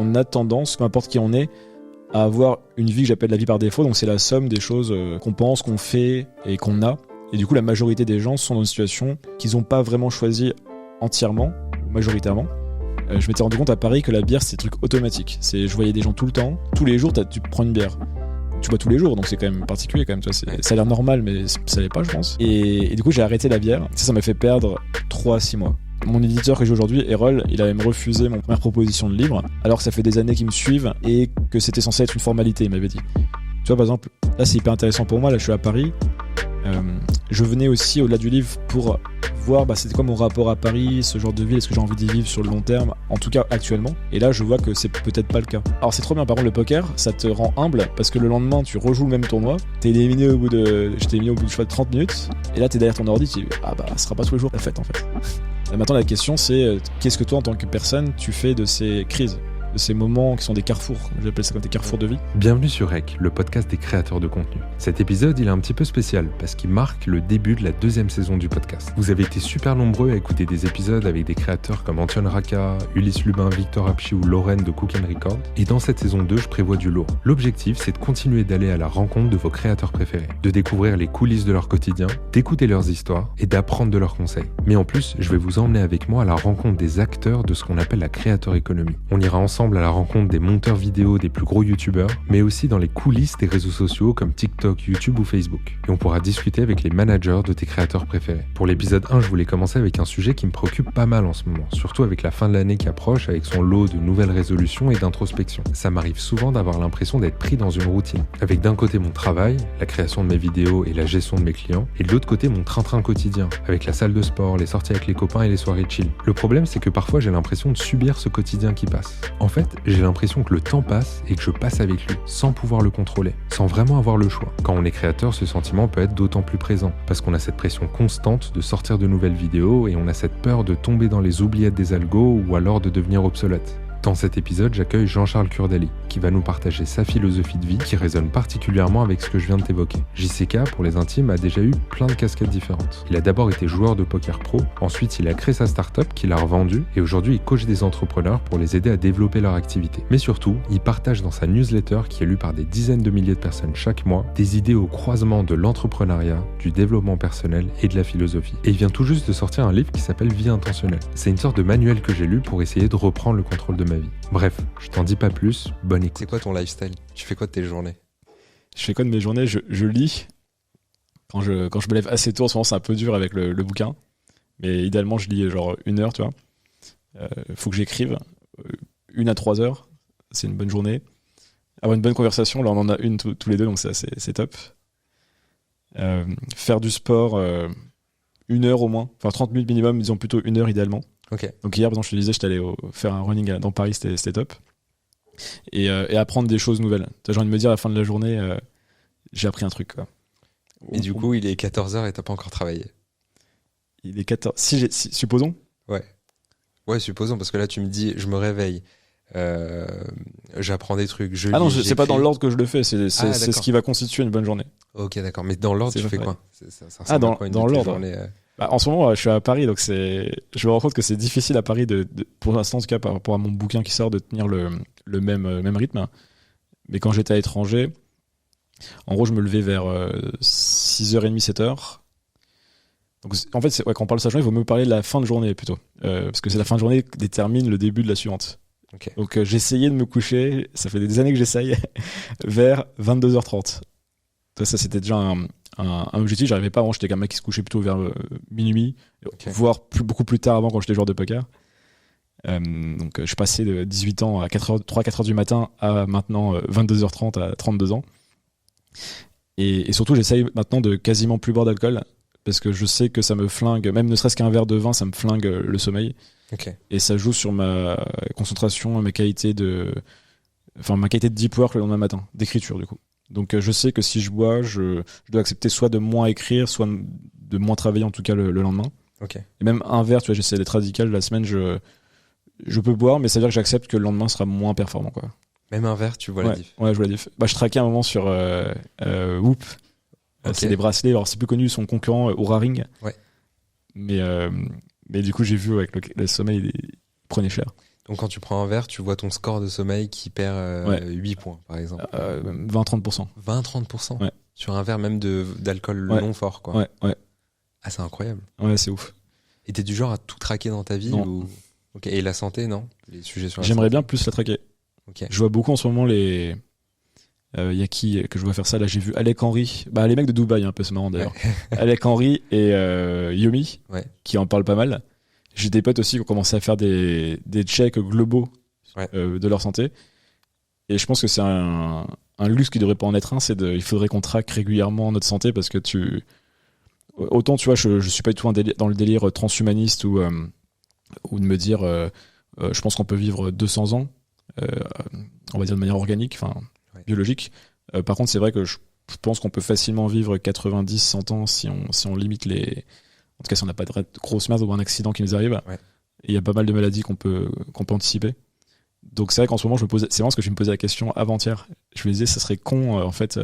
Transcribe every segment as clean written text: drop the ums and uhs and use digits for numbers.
On a tendance, peu importe qui on est, à avoir une vie que j'appelle la vie par défaut. Donc c'est la somme des choses qu'on pense, qu'on fait et qu'on a. Et du coup, la majorité des gens sont dans une situation qu'ils n'ont pas vraiment choisi entièrement, majoritairement. Je m'étais rendu compte à Paris que la bière, c'est un truc automatique. Je voyais des gens tout le temps. Tous les jours, tu prends une bière. Tu bois tous les jours, donc c'est quand même particulier quand même. Tu vois, ça a l'air normal, mais ça l'est pas, je pense. Et du coup, j'ai arrêté la bière. Ça m'a fait perdre 3 à 6 mois. Mon éditeur que j'ai aujourd'hui, Erol, il avait même refusé mon première proposition de livre, alors que ça fait des années qu'ils me suivent et que c'était censé être une formalité, il m'avait dit. Tu vois, par exemple, là c'est hyper intéressant pour moi, là je suis à Paris. Je venais aussi au-delà du livre pour voir c'était quoi mon rapport à Paris, ce genre de ville, est-ce que j'ai envie d'y vivre sur le long terme, en tout cas actuellement. Et là je vois que c'est peut-être pas le cas. Alors c'est trop bien, par contre le poker, ça te rend humble parce que le lendemain tu rejoues le même tournoi, j'étais éliminé au bout de 30 minutes, et là t'es derrière ton ordi, tu dis ce sera pas tous les jours la fête en fait. Maintenant la question c'est qu'est-ce que toi en tant que personne tu fais de ces crises, de ces moments qui sont des carrefours, j'appelle ça comme des carrefours de vie. Bienvenue sur Rec, le podcast des créateurs de contenu. Cet épisode, il est un petit peu spécial parce qu'il marque le début de la 2e saison du podcast. Vous avez été super nombreux à écouter des épisodes avec des créateurs comme Antoine Raka, Ulysse Lubin, Victor Apchi ou Lorraine de Cook & Record. Et dans cette saison 2, je prévois du lourd. L'objectif, c'est de continuer d'aller à la rencontre de vos créateurs préférés, de découvrir les coulisses de leur quotidien, d'écouter leurs histoires et d'apprendre de leurs conseils. Mais en plus, je vais vous emmener avec moi à la rencontre des acteurs de ce qu'on appelle la creator economy. On ira ensemble à la rencontre des monteurs vidéo des plus gros youtubeurs, mais aussi dans les coulisses des réseaux sociaux comme TikTok, YouTube ou Facebook. Et on pourra discuter avec les managers de tes créateurs préférés. Pour l'épisode 1, je voulais commencer avec un sujet qui me préoccupe pas mal en ce moment, surtout avec la fin de l'année qui approche, avec son lot de nouvelles résolutions et d'introspection. Ça m'arrive souvent d'avoir l'impression d'être pris dans une routine, avec d'un côté mon travail, la création de mes vidéos et la gestion de mes clients, et de l'autre côté mon train-train quotidien, avec la salle de sport, les sorties avec les copains et les soirées chill. Le problème, c'est que parfois j'ai l'impression de subir ce quotidien qui passe. En fait, j'ai l'impression que le temps passe et que je passe avec lui, sans pouvoir le contrôler, sans vraiment avoir le choix. Quand on est créateur, ce sentiment peut être d'autant plus présent, parce qu'on a cette pression constante de sortir de nouvelles vidéos et on a cette peur de tomber dans les oubliettes des algos ou alors de devenir obsolète. Dans cet épisode, j'accueille Jean-Charles Kurdali, qui va nous partager sa philosophie de vie qui résonne particulièrement avec ce que je viens de t'évoquer. JCK, pour les intimes, a déjà eu plein de casquettes différentes. Il a d'abord été joueur de poker pro, ensuite il a créé sa start-up qu'il a revendue, et aujourd'hui il coach des entrepreneurs pour les aider à développer leur activité. Mais surtout, il partage dans sa newsletter, qui est lue par des dizaines de milliers de personnes chaque mois, des idées au croisement de l'entrepreneuriat, du développement personnel et de la philosophie. Et il vient tout juste de sortir un livre qui s'appelle Vie intentionnelle. C'est une sorte de manuel que j'ai lu pour essayer de reprendre le contrôle de ma vie. Bref, je t'en dis pas plus, bonne écoute. C'est quoi ton lifestyle ? Tu fais quoi de tes journées ? Je fais quoi de mes journées ? Je lis. Quand je me lève assez tôt, en ce moment c'est un peu dur avec le bouquin. Mais idéalement je lis genre 1 heure, tu vois. Faut que j'écrive 1 à 3 heures. C'est une bonne journée. Avoir une bonne conversation, là on en a une tous les deux, donc c'est top. Faire du sport 1 heure au moins. Enfin 30 minutes minimum, disons plutôt 1 heure idéalement. Okay. Donc hier, par exemple, je te disais, j'étais allé faire un running dans Paris, c'était top. Et apprendre des choses nouvelles. J'ai envie de me dire, à la fin de la journée, j'ai appris un truc, quoi. Et du coup, il est 14h et t'as pas encore travaillé. Il est 14... supposons. Ouais, supposons, parce que là, tu me dis, je me réveille, j'apprends des trucs, je lis, non, c'est j'écris. pas dans l'ordre que je le fais, c'est ce qui va constituer une bonne journée. Ok, d'accord. Mais dans l'ordre, tu fais quoi ? Dans l'ordre. En ce moment, je suis à Paris, donc je me rends compte que c'est difficile à Paris, pour l'instant, en tout cas, par rapport à mon bouquin qui sort, de tenir le même rythme. Mais quand j'étais à l'étranger, en gros, je me levais vers 6h30, 7h. Donc, en fait, quand on parle de sa journée, il vaut mieux parler de la fin de journée plutôt. Parce que c'est la fin de journée qui détermine le début de la suivante. Okay. Donc, j'essayais de me coucher, ça fait des années que j'essaye, vers 22h30. Ça, c'était déjà un objectif. J'arrivais pas avant, j'étais un mec qui se couchait plutôt vers minuit, okay. Voire beaucoup plus tard avant quand j'étais joueur de poker. Donc je suis passé de 18 ans à 3-4 heures du matin à maintenant 22h30 à 32 ans. Et surtout, j'essaye maintenant de quasiment plus boire d'alcool parce que je sais que ça me flingue, même ne serait-ce qu'un verre de vin, ça me flingue le sommeil. Okay. Et ça joue sur ma concentration, ma qualité de deep work le lendemain matin, d'écriture du coup. Donc je sais que si je bois, je dois accepter soit de moins écrire, soit de moins travailler en tout cas le lendemain. Okay. Et même un verre, tu vois, j'essaie d'être radical. La semaine, je peux boire, mais ça veut dire que j'accepte que le lendemain sera moins performant, quoi. Même un verre, tu vois la diff. Ouais, je vois la diff. Je traquais un moment sur Whoop. Okay. C'est des bracelets. Alors c'est plus connu, son concurrent Oura Ring. Ouais. Mais du coup, j'ai vu avec le sommeil, il prenait cher. Donc quand tu prends un verre, tu vois ton score de sommeil qui perd 8 points, par exemple. 20-30%. 20-30% Ouais. Sur un verre même d'alcool Ouais. non fort, quoi. Ouais. Ah, c'est incroyable. Ouais, c'est ouf. Et t'es du genre à tout traquer dans ta vie Non. ou... Ok. Et la santé, non? Les sujets sur la J'aimerais santé. bien plus la traquer. Ok. Je vois beaucoup en ce moment les. Y a qui que je vois faire ça? Là, j'ai vu Alec Henry. Bah, les mecs de Dubaï, un peu, c'est marrant d'ailleurs. Alec Henry et Yomi, Ouais. qui en parlent pas mal. J'ai des potes aussi qui ont commencé à faire des checks globaux Ouais. de leur santé. Et je pense que c'est un luxe qui devrait pas en être un. Il faudrait qu'on traque régulièrement notre santé parce que autant, tu vois, je suis pas du tout dans le délire transhumaniste ou de me dire, je pense qu'on peut vivre 200 ans, on va dire de manière organique, enfin, biologique. Par contre, c'est vrai que je pense qu'on peut facilement vivre 90, 100 ans si on limite les. En tout cas, si on n'a pas de grosse merde ou un accident qui nous arrive. Ouais. Et il y a pas mal de maladies qu'on peut anticiper. Donc c'est vrai qu'en ce moment, c'est vraiment parce que je me posais la question avant-hier. Je me disais, ça serait con, en fait,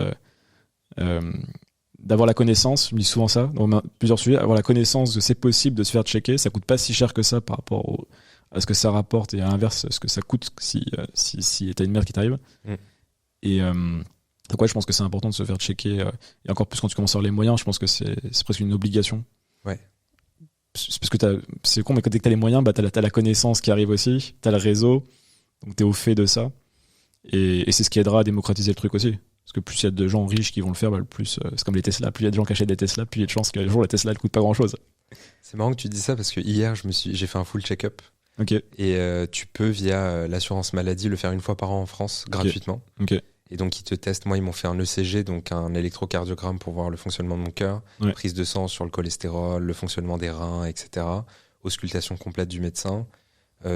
d'avoir la connaissance, je me dis souvent ça, dans plusieurs sujets, avoir la connaissance de c'est possible de se faire checker, ça coûte pas si cher que ça par rapport à ce que ça rapporte et à l'inverse, ce que ça coûte si t'as une merde qui t'arrive. Et donc ouais, je pense que c'est important de se faire checker, et encore plus quand tu commences à avoir les moyens, je pense que c'est presque une obligation. Ouais. Parce que c'est con, mais dès que t'as les moyens, bah t'as la connaissance qui arrive aussi, t'as le réseau, donc t'es au fait de ça, et c'est ce qui aidera à démocratiser le truc aussi. Parce que plus il y a de gens riches qui vont le faire, bah, plus c'est comme les Tesla. Plus il y a de gens qui achètent des Tesla, plus il y a de chances qu'un jour la Tesla elle coûte pas grand chose. C'est marrant que tu dis ça parce que hier j'ai fait un full check-up. Ok. Et tu peux via l'assurance maladie le faire une fois par an en France gratuitement. Ok. Et donc ils te testent. Moi ils m'ont fait un ECG, donc un électrocardiogramme pour voir le fonctionnement de mon cœur, prise de sang sur le cholestérol, le fonctionnement des reins, etc. Auscultation complète du médecin.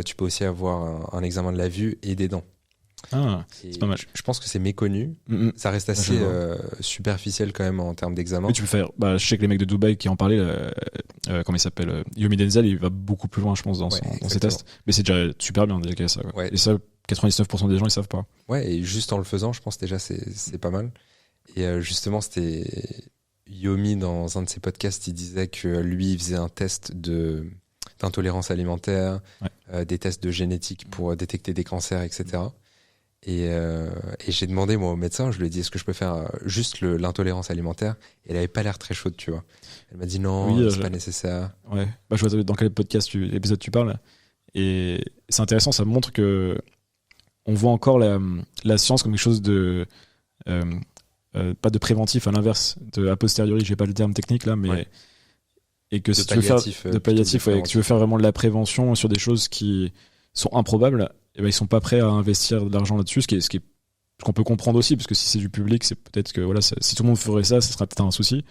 Tu peux aussi avoir un examen de la vue et des dents. Ah, c'est pas mal. Je pense que c'est méconnu. Ça reste assez superficiel quand même en termes d'examen. Mais tu peux faire. Bah, je sais que les mecs de Dubaï qui en parlaient, comment il s'appelle, Yomi Denzel, il va beaucoup plus loin, je pense, dans ses tests. Mais c'est déjà super bien déjà ça. Ouais. Et ça, 99% des gens ils savent pas. Ouais, et juste en le faisant, je pense déjà c'est pas mal. Et justement, c'était Yomi dans un de ses podcasts, il disait que lui il faisait un test d'intolérance alimentaire, des tests de génétique pour détecter des cancers, etc. Et j'ai demandé moi au médecin, je lui ai dit est-ce que je peux faire juste l'intolérance alimentaire, et elle avait pas l'air très chaude, tu vois. Elle m'a dit non, c'est pas nécessaire. Ouais. Bah, je vois dans quel épisode tu parles, et c'est intéressant, ça montre que on voit encore la science comme quelque chose de pas de préventif, à l'inverse, de a posteriori, j'ai pas le terme technique là, mais et que si tu veux faire de palliatif, que tu veux faire vraiment de la prévention sur des choses qui sont improbables, et ben ils sont pas prêts à investir de l'argent là-dessus, ce qu'on peut comprendre aussi, parce que si c'est du public, c'est peut-être que voilà, si tout le monde ferait ça serait peut-être un souci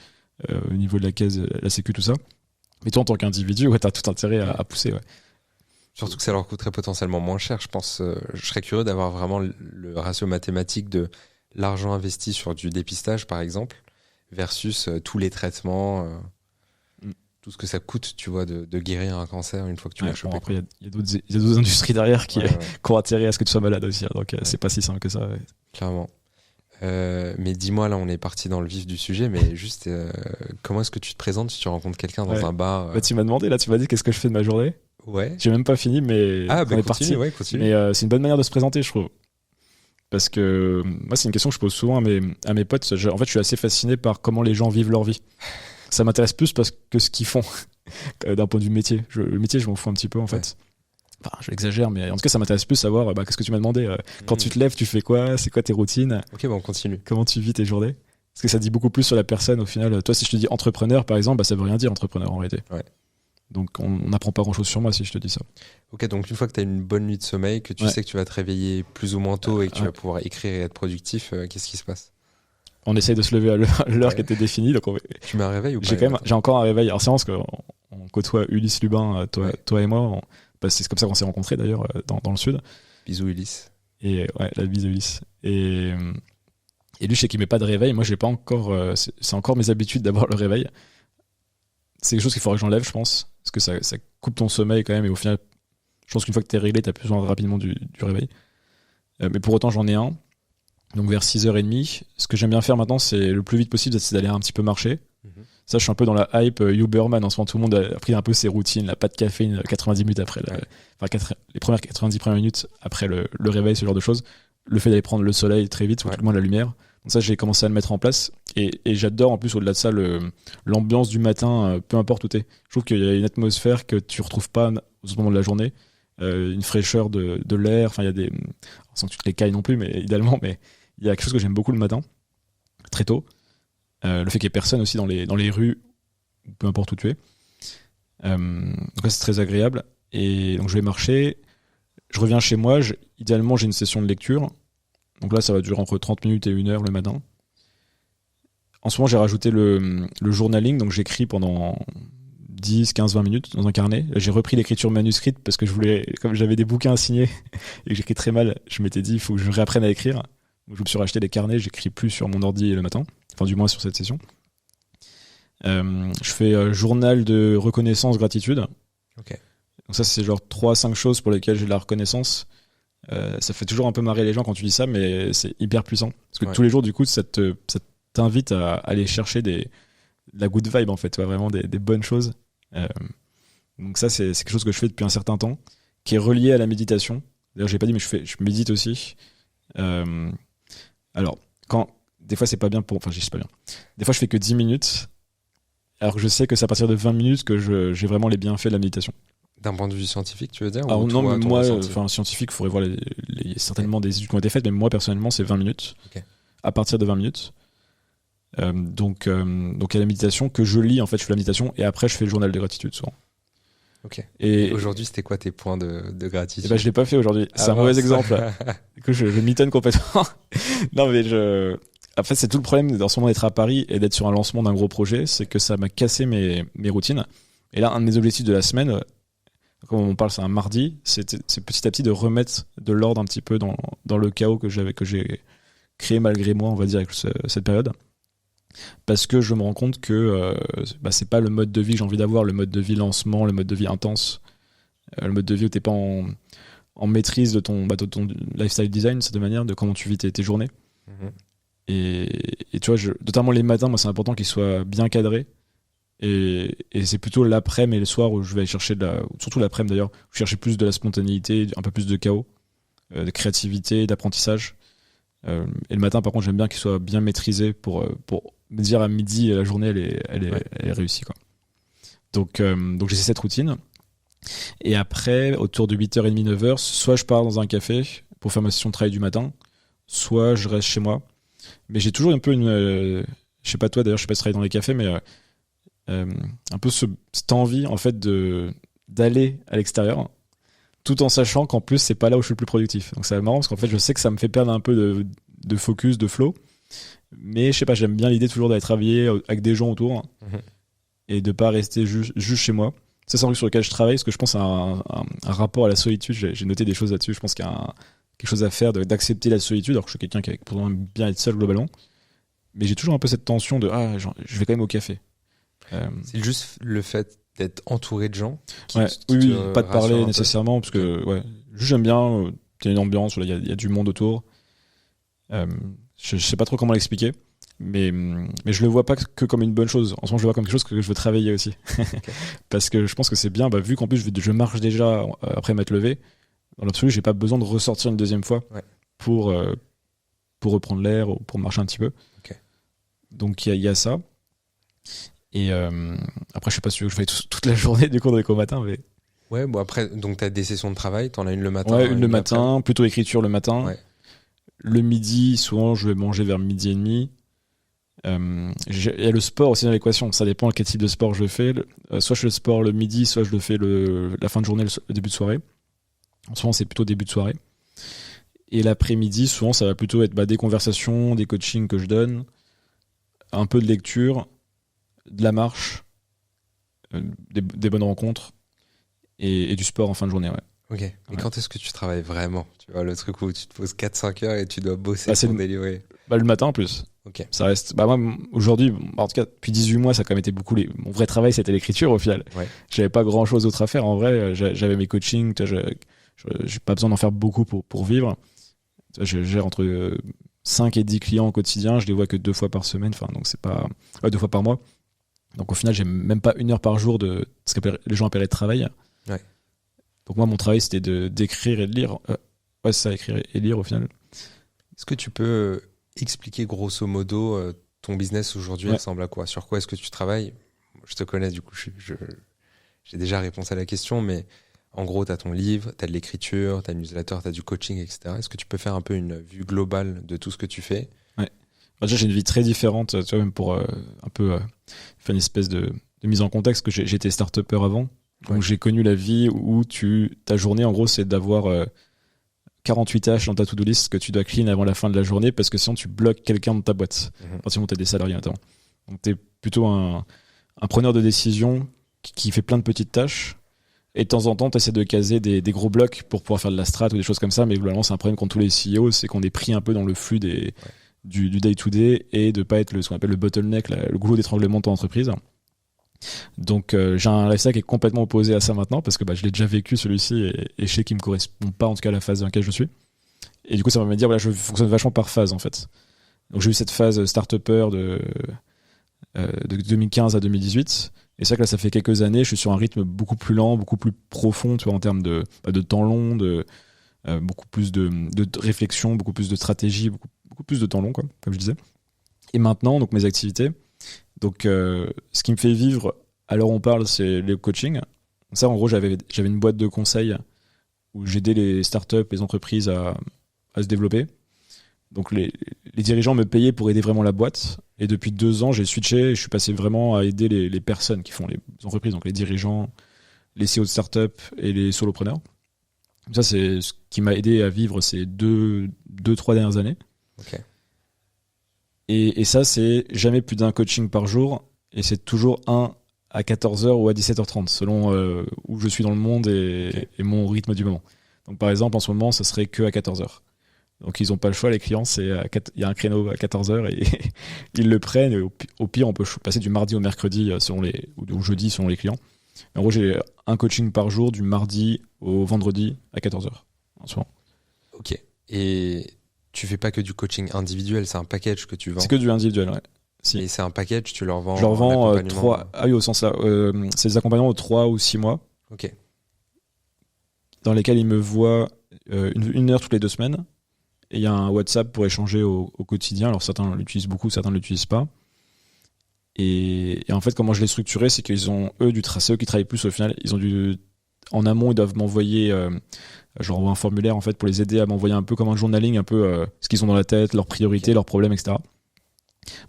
au niveau de la caisse, la sécu, tout ça. Mais toi en tant qu'individu, t'as tout intérêt à pousser. Ouais. Surtout que ça leur coûterait potentiellement moins cher, je pense. Je serais curieux d'avoir vraiment le ratio mathématique de l'argent investi sur du dépistage, par exemple, versus tous les traitements, tout ce que ça coûte, tu vois, de guérir un cancer une fois que tu l'as chopé. Après, il y a d'autres industries derrière qui ont intérêt à ce que tu sois malade aussi. Donc, c'est pas si simple que ça. Ouais. Clairement. Mais dis-moi, là, on est parti dans le vif du sujet, mais juste, comment est-ce que tu te présentes si tu rencontres quelqu'un dans un bar Bah, tu m'as demandé, là, tu m'as dit qu'est-ce que je fais de ma journée. Ouais. J'ai même pas fini, mais on est parti. Continue. Mais c'est une bonne manière de se présenter, je trouve. Parce que moi, c'est une question que je pose souvent à mes potes. En fait, je suis assez fasciné par comment les gens vivent leur vie. Ça m'intéresse plus que ce qu'ils font d'un point de vue métier. Le métier, je m'en fous un petit peu, en fait. Enfin, je l'exagère, mais en tout cas, ça m'intéresse plus savoir qu'est-ce que tu m'as demandé. Quand tu te lèves, tu fais quoi? C'est quoi tes routines? Ok, on continue. Comment tu vis tes journées? Parce que ça dit beaucoup plus sur la personne, au final. Toi, si je te dis entrepreneur, par exemple, ça veut rien dire entrepreneur, en réalité. Ouais. Donc, on n'apprend pas grand-chose sur moi si je te dis ça. Ok, donc une fois que tu as une bonne nuit de sommeil, que tu sais que tu vas te réveiller plus ou moins tôt et que tu vas pouvoir écrire et être productif, qu'est-ce qui se passe? On essaye de se lever à l'heure qui était définie. Donc Tu mets un réveil ou pas? J'ai encore un réveil. Alors c'est marrant parce qu'on côtoie Ulysse Lubin, toi et moi. C'est comme ça qu'on s'est rencontrés d'ailleurs dans le sud. Bisous Ulysse. Et la bise Ulysse. Et lui, je sais qu'il met pas de réveil. Moi, j'ai pas encore. C'est encore mes habitudes d'avoir le réveil. C'est quelque chose qu'il faudrait que j'enlève, je pense. Parce que ça coupe ton sommeil quand même. Et au final, je pense qu'une fois que t'es réglé, t'as plus besoin rapidement du réveil. Mais pour autant, j'en ai un. Donc vers 6h30, ce que j'aime bien faire maintenant, c'est le plus vite possible, c'est d'aller un petit peu marcher. Ça, je suis un peu dans la hype Uberman. En ce moment, tout le monde a pris un peu ses routines. Là, pas de caféine 90 minutes après. Les premières 90 premières minutes après le réveil, ce genre de choses. Le fait d'aller prendre le soleil très vite, ou tout le moins la lumière. Donc ça, j'ai commencé à le mettre en place. Et j'adore, en plus, au-delà de ça, l'ambiance du matin, peu importe où t'es. Je trouve qu'il y a une atmosphère que tu retrouves pas au moment de la journée. Une fraîcheur de l'air. Enfin, il y a des... Sans que tu te les cailles non plus, mais idéalement. Mais il y a quelque chose que j'aime beaucoup le matin, très tôt. Le fait qu'il n'y ait personne aussi dans les rues, peu importe où tu es. Donc là, c'est très agréable. Et donc, je vais marcher. Je reviens chez moi. Idéalement, j'ai une session de lecture. Donc là, ça va durer entre 30 minutes et 1 heure le matin. En ce moment, j'ai rajouté le journaling. Donc, j'écris pendant 10, 15, 20 minutes dans un carnet. J'ai repris l'écriture manuscrite parce que comme j'avais des bouquins à signer et que j'écris très mal, je m'étais dit, il faut que je réapprenne à écrire. Donc, je me suis racheté des carnets. J'écris plus sur mon ordi le matin. Enfin, du moins sur cette session. Je fais journal de reconnaissance, gratitude. Ok. Donc ça, c'est genre 3-5 choses pour lesquelles j'ai de la reconnaissance. Ça fait toujours un peu marrer les gens quand tu dis ça, mais c'est hyper puissant. Parce que tous les jours, du coup, ça t'invite à aller chercher de la good vibe, en fait, vraiment des bonnes choses. Donc ça, c'est quelque chose que je fais depuis un certain temps, qui est relié à la méditation. D'ailleurs, j'ai pas dit, mais je médite aussi. Alors, des fois, c'est pas bien pour... Enfin, je sais pas bien. Des fois, je fais que 10 minutes, alors que je sais que c'est à partir de 20 minutes que j'ai vraiment les bienfaits de la méditation. D'un point de vue scientifique, tu veux dire? Alors, non, mais moi, scientifique, il faudrait voir certainement des études qui ont été faites, mais moi, personnellement, c'est 20 minutes. Okay. À partir de 20 minutes. Donc, il y a la méditation que je lis, en fait, je fais la méditation, et après, je fais le journal de gratitude, souvent. Ok. Et aujourd'hui, c'était quoi tes points de gratitude? Eh ben, je l'ai pas fait aujourd'hui. C'est un mauvais exemple. Du coup, je mitonne complètement. Non, mais en fait, c'est tout le problème dans ce moment d'être à Paris et d'être sur un lancement d'un gros projet, c'est que ça m'a cassé mes routines. Et là, un de mes objectifs de la semaine, comme on parle, c'est un mardi, c'est petit à petit de remettre de l'ordre un petit peu dans le chaos que j'ai créé malgré moi, on va dire, avec cette période. Parce que je me rends compte que c'est pas le mode de vie que j'ai envie d'avoir, le mode de vie lancement, le mode de vie intense, le mode de vie où t'es pas en maîtrise de ton lifestyle design, cette manière de comment tu vis tes journées. Mm-hmm. Et tu vois, notamment les matins, moi c'est important qu'ils soient bien cadrés. Et c'est plutôt l'après-midi et le soir où je vais aller chercher surtout l'après-midi d'ailleurs, où je cherche plus de la spontanéité, un peu plus de chaos, de créativité, d'apprentissage. Et le matin, par contre, j'aime bien qu'il soit bien maîtrisé pour me dire à midi, la journée, elle est réussie, quoi. Donc j'ai cette routine. Et après, autour de 8h30, 9h, soit je pars dans un café pour faire ma session de travail du matin, soit je reste chez moi. Mais j'ai toujours un peu je sais pas toi d'ailleurs, je sais pas si tu travailles dans les cafés, mais un peu cette envie, en fait, d'aller à l'extérieur, tout en sachant qu'en plus, c'est pas là où je suis le plus productif. Donc c'est marrant parce qu'en fait, je sais que ça me fait perdre un peu de focus, de flow. Mais je sais pas, j'aime bien l'idée toujours d'aller travailler avec des gens autour et de pas rester juste chez moi. Ça, c'est un truc sur lequel je travaille parce que je pense à un rapport à la solitude. J'ai noté des choses là-dessus. Je pense qu'il y a quelque chose à faire d'accepter la solitude, alors que je suis quelqu'un qui aime bien être seul globalement. Mais j'ai toujours un peu cette tension de je vais quand même au café. C'est juste le fait d'être entouré de gens qui pas de parler nécessairement, parce que juste j'aime bien, il y a une ambiance, il y a du monde autour. Je sais pas trop comment l'expliquer, mais je le vois pas que comme une bonne chose. En ce moment, je le vois comme quelque chose que je veux travailler aussi. Okay. Parce que je pense que c'est bien, vu qu'en plus je marche déjà après m'être levé, dans l'absolu, j'ai pas besoin de ressortir une deuxième fois pour reprendre l'air ou pour marcher un petit peu. Okay. Donc il y a ça. Et après, je sais pas si je fais toute la journée du coup au matin, mais... Ouais, bon après, donc t'as des sessions de travail, t'en as une le matin. Ouais, une le matin, plutôt écriture le matin. Ouais. Le midi, souvent, je vais manger vers 12h30. Il y a le sport aussi dans l'équation, ça dépend quel type de sport je fais. Soit je fais le sport le midi, soit je le fais la fin de journée, le début de soirée. En ce moment, c'est plutôt début de soirée. Et l'après-midi, souvent, ça va plutôt être des conversations, des coachings que je donne, un peu de lecture, de la marche, des bonnes rencontres et du sport en fin de journée. Ouais. Ok. Et quand est-ce que tu travailles vraiment? Tu vois, le truc où tu te poses 4-5 heures et tu dois bosser pour délivrer. Le matin en plus. Ok. Ça reste. Moi, aujourd'hui, en tout cas, depuis 18 mois, ça a quand même été beaucoup. Mon vrai travail, c'était l'écriture au final. Ouais. J'avais pas grand chose d'autre à faire. En vrai, j'avais mes coachings. J'ai pas besoin d'en faire beaucoup pour vivre. Je gère entre 5 et 10 clients au quotidien. Je les vois que 2 fois par semaine. Enfin, donc c'est pas. 2 fois par mois. Donc au final, j'ai même pas 1 heure par jour de ce que les gens appelleraient travail. Ouais. Donc moi, mon travail, c'était d'écrire et de lire. Ouais, c'est ça, écrire et lire au final. Est-ce que tu peux expliquer grosso modo ton business aujourd'hui ressemble à quoi? Sur quoi est-ce que tu travailles? Je te connais, du coup, j'ai déjà réponse à la question, mais en gros, tu as ton livre, tu as de l'écriture, tu as une newsletter, tu as du coaching, etc. Est-ce que tu peux faire un peu une vue globale de tout ce que tu fais? Ouais. Déjà, j'ai une vie très différente, tu vois, même pour un peu faire une espèce de mise en contexte, que j'étais start-upper avant. Donc j'ai connu la vie où ta journée, en gros, c'est d'avoir 48 tâches dans ta to-do list que tu dois clean avant la fin de la journée, parce que sinon tu bloques quelqu'un dans ta boîte. À partir du moment où tu as des salariés notamment. Donc tu es plutôt un preneur de décision qui fait plein de petites tâches. Et de temps en temps, tu essaies de caser des gros blocs pour pouvoir faire de la strat ou des choses comme ça. Mais globalement, c'est un problème qu'ont tous les CEO, c'est qu'on est pris un peu dans le flux du day-to-day et de pas être ce qu'on appelle le bottleneck, le goulot d'étranglement de ton entreprise. Donc j'ai un lifestyle qui est complètement opposé à ça maintenant, parce que je l'ai déjà vécu celui-ci, et je sais qu'il me correspond pas, en tout cas à la phase dans laquelle je suis. Et du coup, ça va me dire, je fonctionne vachement par phase en fait. Donc j'ai eu cette phase start-upper de 2015 à 2018. Et c'est vrai que là, ça fait quelques années, je suis sur un rythme beaucoup plus lent, beaucoup plus profond, tu vois, en termes de temps long, beaucoup plus de réflexion, beaucoup plus de stratégie, beaucoup plus de temps long, quoi, comme je disais. Et maintenant, donc mes activités. Donc, ce qui me fait vivre, à l'heure où on parle, c'est le coaching. Ça, en gros, j'avais une boîte de conseils où j'aidais les startups, les entreprises à se développer. Donc, les dirigeants me payaient pour aider vraiment la boîte. Et depuis 2 ans, j'ai switché et je suis passé vraiment à aider les personnes qui font les entreprises, donc les dirigeants, les CEO de startups et les solopreneurs. Ça, c'est ce qui m'a aidé à vivre ces 2-3 dernières années. Ok. Et ça, c'est jamais plus d'un coaching par jour. Et c'est toujours 1 à 14h ou à 17h30, selon où je suis dans le monde et mon rythme du moment. Donc par exemple, en ce moment, ça serait que à 14h. Donc ils n'ont pas le choix, les clients, il y a un créneau à 14h et ils le prennent. Et au pire, on peut passer du mardi au mercredi ou au jeudi selon les clients. En gros, j'ai un coaching par jour du mardi au vendredi à 14h en ce moment. Ok. Et tu fais pas que du coaching individuel, c'est un package que tu vends? C'est que du individuel, ouais. Si. Et c'est un package, tu leur vends? Je leur vends 3. Ah oui, au sens là. C'est des accompagnements de 3 ou 6 mois. Ok. Dans lesquels ils me voient 1 heure toutes les 2 semaines. Et il y a un WhatsApp pour échanger au quotidien. Alors certains l'utilisent beaucoup, certains ne l'utilisent pas. Et en fait, comment je l'ai structuré, c'est qu'ils ont, c'est eux qui travaillent plus au final. Ils ont en amont, ils doivent m'envoyer, je leur envoie un formulaire en fait pour les aider à m'envoyer un peu comme un journaling, un peu ce qu'ils ont dans la tête, leurs priorités, leurs problèmes, etc.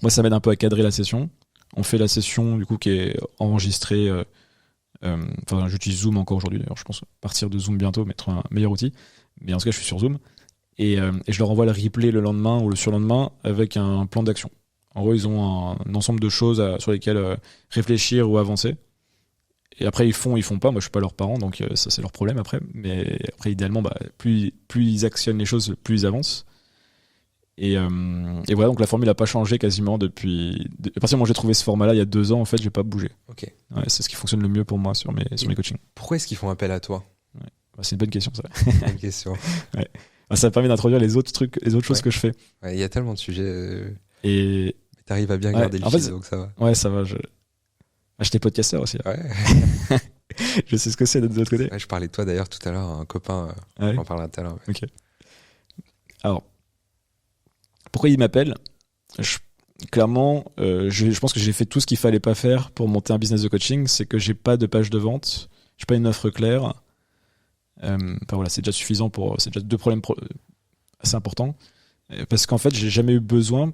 Moi, ça m'aide un peu à cadrer la session. On fait la session du coup qui est enregistrée. J'utilise Zoom encore aujourd'hui. D'ailleurs, je pense partir de Zoom bientôt, mettre un meilleur outil. Mais en tout cas, je suis sur Zoom. Et je leur envoie le replay le lendemain ou le surlendemain avec un plan d'action. En gros, ils ont un ensemble de choses sur lesquelles réfléchir ou avancer. Et après, ils font pas. Moi, je suis pas leurs parents, donc ça, c'est leur problème après. Mais après, idéalement, plus ils actionnent les choses, plus ils avancent. Et voilà, donc la formule n'a pas changé quasiment depuis. À partir du moment où j'ai trouvé ce format-là, il y a 2 ans, en fait, j'ai pas bougé. Ok. Ouais, c'est ce qui fonctionne le mieux pour moi sur mes coachings. Pourquoi est-ce qu'ils font appel à toi? Ouais. C'est une bonne question, ça. Bonne question. Ouais. Ça me permet d'introduire les autres trucs, les autres choses que je fais. Ouais, il y a tellement de sujets. Et t'arrives à bien garder le fil, donc ça va. Ouais, ça va. J'étais podcasteur aussi. Ouais. Je sais ce que c'est de l'autre côté. Ouais, je parlais de toi d'ailleurs tout à l'heure, un copain. Ouais. On en parlera tout à l'heure. Ok. Alors, pourquoi il m'appelle? Clairement, je pense que j'ai fait tout ce qu'il fallait pas faire pour monter un business de coaching. C'est que j'ai pas de page de vente, j'ai pas une offre claire. Voilà, c'est déjà suffisant c'est déjà 2 problèmes assez importants. Parce qu'en fait, j'ai jamais eu besoin,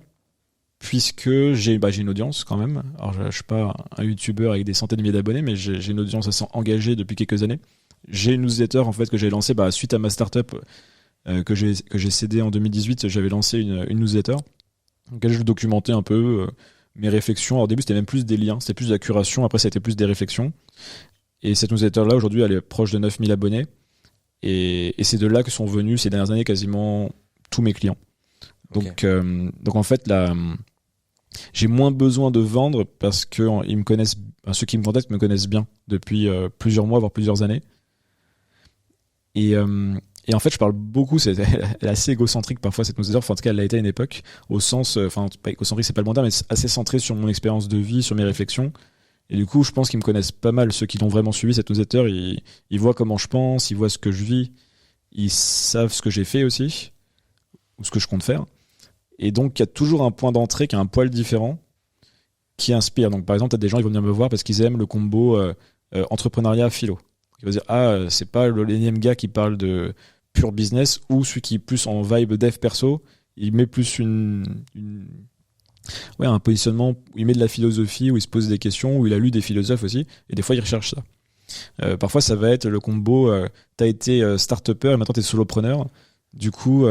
puisque j'ai une audience quand même. Alors, je suis pas un youtubeur avec des centaines de milliers d'abonnés, mais j'ai une audience assez engagée depuis quelques années. J'ai une newsletter en fait que j'ai lancée suite à ma startup que j'ai cédée en 2018. J'avais lancé une newsletter dans laquelle je documentais un peu mes réflexions. Alors, au début, c'était même plus des liens, c'était plus de la curation. Après, ça a été plus des réflexions. Et cette newsletter-là, aujourd'hui, elle est proche de 9000 abonnés. Et c'est de là que sont venus ces dernières années quasiment tous mes clients. Donc en fait, là, j'ai moins besoin de vendre parce que ils me connaissent, ceux qui me contactent me connaissent bien depuis plusieurs mois, voire plusieurs années. Et en fait, je parle beaucoup, elle est assez égocentrique parfois cette newsletter, en tout cas, elle l'a été à une époque, au sens, pas égocentrique, c'est pas le bon terme, mais assez centré sur mon expérience de vie, sur mes réflexions. Et du coup, je pense qu'ils me connaissent pas mal. Ceux qui l'ont vraiment suivi, cette newsletter, ils voient comment je pense, ils voient ce que je vis, ils savent ce que j'ai fait aussi, ou ce que je compte faire. Et donc, il y a toujours un point d'entrée qui a un poil différent, qui inspire. Donc, par exemple, tu as des gens qui vont venir me voir parce qu'ils aiment le combo entrepreneuriat-philo. Ils vont dire, c'est pas l'énième gars qui parle de pur business, ou celui qui est plus en vibe dev perso, il met plus un positionnement où il met de la philosophie, où il se pose des questions, où il a lu des philosophes aussi, et des fois il recherche ça. Parfois ça va être le combo, t'as été start-upper et maintenant t'es solopreneur, du coup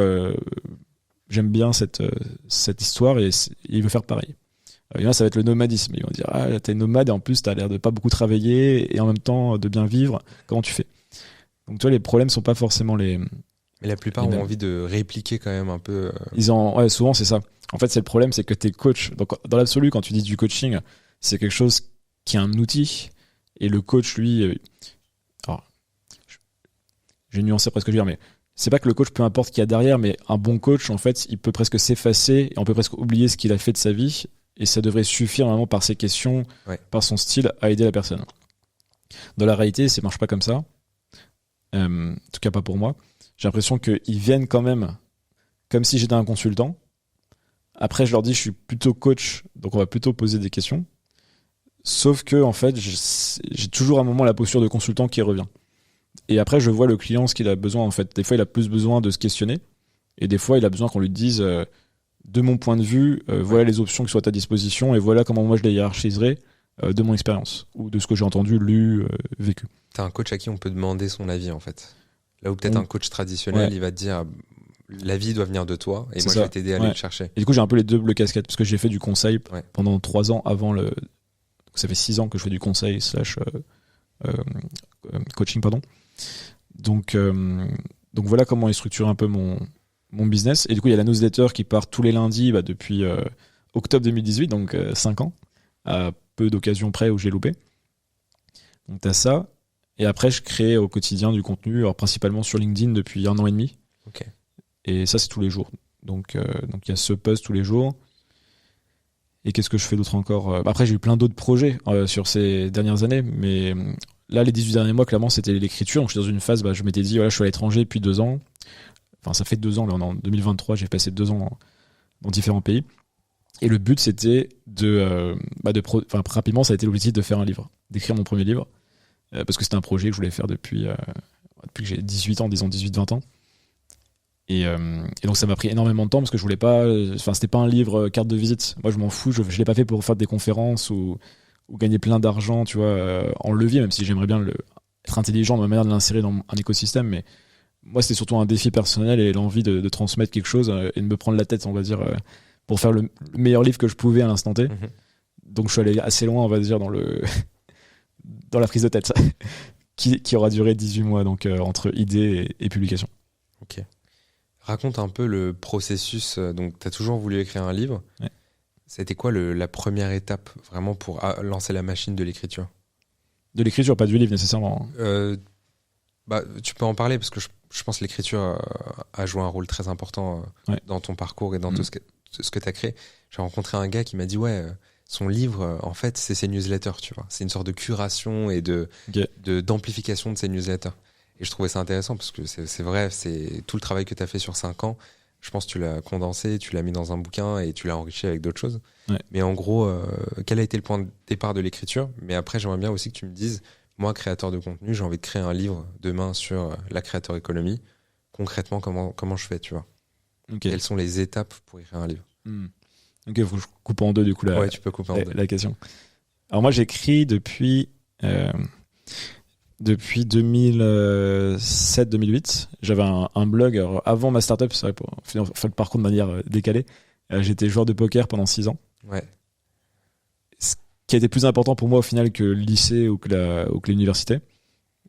j'aime bien cette histoire et il veut faire pareil. Et là ça va être le nomadisme, ils vont dire t'es nomade et en plus t'as l'air de pas beaucoup travailler et en même temps de bien vivre, comment tu fais? Donc tu vois, les problèmes sont pas forcément les... Mais la plupart ont envie de répliquer quand même un peu. Souvent c'est ça. En fait, c'est le problème, c'est que t'es coach. Donc, dans l'absolu, quand tu dis du coaching, c'est quelque chose qui est un outil. Et le coach, lui, alors, j'ai nuancé presque ce que je veux dire, mais c'est pas que le coach, peu importe ce qu'il y a derrière, mais un bon coach, en fait, il peut presque s'effacer et on peut presque oublier ce qu'il a fait de sa vie. Et ça devrait suffire vraiment par ses questions, par son style, à aider la personne. Dans la réalité, ça marche pas comme ça. En tout cas, pas pour moi. J'ai l'impression qu'ils viennent quand même comme si j'étais un consultant. Après, je leur dis, je suis plutôt coach, donc on va plutôt poser des questions. Sauf que, en fait, j'ai toujours à un moment la posture de consultant qui revient. Et après, je vois le client ce qu'il a besoin, en fait. Des fois, il a plus besoin de se questionner. Et des fois, il a besoin qu'on lui dise, de mon point de vue, voilà les options qui sont à ta disposition et voilà comment moi je les hiérarchiserai de mon expérience ou de ce que j'ai entendu, lu, vécu. T'as un coach à qui on peut demander son avis, en fait. Là où peut-être un coach traditionnel, il va te dire... L'avis doit venir de toi et moi je vais t'aider à aller le chercher. Et du coup j'ai un peu les doubles casquettes parce que j'ai fait du conseil pendant 3 ans avant ça fait 6 ans que je fais du conseil / coaching pardon. Donc voilà comment est structuré un peu mon business. Et du coup il y a la newsletter qui part tous les lundis depuis octobre 2018, donc 5 ans, à peu d'occasions près où j'ai loupé. Donc t'as ça. Et après je crée au quotidien du contenu, alors principalement sur LinkedIn depuis 1 an et demi. Ok. Et ça, c'est tous les jours. Donc il y a ce post tous les jours. Et qu'est-ce que je fais d'autre encore ? Après, j'ai eu plein d'autres projets sur ces dernières années. Mais là, les 18 derniers mois, clairement, c'était l'écriture. Donc, je suis dans une phase, je m'étais dit, voilà, je suis à l'étranger depuis 2 ans. Enfin, ça fait 2 ans. Là, en 2023, j'ai passé 2 ans dans différents pays. Et le but, c'était rapidement, ça a été l'objectif de faire un livre, d'écrire mon premier livre. Parce que c'était un projet que je voulais faire depuis que j'ai 18 ans, disons 18-20 ans. Et donc ça m'a pris énormément de temps parce que je voulais pas, c'était pas un livre carte de visite. Moi je m'en fous, je l'ai pas fait pour faire des conférences ou gagner plein d'argent, tu vois, en levier, même si j'aimerais bien être intelligent dans ma manière de l'insérer dans un écosystème. Mais moi c'était surtout un défi personnel et l'envie de transmettre quelque chose et de me prendre la tête, on va dire, pour faire le meilleur livre que je pouvais à l'instant T. Donc je suis allé assez loin, on va dire, dans la prise de tête qui aura duré 18 mois, donc entre idée et publication. Ok. Raconte un peu le processus. Donc, tu as toujours voulu écrire un livre. Ouais. C'était quoi la première étape vraiment pour lancer la machine de l'écriture ? De l'écriture, pas du livre nécessairement. Tu peux en parler parce que je pense que l'écriture a joué un rôle très important dans ton parcours et dans tout ce que tu as créé. J'ai rencontré un gars qui m'a dit son livre, en fait, c'est ses newsletters, tu vois. C'est une sorte de curation et d'amplification de ses newsletters. Et je trouvais ça intéressant parce que c'est vrai, c'est tout le travail que tu as fait sur 5 ans. Je pense que tu l'as condensé, tu l'as mis dans un bouquin et tu l'as enrichi avec d'autres choses. Ouais. Mais en gros, quel a été le point de départ de l'écriture ? Mais après, j'aimerais bien aussi que tu me dises, moi, créateur de contenu, j'ai envie de créer un livre demain sur la creator economy. Concrètement, comment je fais, tu vois ? Quelles sont les étapes pour écrire un livre ? Ok, il faut que je coupe en deux du coup tu peux couper en deux. La question. Alors moi, j'écris depuis 2007-2008, j'avais un blog. Alors, avant ma startup, c'est vrai, pour faire le parcours de manière décalée, j'étais joueur de poker pendant 6 ans. Ouais. Ce qui a été plus important pour moi au final que le lycée ou que l'université,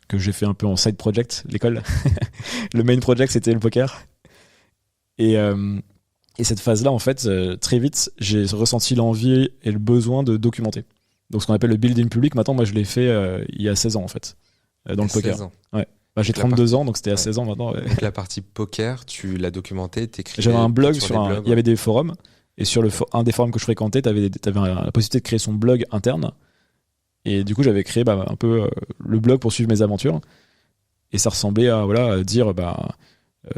que j'ai fait un peu en side project, l'école. Le main project, c'était le poker. Et cette phase-là, en fait, très vite, j'ai ressenti l'envie et le besoin de documenter. Donc ce qu'on appelle le building public, maintenant, moi je l'ai fait il y a 16 ans en fait. Dans le poker. 16 ans. Ouais. J'ai 32 ans, donc c'était à 16 ans maintenant. Donc la partie poker, tu l'as documenté, t'écrivais. J'avais un blog il y avait des forums, et sur un des forums que je fréquentais, t'avais la possibilité de créer son blog interne, Et du coup, j'avais créé un peu le blog pour suivre mes aventures. Et ça ressemblait à dire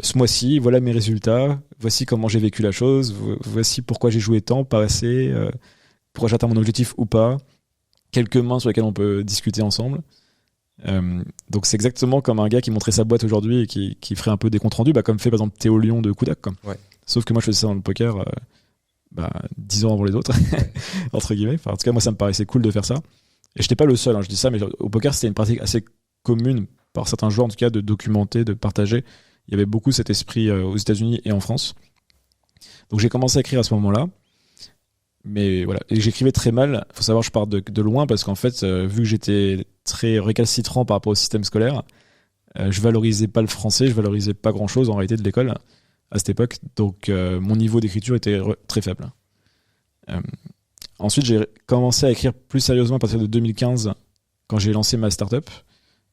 ce mois-ci, voilà mes résultats, voici comment j'ai vécu la chose, voici pourquoi j'ai joué tant, pas assez, pourquoi j'atteins mon objectif ou pas, quelques mains sur lesquelles on peut discuter ensemble. Donc c'est exactement comme un gars qui montrait sa boîte aujourd'hui et qui ferait un peu des comptes rendus, comme fait par exemple Théo Lyon de Kudak. Ouais. Sauf que moi je faisais ça dans le poker 10 ans avant les autres, entre guillemets. Enfin, en tout cas, moi ça me paraissait cool de faire ça. Et j'étais pas le seul, je dis ça, mais au poker c'était une pratique assez commune par certains joueurs en tout cas de documenter, de partager. Il y avait beaucoup cet esprit aux États-Unis et en France. Donc j'ai commencé à écrire à ce moment-là. Mais voilà, et j'écrivais très mal. Faut savoir, je pars de loin parce qu'en fait, vu que j'étais très récalcitrant par rapport au système scolaire, je valorisais pas le français, je valorisais pas grand-chose en réalité de l'école à cette époque. Donc mon niveau d'écriture était très faible. Ensuite, j'ai commencé à écrire plus sérieusement à partir de 2015 quand j'ai lancé ma startup.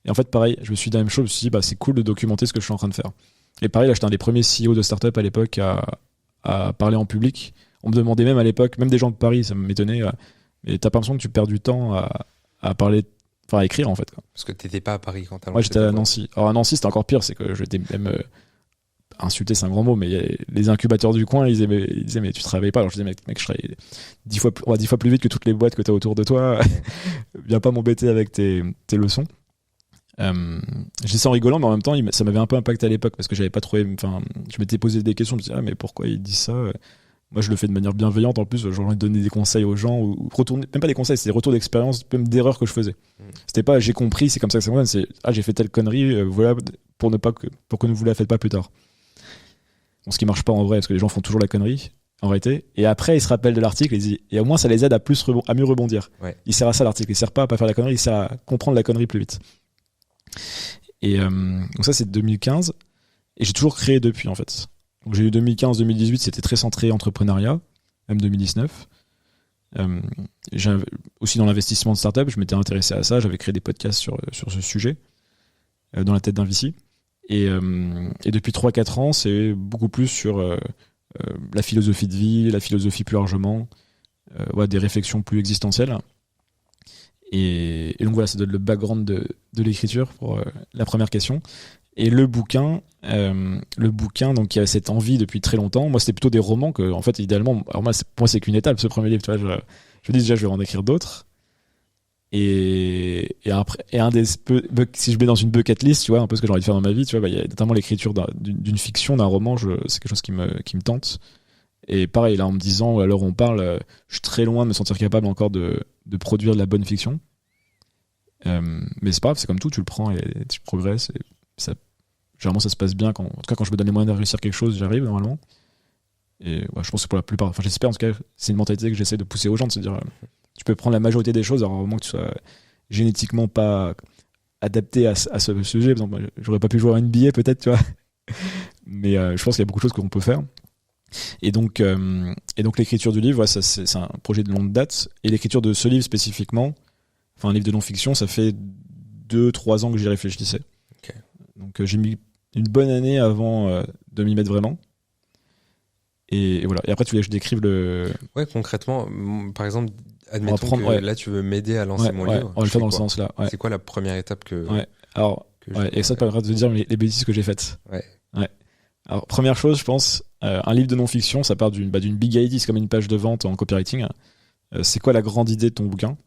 Et en fait, pareil, je me suis dit la même chose. Je me suis dit, c'est cool de documenter ce que je suis en train de faire. Et pareil, là, j'étais un des premiers CEO de startup à l'époque à parler en public. On me demandait même à l'époque, même des gens de Paris, ça m'étonnait, mais t'as pas l'impression que tu perds du temps à parler, enfin à écrire en fait. Quoi. Parce que t'étais pas à Paris quand t'as lancé. Ouais, j'étais à Nancy. Alors à Nancy, c'était encore pire, c'est que j'étais même insulté, c'est un grand mot, mais les incubateurs du coin, ils disaient mais tu travailles pas. Alors je disais mec, je travaille 10 fois plus vite que toutes les boîtes que t'as autour de toi. Viens pas m'embêter avec tes leçons. Je dis ça en rigolant, mais en même temps, ça m'avait un peu impacté à l'époque parce que j'avais pas trouvé. Enfin, je m'étais posé des questions, je me disais mais pourquoi il dit ça? Moi, je le fais de manière bienveillante. En plus, j'ai envie de donner des conseils aux gens ou retourner, même pas des conseils, c'est des retours d'expérience, même d'erreurs que je faisais. C'était pas j'ai compris, c'est comme ça que ça fonctionne. C'est j'ai fait telle connerie, voilà, pour que ne vous la faites pas plus tard. Bon, ce qui marche pas en vrai, parce que les gens font toujours la connerie, en réalité. Et après, ils se rappellent de l'article et au moins, ça les aide à mieux rebondir. Ouais. Il sert à ça l'article. Il sert pas à pas faire la connerie, il sert à comprendre la connerie plus vite. Et donc ça, c'est 2015. Et j'ai toujours créé depuis, en fait. Donc j'ai eu 2015-2018, c'était très centré entrepreneuriat, même 2019. Aussi dans l'investissement de start-up, je m'étais intéressé à ça, j'avais créé des podcasts sur ce sujet, dans la tête d'un VC. Et depuis 3-4 ans, c'est beaucoup plus sur la philosophie de vie, la philosophie plus largement, des réflexions plus existentielles. Et donc voilà, ça donne le background de l'écriture pour la première question. Et le bouquin, donc il y avait cette envie depuis très longtemps. Moi, c'était plutôt des romans que, en fait, idéalement, alors moi, c'est qu'une étape, ce premier livre. Tu vois, je me dis déjà, je vais en écrire d'autres. Et après, si je mets dans une bucket list, tu vois, un peu ce que j'ai envie de faire dans ma vie, tu vois, il y a notamment l'écriture d'une fiction, d'un roman. C'est quelque chose qui me tente. Et pareil, là, en me disant, à l'heure où on parle, je suis très loin de me sentir capable encore de produire de la bonne fiction. Mais c'est pas grave, c'est comme tout, tu le prends et tu progresses. Et généralement ça se passe bien en tout cas quand je me donne les moyens de réussir quelque chose, j'arrive normalement. Et je pense que pour la plupart, enfin j'espère en tout cas, c'est une mentalité que j'essaie de pousser aux gens, de se dire tu peux prendre la majorité des choses, alors au moment que tu sois génétiquement pas adapté à ce sujet. Par exemple, j'aurais pas pu jouer à NBA peut-être, tu vois. Mais je pense qu'il y a beaucoup de choses qu'on peut faire. Et donc l'écriture du livre, ça, c'est un projet de longue date. Et l'écriture de ce livre spécifiquement, enfin un livre de non-fiction, ça fait 2-3 ans que j'y réfléchissais. Okay. Donc j'ai mis une bonne année avant de m'y mettre vraiment. Et voilà. Et après, tu voulais que je décrive le... Ouais, concrètement, par exemple, admettons que là, tu veux m'aider à lancer mon livre. On va le faire dans ce sens-là. Ouais. C'est quoi la première étape que... Alors, et ça te permettra de dire les bêtises que j'ai faites. Ouais. Alors, première chose, je pense, un livre de non-fiction, ça part d'une big idea, c'est comme une page de vente en copywriting. C'est quoi la grande idée de ton bouquin ?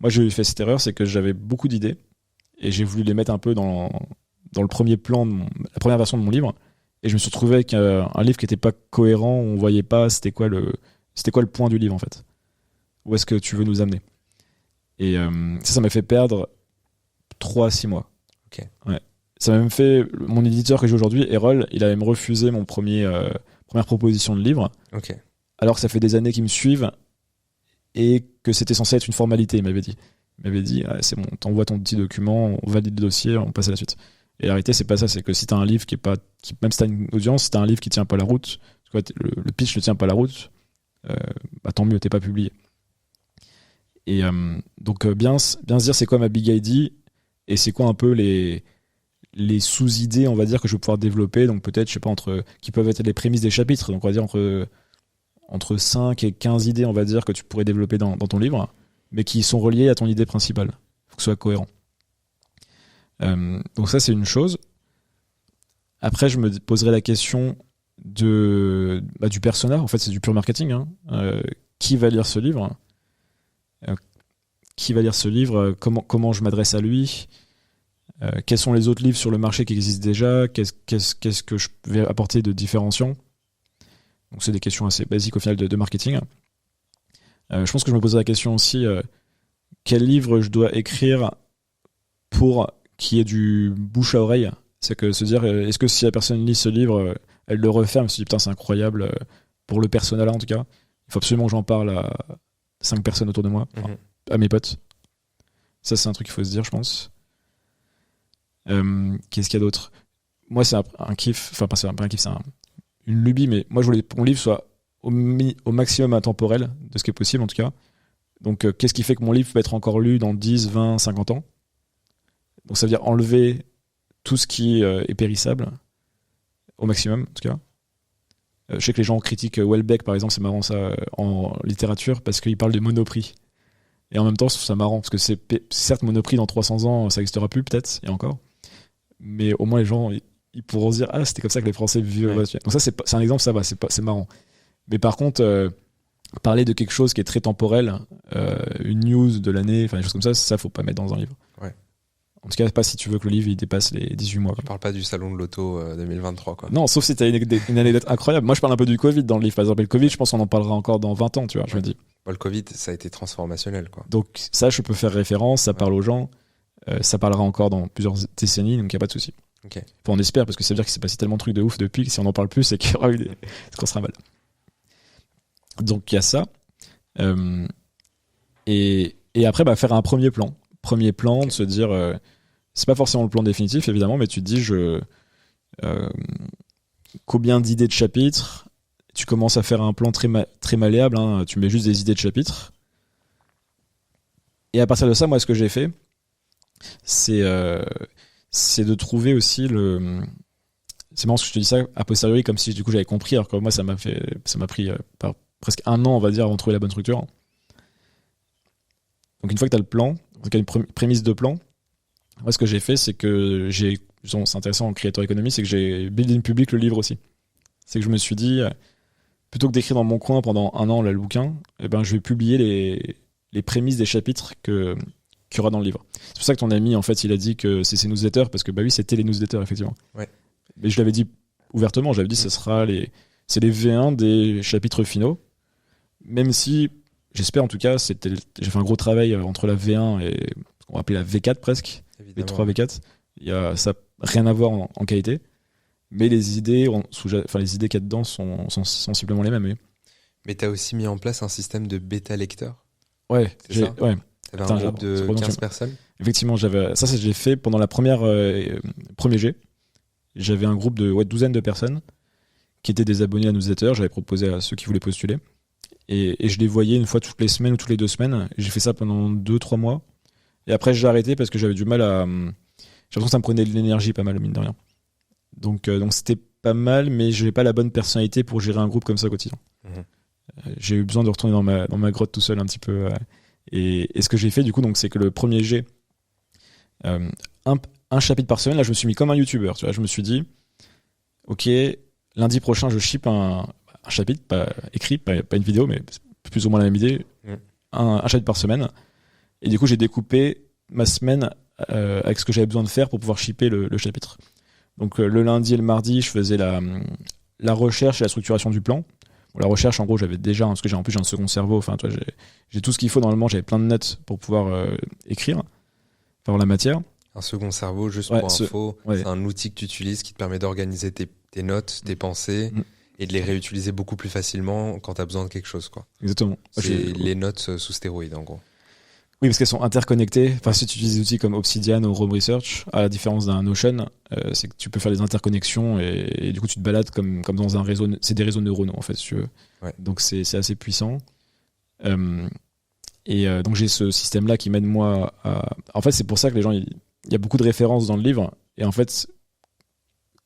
Moi, j'ai fait cette erreur, c'est que j'avais beaucoup d'idées et j'ai voulu les mettre un peu dans le premier plan, la première version de mon livre. Et je me suis retrouvé avec un livre qui n'était pas cohérent, on voyait pas c'était quoi le point du livre en fait. Où est-ce que tu veux nous amener ? Et ça m'a fait perdre 3 à 6 mois. Okay. Ouais. Ça m'a même fait, mon éditeur que j'ai aujourd'hui, Erol, il avait me refusé mon première proposition de livre. Okay. Alors que ça fait des années qu'ils me suivent et que c'était censé être une formalité, il m'avait dit. C'est bon, t'envoies ton petit document, on valide le dossier, on passe à la suite. Et la réalité, c'est pas ça, c'est que si t'as un livre même si t'as une audience, si t'as un livre qui tient pas la route, le pitch ne tient pas la route, tant mieux, t'es pas publié. Et donc bien se dire c'est quoi ma big idea et c'est quoi un peu les sous-idées, on va dire, que je vais pouvoir développer, donc peut-être, je sais pas, qui peuvent être les prémices des chapitres, donc on va dire entre 5 et 15 idées, on va dire, que tu pourrais développer dans ton livre, mais qui sont reliés à ton idée principale. Il faut que ce soit cohérent. Donc ça, c'est une chose. Après, je me poserai la question du persona. En fait, c'est du pur marketing. Hein. Qui va lire ce livre ? Qui va lire ce livre ? Comment je m'adresse à lui ? Quels sont les autres livres sur le marché qui existent déjà ? Qu'est-ce que je vais apporter de différenciant ? Donc, c'est des questions assez basiques au final de marketing. Je pense que je me poserai la question aussi quel livre je dois écrire pour qu'il y ait du bouche à oreille. C'est que se dire, est-ce que si la personne lit ce livre, elle le referme, elle se dit putain, c'est incroyable, pour le personnel en tout cas. Il faut absolument que j'en parle à 5 personnes autour de moi, à mes potes. Ça, c'est un truc qu'il faut se dire, je pense. Qu'est-ce qu'il y a d'autre ? Moi, c'est un kiff, enfin, pas un kiff, c'est une lubie, mais moi, je voulais que mon livre soit au maximum intemporel de ce qui est possible en tout cas. Donc, qu'est-ce qui fait que mon livre peut être encore lu dans 10, 20, 50 ans ? Donc, ça veut dire enlever tout ce qui est périssable au maximum, en tout cas. Je sais que les gens critiquent Houellebecq, par exemple, c'est marrant ça, en littérature, parce qu'il parle de Monoprix. Et en même temps, je trouve ça marrant, parce que c'est certes Monoprix, dans 300 ans, ça n'existera plus, peut-être, et encore. Mais au moins, les gens, ils pourront se dire « Ah, c'était comme ça que les Français vivaient. » Donc ça, c'est un exemple, ça va, c'est marrant. Mais par contre, parler de quelque chose qui est très temporel, une news de l'année, enfin des choses comme ça, faut pas mettre dans un livre. Ouais. En tout cas, pas si tu veux que le livre il dépasse les 18 mois. Tu parles pas du salon de l'auto 2023, quoi. Non, sauf si t'as une anecdote incroyable. Moi, je parle un peu du Covid dans le livre. Par exemple, le Covid, je pense qu'on en parlera encore dans 20 ans, tu vois, je me dis. Bon, le Covid, ça a été transformationnel, quoi. Donc ça, je peux faire référence, ça parle aux gens, ça parlera encore dans plusieurs décennies, donc il n'y a pas de souci. Okay. Enfin, on espère, parce que ça veut dire qu'il s'est passé tellement de trucs de ouf depuis que si on en parle plus, c'est qu'il y aura eu c'est qu'on sera mal. Donc il y a ça. Et après, faire un premier plan. Premier plan, de se dire... c'est pas forcément le plan définitif, évidemment, mais tu te dis, combien d'idées de chapitres ? Tu commences à faire un plan très malléable, hein, tu mets juste des idées de chapitres. Et à partir de ça, moi, ce que j'ai fait, c'est de trouver aussi le... C'est marrant que je te dis ça a posteriori, comme si du coup j'avais compris, alors que moi, ça m'a pris presque un an, on va dire, avant de trouver la bonne structure. Donc une fois que tu as le plan, donc il y a une prémisse de plan, moi, ce que j'ai fait, c'est que c'est intéressant en creator economy, c'est que j'ai build in public le livre aussi. C'est que je me suis dit, plutôt que d'écrire dans mon coin pendant un an le bouquin, je vais publier les prémices des chapitres qu'il y aura dans le livre. C'est pour ça que ton ami, en fait, il a dit que c'est ses newsletters, parce que oui, c'était les newsletters, effectivement. Ouais. Mais je l'avais dit ouvertement, j'avais dit, ce sera c'est les V1 des chapitres finaux, même si, j'espère en tout cas, j'ai fait un gros travail entre la V1 et ce qu'on va appeler la V4 presque. V3, V4, ça n'a rien à voir en qualité, mais les idées qu'il y a dedans sont sensiblement les mêmes. Mais tu as aussi mis en place un système de bêta lecteur. Ouais, c'est ça. Ouais. Tu avais un groupe de 15 personnes. Effectivement, j'ai fait pendant la premier G. J'avais un groupe de 12 de personnes qui étaient des abonnés à newsletter. J'avais proposé à ceux qui voulaient postuler. Et je les voyais une fois toutes les semaines ou toutes les 2 semaines. J'ai fait ça pendant 2-3 mois. Et après, j'ai arrêté parce que j'avais du mal à... J'ai l'impression que ça me prenait de l'énergie pas mal, mine de rien. Donc c'était pas mal, mais je n'avais pas la bonne personnalité pour gérer un groupe comme ça au quotidien. J'ai eu besoin de retourner dans ma grotte tout seul un petit peu. Et ce que j'ai fait, du coup, c'est que le premier G, un chapitre par semaine, là, je me suis mis comme un YouTuber. Tu vois, je me suis dit, ok, lundi prochain, je ship un chapitre, pas écrit, pas une vidéo, mais plus ou moins la même idée. Un chapitre par semaine. Et du coup, j'ai découpé ma semaine avec ce que j'avais besoin de faire pour pouvoir shipper le chapitre. Donc, le lundi et le mardi, je faisais la recherche et la structuration du plan. Bon, la recherche, en gros, j'avais déjà, parce que j'ai un second cerveau. Enfin, toi, j'ai tout ce qu'il faut normalement. J'avais plein de notes pour pouvoir écrire, avoir la matière. Un second cerveau, juste pour info, c'est un outil que tu utilises qui te permet d'organiser tes notes, tes pensées. Et de les réutiliser beaucoup plus facilement quand tu as besoin de quelque chose, quoi. Exactement. C'est les notes sous stéroïdes, en gros. Oui, parce qu'elles sont interconnectées. Enfin, si tu utilises des outils comme Obsidian ou Roam Research, à la différence d'un Notion, c'est que tu peux faire des interconnexions et du coup, tu te balades comme dans un réseau. C'est des réseaux neuronaux, en fait, si tu veux. Ouais. Donc, c'est assez puissant. Donc, j'ai ce système-là qui m'aide, moi, à... En fait, c'est pour ça que les gens... Il y a beaucoup de références dans le livre. Et en fait,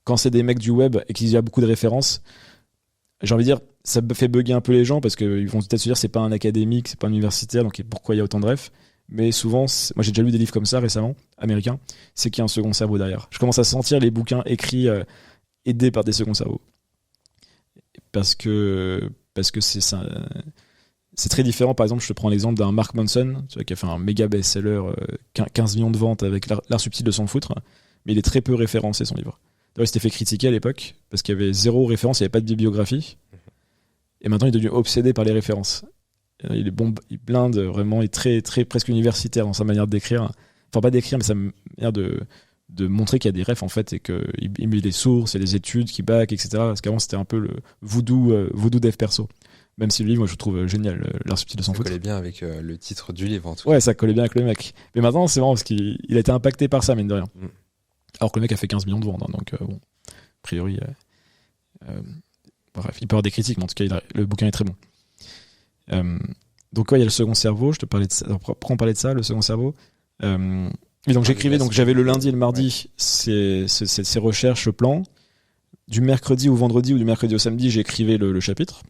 quand c'est des mecs du web et qu'il y a beaucoup de références... j'ai envie de dire, ça fait bugger un peu les gens parce qu'ils vont peut-être se dire c'est pas un académique, c'est pas un universitaire, donc pourquoi il y a autant de refs. Mais souvent, moi j'ai déjà lu des livres comme ça récemment, américains, c'est qu'il y a un second cerveau derrière. Je commence à sentir les bouquins écrits aidés par des seconds cerveaux. Parce que c'est ça. C'est très différent. Par exemple, je te prends l'exemple d'un Mark Manson, tu vois, qui a fait un méga best-seller, 15 millions de ventes avec l'art subtil de s'en foutre, mais il est très peu référencé, son livre. D'ailleurs, il s'était fait critiquer à l'époque parce qu'il y avait zéro référence, il n'y avait pas de bibliographie. Et maintenant, il est devenu obsédé par les références. Il est bon, il blinde vraiment, il est très, très presque universitaire dans sa manière d'écrire. Enfin, pas d'écrire, mais sa manière de montrer qu'il y a des refs en fait, et qu'il met les sources et les études qui back, etc. Parce qu'avant, c'était un peu le voodoo dev perso. Même si le livre, moi, je trouve génial, l'art subtil de s'en foutre. Ça collait bien avec le titre du livre, en tout cas. Ouais, ça collait bien avec le mec. Mais maintenant, c'est marrant parce qu'il a été impacté par ça, mine de rien. Alors que le mec a fait 15 millions de ventes, hein, donc bon, a priori, bref, il peut y avoir des critiques, mais en tout cas, le bouquin est très bon. Donc, ouais, il y a le second cerveau, je te parlais de ça. Alors, pourquoi on parlait de ça, le second cerveau et donc, j'écrivais, donc j'avais le lundi et le mardi ces recherches, ce plan. Du mercredi au vendredi ou du mercredi au samedi, j'écrivais le chapitre.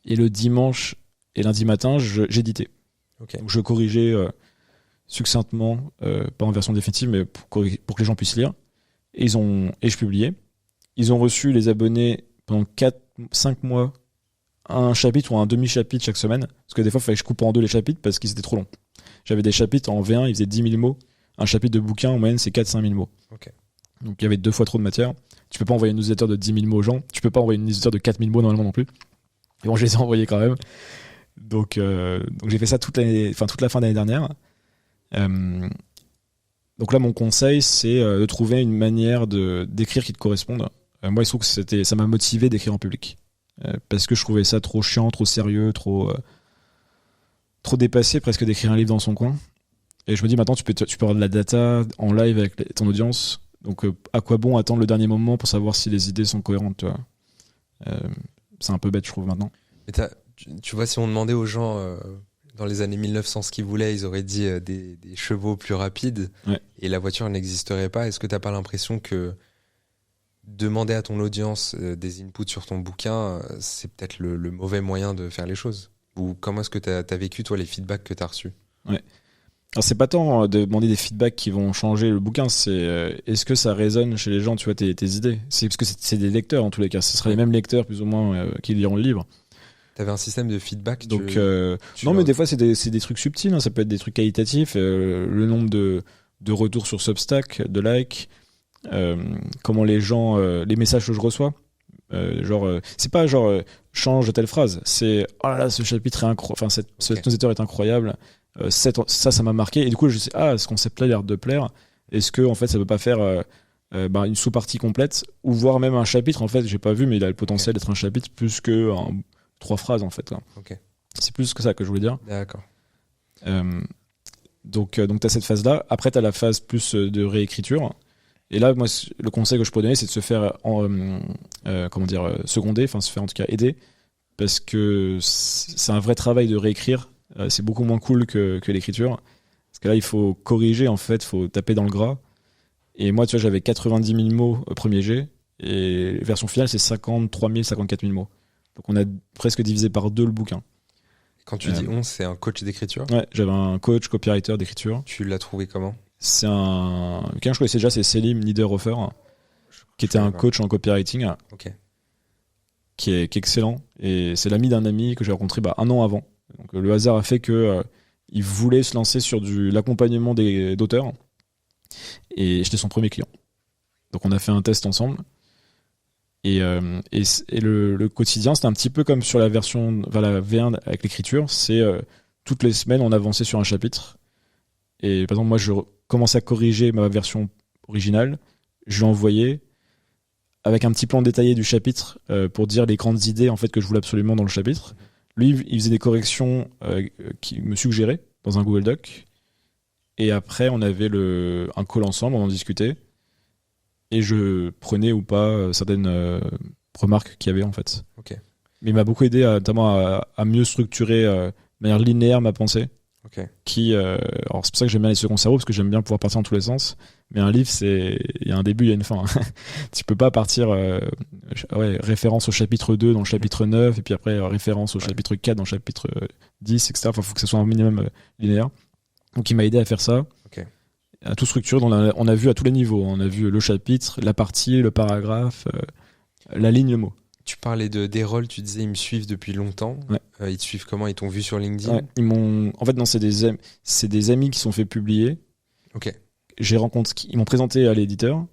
Et le dimanche et lundi matin, j'éditais. Okay. Donc, je corrigeais succinctement, pas en version définitive, mais pour que les gens puissent lire. Et je publiais. Ils ont reçu, les abonnés, pendant 4-5 mois, un chapitre ou un demi-chapitre chaque semaine. Parce que des fois, il fallait que je coupe en deux les chapitres parce qu'ils étaient trop longs. J'avais des chapitres en V1, ils faisaient 10 000 mots. Un chapitre de bouquin, en moyenne, c'est 4-5 000 mots. Okay. Donc il y avait 2 fois trop de matière. Tu peux pas envoyer une newsletter de 10 000 mots aux gens. Tu peux pas envoyer une newsletter de 4 000 mots normalement non plus. Et bon, je les ai envoyés quand même. Donc j'ai fait ça toute la fin d'année dernière. Donc là, mon conseil, c'est de trouver une manière d'écrire qui te corresponde. Moi, il se trouve que ça m'a motivé d'écrire en public. Parce que je trouvais ça trop chiant, trop sérieux, trop dépassé presque d'écrire un livre dans son coin. Et je me dis maintenant, tu peux avoir de la data en live avec ton audience. Donc, à quoi bon attendre le dernier moment pour savoir si les idées sont cohérentes, tu vois. C'est un peu bête, je trouve, maintenant. Mais tu vois, si on demandait aux gens dans les années 1900 ce qu'ils voulaient, ils auraient dit des chevaux plus rapides, ouais. Et la voiture n'existerait pas. Est-ce que tu n'as pas l'impression que demander à ton audience des inputs sur ton bouquin, c'est peut-être le mauvais moyen de faire les choses? Ou comment est-ce que tu as vécu, toi, les feedbacks que tu as reçus? Ouais. Alors, c'est pas tant de demander des feedbacks qui vont changer le bouquin, c'est est-ce que ça résonne chez les gens, tu vois, tes idées. C'est parce que c'est des lecteurs, en tous les cas. Ce sera les mêmes lecteurs, plus ou moins, qui liront le livre. T'avais un système de feedback? Donc, non, mais des fois, c'est des trucs subtils, hein. Ça peut être des trucs qualitatifs. Le nombre de retours sur Substack, de likes, comment les gens, les messages que je reçois. C'est pas genre change telle phrase, c'est oh là là, ce chapitre est incroyable, enfin cette newsletter est incroyable, ça m'a marqué, et du coup je sais, ce concept là a l'air de plaire, est-ce que en fait ça peut pas faire une sous-partie complète, ou voire même un chapitre, en fait j'ai pas vu, mais il a le potentiel d'être un chapitre plus que 3 phrases en fait. C'est plus que ça que je voulais dire. D'accord. Donc t'as cette phase là, après t'as la phase plus de réécriture. Et là, moi, le conseil que je pourrais donner, c'est de se faire seconder, enfin se faire en tout cas aider, parce que c'est un vrai travail de réécrire. C'est beaucoup moins cool que l'écriture, parce que là, il faut corriger, en fait, il faut taper dans le gras. Et moi, tu vois, j'avais 90 000 mots au premier jet, et version finale, c'est 53 000, 54 000 mots. Donc on a presque divisé par 2 le bouquin. Quand tu dis on, c'est un coach d'écriture? Ouais, j'avais un coach, copywriter d'écriture. Tu l'as trouvé comment? C'est quelqu'un que je connaissais déjà, c'est Selim Niederhofer, qui était un coach en copywriting, qui est excellent. Et c'est l'ami d'un ami que j'ai rencontré 1 an avant. Donc le hasard a fait que il voulait se lancer sur l'accompagnement d'auteurs. Et j'étais son premier client. Donc on a fait un test ensemble. Et le quotidien, c'était un petit peu comme sur la version, la V1 avec l'écriture. C'est toutes les semaines, on avançait sur un chapitre. Et par exemple, moi, je commençais à corriger ma version originale. Je l'ai envoyé avec un petit plan détaillé du chapitre pour dire les grandes idées en fait que je voulais absolument dans le chapitre. Lui, il faisait des corrections qu'il me suggérait dans un Google Doc. Et après, on avait un call ensemble, on en discutait. Et je prenais ou pas certaines remarques qu'il y avait en fait. Mais il m'a beaucoup aidé notamment à mieux structurer de manière linéaire ma pensée. qui alors c'est pour ça que j'aime bien les seconds cerveaux, parce que j'aime bien pouvoir partir dans tous les sens, mais un livre, il y a un début, il y a une fin. Tu peux pas partir référence au chapitre 2 dans le chapitre 9 et puis après référence au chapitre 4 dans le chapitre 10, etc. Faut que ça soit un minimum linéaire. Donc il m'a aidé à faire ça, à tout structurer. On a vu à tous les niveaux, on a vu le chapitre, la partie, le paragraphe, la ligne, le mot. Tu parlais des rôles, tu disais ils me suivent depuis longtemps. Ils te suivent comment? Ils t'ont vu sur LinkedIn? En fait, non, c'est des amis qui sont fait publier. Ils m'ont présenté à l'éditeur,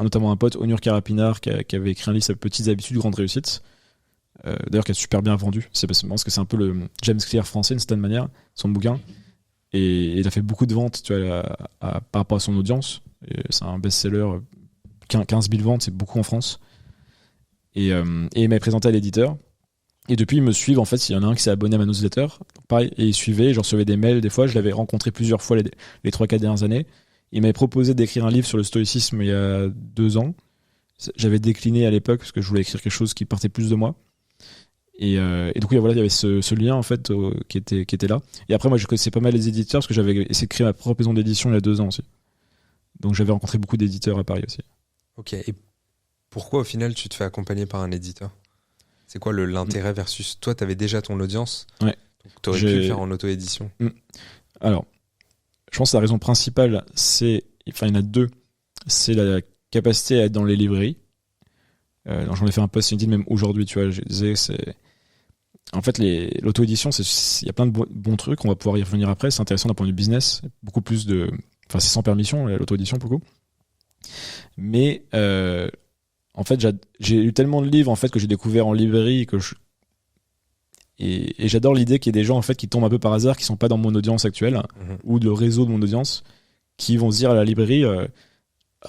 notamment un pote, Onur Karapinar, qui avait écrit un livre, Petites habitudes, grandes réussites. D'ailleurs, qui a super bien vendu. C'est parce que c'est un peu le James Clear français, d'une certaine manière, son bouquin. Et il a fait beaucoup de ventes, tu vois, par rapport à son audience. Et c'est un best-seller, 15 000 ventes, c'est beaucoup en France. Et il m'a présenté à l'éditeur. Et depuis, ils me suivent. En fait, il y en a un qui s'est abonné à ma newsletter. Pareil, et il suivait, je recevais des mails des fois. Je l'avais rencontré plusieurs fois les 3-4 dernières années. Il m'avait proposé d'écrire un livre sur le stoïcisme il y a 2 ans. J'avais décliné à l'époque parce que je voulais écrire quelque chose qui partait plus de moi. Et du coup, voilà, il y avait ce lien en fait qui était là. Et après, moi, je connaissais pas mal les éditeurs parce que j'avais essayé de créer ma propre maison d'édition il y a 2 ans aussi. Donc, j'avais rencontré beaucoup d'éditeurs à Paris aussi. Ok. Et pourquoi au final tu te fais accompagner par un éditeur? C'est quoi l'intérêt versus toi, tu avais déjà ton audience? Ouais. Donc tu aurais pu le faire en auto-édition. Alors, je pense que la raison principale, il y en a 2. C'est la capacité à être dans les librairies. J'en ai fait un post LinkedIn même aujourd'hui, tu vois, je disais, en fait, l'auto-édition, il y a plein de bons trucs, on va pouvoir y revenir après, c'est intéressant d'un point de vue business, beaucoup plus c'est sans permission, l'auto-édition, beaucoup. Mais, en fait, j'ai lu tellement de livres en fait que j'ai découvert en librairie et j'adore l'idée qu'il y ait des gens en fait qui tombent un peu par hasard, qui sont pas dans mon audience actuelle ou le réseau de mon audience, qui vont se dire à la librairie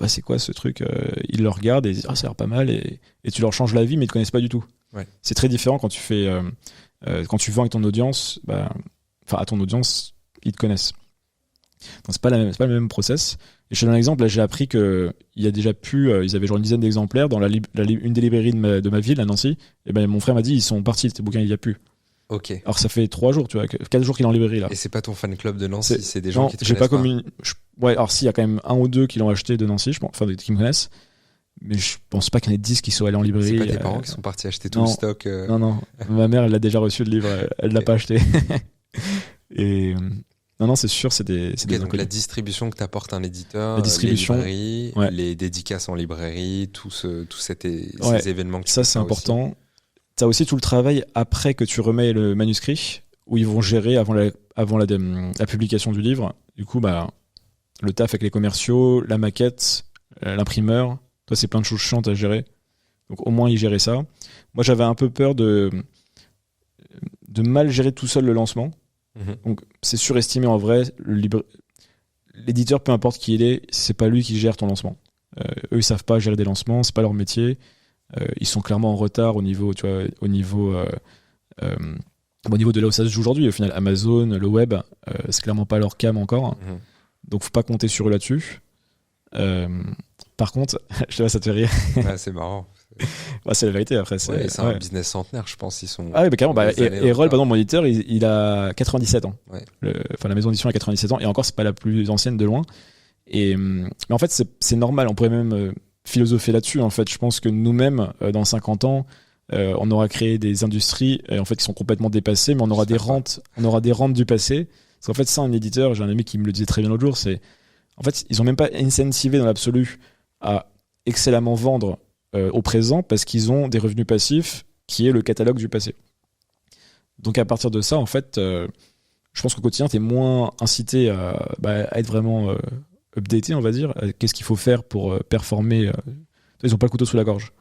c'est quoi ce truc, ils le regardent et ils disent ça a l'air pas mal et tu leur changes la vie mais ils te connaissent pas du tout. C'est très différent quand tu fais quand tu vends avec ton audience, à ton audience ils te connaissent. Donc c'est pas le même process. Et je te donne un exemple, là j'ai appris qu'il y a déjà ils avaient genre une dizaine d'exemplaires dans une des librairies de ma ville, à Nancy. Et mon frère m'a dit ils sont partis, tes bouquins il y a plus. Ok. Alors ça fait 3 jours, tu vois, 4 jours qu'il est en librairie là. Et c'est pas ton fan club de Nancy, c'est des gens qui te j'ai connaissent pas. Ouais, alors si, il y a quand même 1 ou 2 qui l'ont acheté de Nancy, je pense, qui me connaissent. Mais je pense pas qu'il y en ait 10 qui soient allés en librairie. C'est pas tes parents qui sont partis acheter tout le stock Non. Ma mère, elle a déjà reçu le livre, elle l'a pas acheté. Et non, c'est sûr, c'est des donc la distribution que t'apporte un éditeur, la distribution, les librairies, les dédicaces en librairie, ces événements que tu ça c'est important. Aussi. T'as aussi tout le travail après que tu remets le manuscrit, où ils vont gérer avant la publication du livre. Du coup, le taf avec les commerciaux, la maquette, l'imprimeur, toi c'est plein de choses chiantes à gérer. Donc au moins ils géraient ça. Moi j'avais un peu peur de mal gérer tout seul le lancement. Donc c'est surestimé en vrai. L'éditeur, peu importe qui il est, c'est pas lui qui gère ton lancement. Eux ils savent pas gérer des lancements, c'est pas leur métier. Ils sont clairement en retard au niveau de là où ça se joue aujourd'hui. Au final, Amazon, le web, c'est clairement pas leur cam encore. Donc faut pas compter sur eux là-dessus. Par contre, je sais pas, ça te fait rire. C'est marrant. C'est la vérité après. C'est un business centenaire, je pense. Ils sont. Ah oui, carrément. Erol, par exemple, mon éditeur, il a 97 ans. La maison d'édition a 97 ans. Et encore, c'est pas la plus ancienne de loin. Mais en fait, c'est normal. On pourrait même philosopher là-dessus. En fait, je pense que nous-mêmes, dans 50 ans, on aura créé des industries en fait, qui sont complètement dépassées, mais on aura des rentes du passé. Parce qu'en fait, ça, un éditeur, j'ai un ami qui me le disait très bien l'autre jour, en fait, ils ont même pas incentivé dans l'absolu à excellemment vendre au présent parce qu'ils ont des revenus passifs qui est le catalogue du passé. Donc à partir de ça, en fait, je pense qu'au quotidien, tu es moins incité à être vraiment updaté, on va dire. Qu'est-ce qu'il faut faire pour performer Ils n'ont pas le couteau sous la gorge.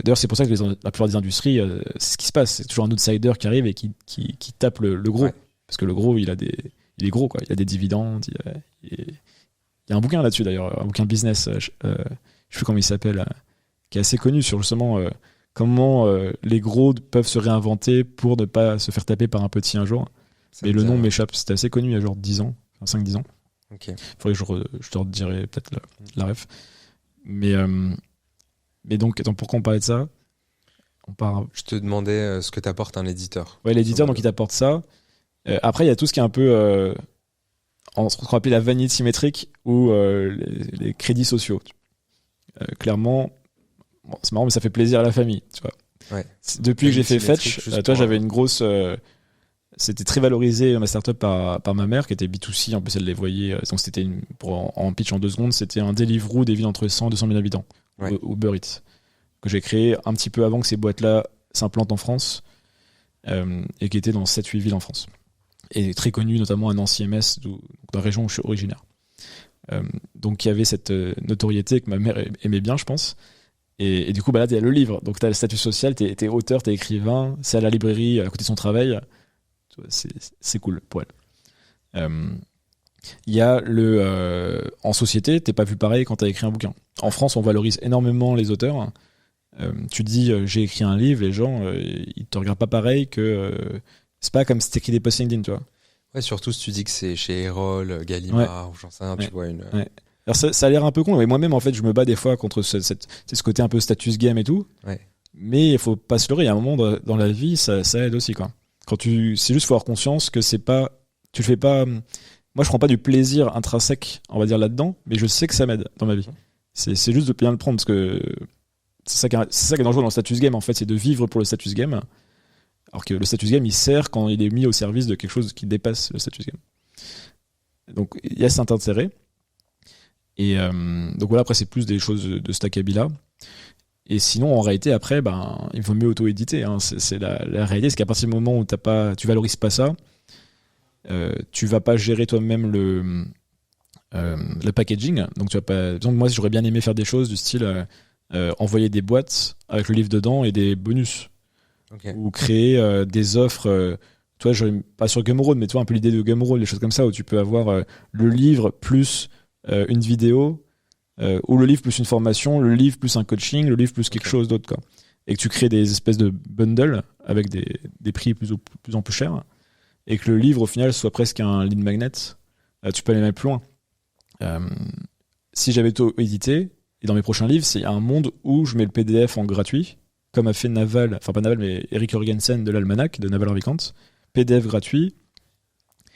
D'ailleurs, c'est pour ça que la plupart des industries, c'est ce qui se passe. C'est toujours un outsider qui arrive et qui tape le gros. Parce que le gros, il est gros, quoi. Il a des dividendes. Il y a un bouquin là-dessus, d'ailleurs, un bouquin business, je ne sais plus comment il s'appelle, qui est assez connu sur justement comment les gros peuvent se réinventer pour ne pas se faire taper par un petit un jour. Mais le nom m'échappe. C'était assez connu il y a genre 10 ans, enfin 5-10 ans. Okay. Faudrait que je te redirai peut-être la ref. Mais donc, pourquoi on parlait de ça? Je te demandais ce que t'apporte un éditeur. Ouais, l'éditeur, donc il t'apporte ça. Après, il y a tout ce qui est un peu ce qu'on appelle la vanille symétrique ou les crédits sociaux. Clairement, bon, c'est marrant, mais ça fait plaisir à la famille, tu vois. Ouais. Depuis que j'ai fait Fetch, toi, j'avais une grosse. C'était très valorisé ma startup par ma mère qui était B2C. En plus, elle les voyait. Donc, c'était en pitch en 2 secondes, c'était un Deliveroo des villes entre 100 et 200 000 habitants, Uber Eats, que j'ai créé un petit peu avant que ces boîtes-là s'implantent en France et qui était dans 7-8 villes en France. Et très connu notamment à Nancy MS, dans la région où je suis originaire. Donc il y avait cette notoriété que ma mère aimait bien, je pense. Et du coup, là, tu as le livre. Donc tu as le statut social, tu es auteur, tu es écrivain, c'est à la librairie, à côté de son travail. C'est cool pour elle. Il y a en société, t'es pas vu pareil quand tu as écrit un bouquin. En France, on valorise énormément les auteurs. Tu dis j'ai écrit un livre, les gens ils te regardent pas pareil que c'est pas comme si t'écris des posts LinkedIn, tu vois. Ouais, surtout si tu dis que c'est chez Erol, Gallimard ou j'en sais rien, tu vois une. Ouais. Alors ça a l'air un peu con, mais moi-même en fait je me bats des fois contre ce côté un peu status game et tout. Ouais. Mais il faut pas se leurrer, il y a un moment dans la vie ça aide aussi quoi. C'est juste faut avoir conscience que c'est pas, tu le fais pas. Moi je prends pas du plaisir intrinsèque, on va dire là-dedans, mais je sais que ça m'aide dans ma vie. C'est juste de bien le prendre parce que c'est ça qui est dangereux dans le status game en fait, c'est de vivre pour le status game. Alors que le status game, il sert quand il est mis au service de quelque chose qui dépasse le status game. Donc, il y a cet intérêt. Et donc voilà, après, c'est plus des choses de cet acabit-là. Et sinon, en réalité, après, il vaut mieux auto-éditer. Hein. C'est la réalité, c'est qu'à partir du moment où tu valorises pas ça, tu vas pas gérer toi-même le packaging. Donc, tu vas pas. Par exemple, moi, j'aurais bien aimé faire des choses du style envoyer des boîtes avec le livre dedans et des bonus. Okay. Ou créer des offres. Toi, pas sur Gumroad, mais toi, un peu l'idée de Gumroad, des choses comme ça, où tu peux avoir le livre plus une vidéo, ou le livre plus une formation, le livre plus un coaching, le livre plus quelque chose d'autre, quoi. Et que tu crées des espèces de bundles avec des prix plus en plus chers, et que le livre, au final, soit presque un lead magnet. Tu peux aller même plus loin. Si j'avais tout édité, et dans mes prochains livres, c'est un monde où je mets le PDF en gratuit, comme a fait Naval, enfin pas Naval, mais Eric Jorgensen de l'Almanach, de Naval Ravikant. PDF gratuit,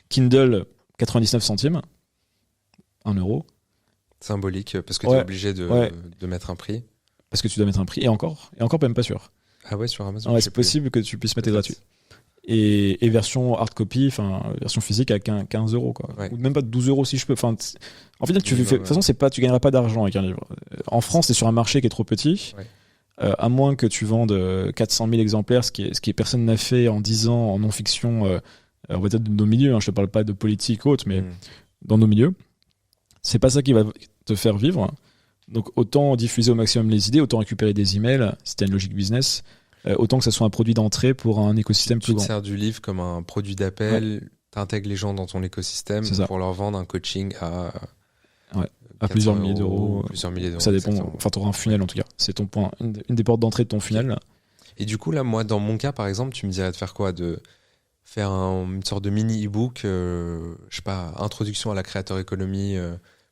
Kindle 99 centimes, 1 euro. Symbolique, parce que tu es obligé de mettre un prix. Parce que tu dois mettre un prix, et encore même pas sûr. Ah ouais, sur Amazon. Ouais, c'est possible que tu puisses mettre gratuit. Et version hard copy, enfin version physique à 15 euros, quoi. Ouais. Ou même pas 12 euros si je peux. Enfin, en fait, de toute façon, tu gagneras pas d'argent avec un livre. En France, c'est sur un marché qui est trop petit. Ouais. À moins que tu vendes 400 000 exemplaires, ce qui personne n'a fait en 10 ans en non-fiction, on va dire de nos milieux, hein, je te parle pas de politique ou autre, mais dans nos milieux, c'est pas ça qui va te faire vivre. Donc autant diffuser au maximum les idées, autant récupérer des emails, si tu as une logique business, autant que ça soit un produit d'entrée pour un écosystème plus grand. Tu te sers du livre comme un produit d'appel, tu intègres les gens dans ton écosystème pour leur vendre un coaching à plusieurs milliers d'euros. Plusieurs milliers d'euros. Ça dépend. Enfin, tu auras un funnel en tout cas. C'est ton point, une des portes d'entrée de ton funnel. Et du coup, là, moi, dans mon cas, par exemple, tu me dirais de faire quoi? De faire une sorte de mini e-book, je sais pas, introduction à la créateur économie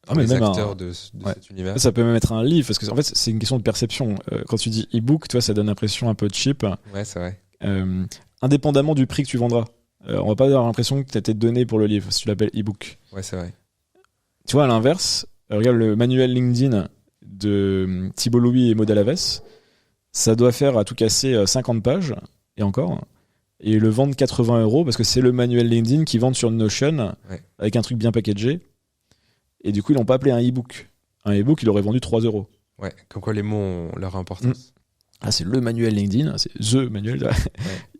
pour les acteurs de cet univers. Ça peut même être un livre, parce que en fait, c'est une question de perception. Quand tu dis e-book, toi, ça donne l'impression un peu cheap. Ouais, c'est vrai. Indépendamment du prix que tu vendras. On va pas avoir l'impression que tu as été donné pour le livre, si tu l'appelles e-book. Ouais, c'est vrai. Tu vois, à l'inverse, regarde le manuel LinkedIn de Thibault Louis et Maud Alaves, ça doit faire à tout casser 50 pages, et encore, et le vendre 80 euros, parce que c'est le manuel LinkedIn qu'ils vendent sur Notion, avec un truc bien packagé, et du coup ils l'ont pas appelé un e-book. Un e-book, il aurait vendu 3 euros. Ouais, comme quoi les mots ont leur importance. Ah, c'est le manuel LinkedIn, c'est THE manuel,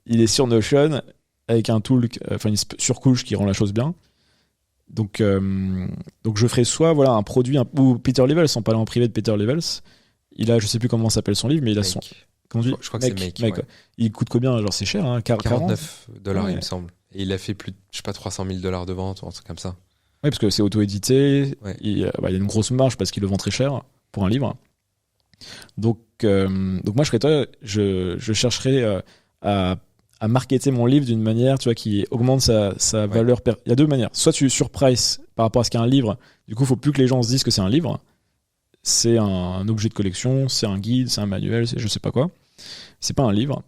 il est sur Notion, avec un tool, enfin une surcouche qui rend la chose bien. Donc je ferai soit un produit, ou Peter Levels, sans parler en privé de Peter Levels, il a, je sais plus comment s'appelle son livre, mais il a son... Comment je crois que c'est Make. Ouais. Il coûte combien? Genre c'est cher, hein, $49, il me semble. Et il a fait plus de, je sais pas, $300 000 de vente, ou un truc comme ça. Oui, parce que c'est auto-édité, il y a une grosse marge parce qu'il le vend très cher pour un livre. Donc moi, je serais toi, je chercherais à marketer mon livre d'une manière, tu vois, qui augmente sa valeur. Il y a deux manières. Soit tu surprices par rapport à ce qu'est un livre. Du coup, il faut plus que les gens se disent que c'est un livre. C'est un objet de collection, c'est un guide, c'est un manuel, c'est je sais pas quoi. C'est pas un livre,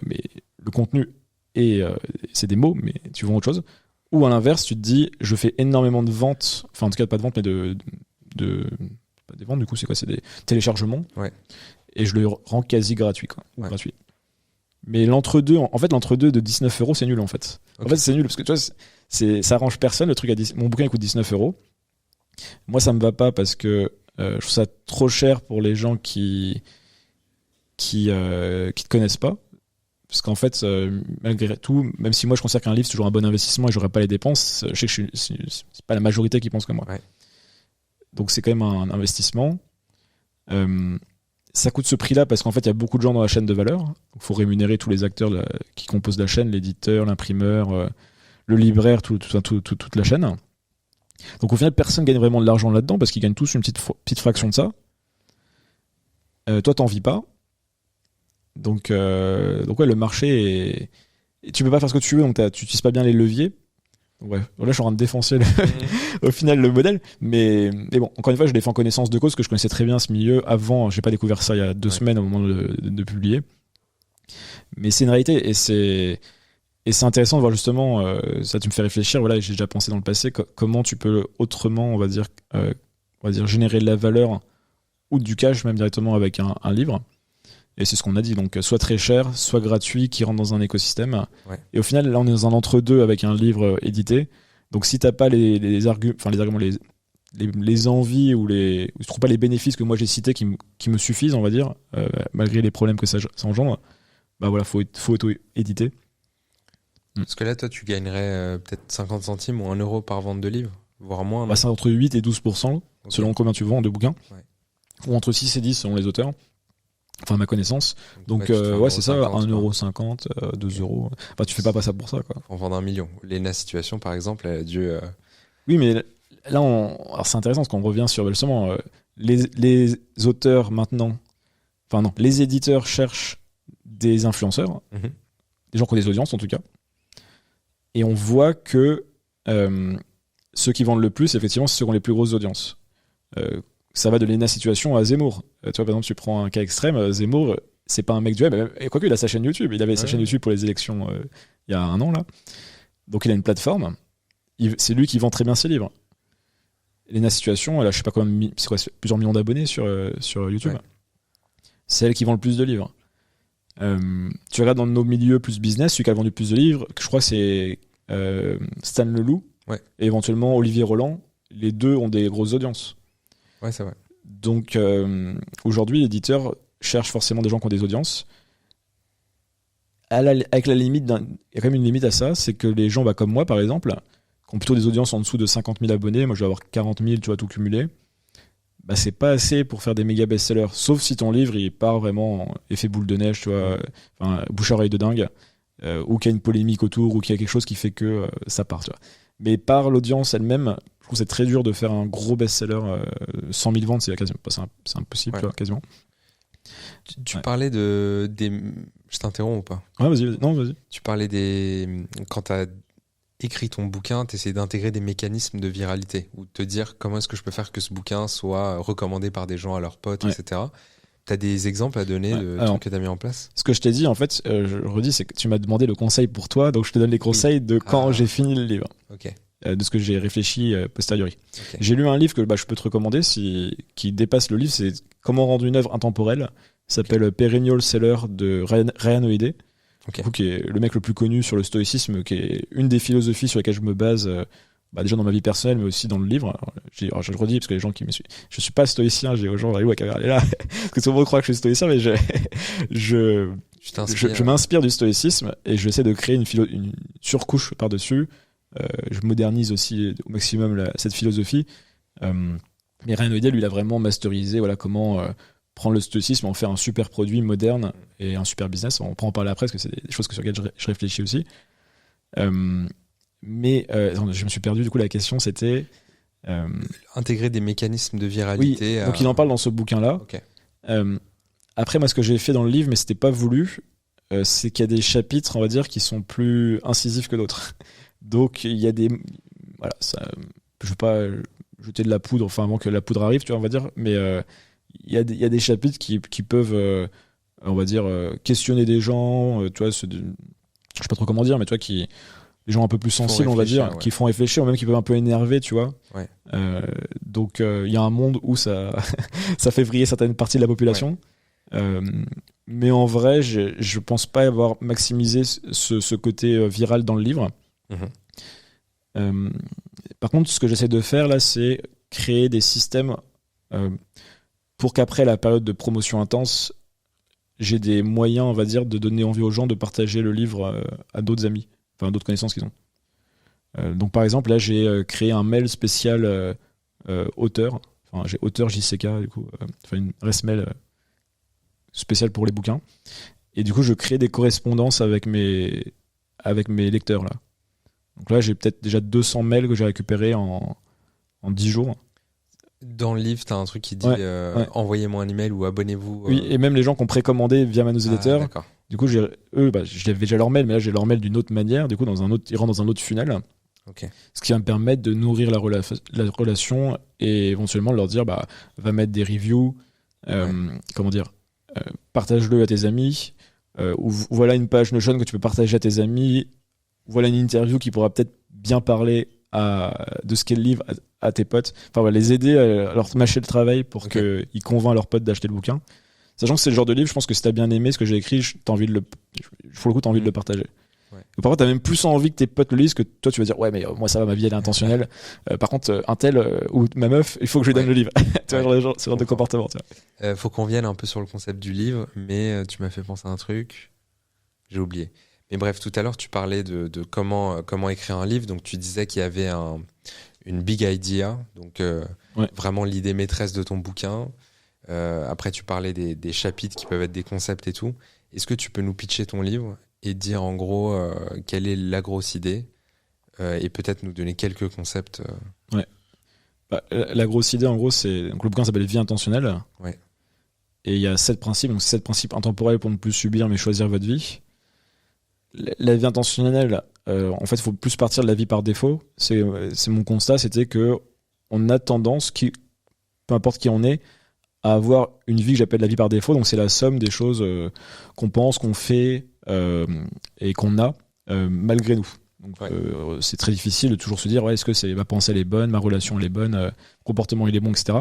mais le contenu est c'est des mots, mais tu vends autre chose. Ou à l'inverse, tu te dis, je fais énormément de ventes, enfin en tout cas pas de ventes, mais pas des ventes, du coup, c'est quoi? C'est des téléchargements. Ouais. Et je le rends quasi gratuit, quoi. Ouais. Gratuit. Mais l'entre-deux, en fait, l'entre-deux de 19 €, c'est nul, en fait. Okay. En fait, c'est nul, parce que tu vois, ça arrange personne. Le truc mon bouquin, il coûte 19 €. Moi, ça me va pas parce que je trouve ça trop cher pour les gens qui te connaissent pas. Parce qu'en fait, malgré tout, même si moi je considère qu'un livre c'est toujours un bon investissement et j'aurais pas les dépenses, je sais que c'est pas la majorité qui pense comme moi. Ouais. Donc c'est quand même un investissement. Ça coûte ce prix-là parce qu'en fait il y a beaucoup de gens dans la chaîne de valeur. Il faut rémunérer tous les acteurs qui composent la chaîne, l'éditeur, l'imprimeur, le libraire, toute la chaîne. Donc au final personne gagne vraiment de l'argent là-dedans parce qu'ils gagnent tous une petite fraction de ça. Toi t'en vis pas. Donc ouais, le marché et tu peux pas faire ce que tu veux, donc tu utilises pas bien les leviers. Ouais, là je suis en train de défoncer au final le modèle, mais bon, encore une fois, je l'ai fait en connaissance de cause, que je connaissais très bien ce milieu avant. J'ai pas découvert ça il y a 2 semaines au moment de publier, mais c'est une réalité et c'est intéressant de voir justement ça. Tu me fais réfléchir. Voilà, j'ai déjà pensé dans le passé comment tu peux autrement, on va dire générer de la valeur ou du cash même directement avec un livre. Et c'est ce qu'on a dit, donc soit très cher, soit gratuit, qui rentre dans un écosystème. Ouais. Et au final, là, on est dans un entre-deux avec un livre édité. Donc si t'as pas les arguments, les envies ou tu trouves pas les bénéfices que moi j'ai cités qui me suffisent, on va dire, malgré les problèmes que ça engendre, bah voilà, faut auto-éditer. Parce que là, toi, tu gagnerais peut-être 50 centimes ou 1 € par vente de livre, voire moins. Bah, c'est entre 8 et 12%, selon combien tu vends de bouquins. Ouais. Ou entre 6 et 10 selon les auteurs. Enfin, ma connaissance. Donc, ouais, c'est ça, 1,50 €, 2 €. Enfin, tu fais pas ça pour ça, quoi. En vendre 1 million. Lena Situation, par exemple, elle a dû. Oui, mais là, alors c'est intéressant parce qu'on revient sur justement les auteurs maintenant. Enfin, non, les éditeurs cherchent des influenceurs, des gens qui ont des audiences en tout cas. Et on voit que ceux qui vendent le plus, effectivement, c'est ceux qui ont les plus grosses audiences. Ça va de Lena Situation à Zemmour. Tu vois, par exemple, tu prends un cas extrême, Zemmour, c'est pas un mec du web. Et quoique, il a sa chaîne YouTube. Il avait sa chaîne YouTube pour les élections il y a 1 an, là. Donc, il a une plateforme. C'est lui qui vend très bien ses livres. Lena Situation, elle a, je sais pas combien, c'est quoi, plusieurs millions d'abonnés sur YouTube. Ouais. C'est elle qui vend le plus de livres. Tu regardes dans nos milieux plus business, celui qui a vendu le plus de livres, je crois que c'est Stan Leloup et éventuellement Olivier Roland. Les deux ont des grosses audiences. Ouais, c'est vrai. Donc aujourd'hui, l'éditeur cherche forcément des gens qui ont des audiences. Avec la limite, il y a quand même une limite à ça, c'est que les gens comme moi, par exemple, qui ont plutôt des audiences en dessous de 50 000 abonnés, moi je dois avoir 40 000, tu vois, tout cumulé, bah c'est pas assez pour faire des méga best-sellers, sauf si ton livre il part vraiment effet boule de neige, tu vois, bouche-oreille de dingue, ou qu'il y a une polémique autour, ou qu'il y a quelque chose qui fait que ça part, tu vois. Mais par l'audience elle-même, je trouve que c'est très dur de faire un gros best-seller. 100 000 ventes, c'est impossible, tu vois, quasiment. Tu parlais des... Je t'interromps ou pas ? Ouais, vas-y. Non, vas-y. Tu parlais des... Quand tu as écrit ton bouquin, tu essaies d'intégrer des mécanismes de viralité, ou de te dire comment est-ce que je peux faire que ce bouquin soit recommandé par des gens à leurs potes, etc. Tu as des exemples à donner de trucs que tu as mis en place ? Ce que je t'ai dit, en fait, je redis, c'est que tu m'as demandé le conseil pour toi, donc je te donne les conseils de quand j'ai fini le livre. Ok. De ce que j'ai réfléchi posteriori. Okay. J'ai lu un livre que je peux te recommander qui dépasse le livre, c'est Comment rendre une œuvre intemporelle. Ça s'appelle Perennial Seller de Ryan Holiday, qui est le mec le plus connu sur le stoïcisme, qui est une des philosophies sur lesquelles je me base déjà dans ma vie personnelle, mais aussi dans le livre. Alors, je le redis parce que les gens qui me suivent, je suis pas stoïcien, j'ai aux gens à caméra là, parce que tout le monde croit que je suis stoïcien, mais je m'inspire du stoïcisme et j'essaie de créer une surcouche par-dessus. Je modernise aussi au maximum cette philosophie. Mais Ryan Holiday, lui, il a vraiment masterisé comment prendre le stoïcisme, en faire un super produit moderne et un super business. On peut en parler après, parce que c'est des choses sur lesquelles je réfléchis aussi. Mais je me suis perdu, du coup, la question, c'était... intégrer des mécanismes de viralité. Oui, donc il en parle dans ce bouquin-là. Okay. Après, moi, ce que j'ai fait dans le livre, mais c'était pas voulu, c'est qu'il y a des chapitres, on va dire, qui sont plus incisifs que d'autres. Donc il y a des... Voilà, je veux pas jeter de la poudre, avant que la poudre arrive, tu vois, on va dire, mais il y a des chapitres qui peuvent, on va dire, questionner des gens, tu vois, sais pas trop comment dire, mais tu vois, les gens un peu plus sensibles, on va dire, qui font réfléchir, ou même qui peuvent un peu énerver, tu vois. Ouais. Donc il y a un monde où ça, ça fait vriller certaines parties de la population. Ouais. Mais en vrai, je pense pas avoir maximisé ce côté viral dans le livre. Par contre, ce que j'essaie de faire là, c'est créer des systèmes pour qu'après la période de promotion intense, j'ai des moyens, on va dire, de donner envie aux gens de partager le livre à d'autres amis, enfin d'autres connaissances qu'ils ont. Donc par exemple, là, j'ai créé un mail spécial auteur. Enfin, j'ai auteur JCK, du coup, enfin une adresse mail spéciale pour les bouquins. Et du coup, je crée des correspondances avec mes lecteurs là. Donc là, j'ai peut-être déjà 200 mails que j'ai récupérés en 10 jours. Dans le livre, tu as un truc qui dit envoyez-moi un email ou abonnez-vous. Oui, et même les gens qui ont précommandé via ma newsletter. D'accord. Du coup, j'avais déjà leur mail, mais là, j'ai leur mail d'une autre manière. Du coup, ils rentrent dans un autre funnel. Okay. Ce qui va me permettre de nourrir la relation et éventuellement leur dire va mettre des reviews, partage-le à tes amis, ou voilà une page Notion que tu peux partager à tes amis, voilà une interview qui pourra peut-être bien parler de ce qu'est le livre à tes potes. Enfin, les aider à leur mâcher le travail pour qu'ils convainquent leurs potes d'acheter le bouquin. Sachant que c'est le genre de livre, je pense que si t'as bien aimé ce que j'ai écrit, t'as envie de le partager. Ouais. Et parfois, t'as même plus envie que tes potes le lisent que toi, tu vas dire ouais, mais moi ça va, ma vie elle est intentionnelle. Par contre, un tel ou ma meuf, il faut que je lui donne le livre. Tu vois, ce genre de comportement. Faut qu'on vienne un peu sur le concept du livre, mais tu m'as fait penser à un truc, j'ai oublié. Mais bref, tout à l'heure, tu parlais de comment écrire un livre. Donc, tu disais qu'il y avait une big idea, donc vraiment l'idée maîtresse de ton bouquin. Après, tu parlais des chapitres qui peuvent être des concepts et tout. Est-ce que tu peux nous pitcher ton livre et dire en gros quelle est la grosse idée et peut-être nous donner quelques concepts Ouais. La grosse idée, en gros, donc le bouquin s'appelle Vie intentionnelle. Ouais. Et il y a 7 principes. Donc, 7 principes intemporels pour ne plus subir mais choisir votre vie. La vie intentionnelle, en fait, il faut plus partir de la vie par défaut. C'est mon constat, c'était que on a tendance, peu importe qui on est, à avoir une vie que j'appelle la vie par défaut. Donc c'est la somme des choses qu'on pense, qu'on fait et qu'on a malgré nous. Donc c'est très difficile de toujours se dire est-ce que ma pensée elle est bonne, ma relation elle est bonne, mon comportement il est bon, etc.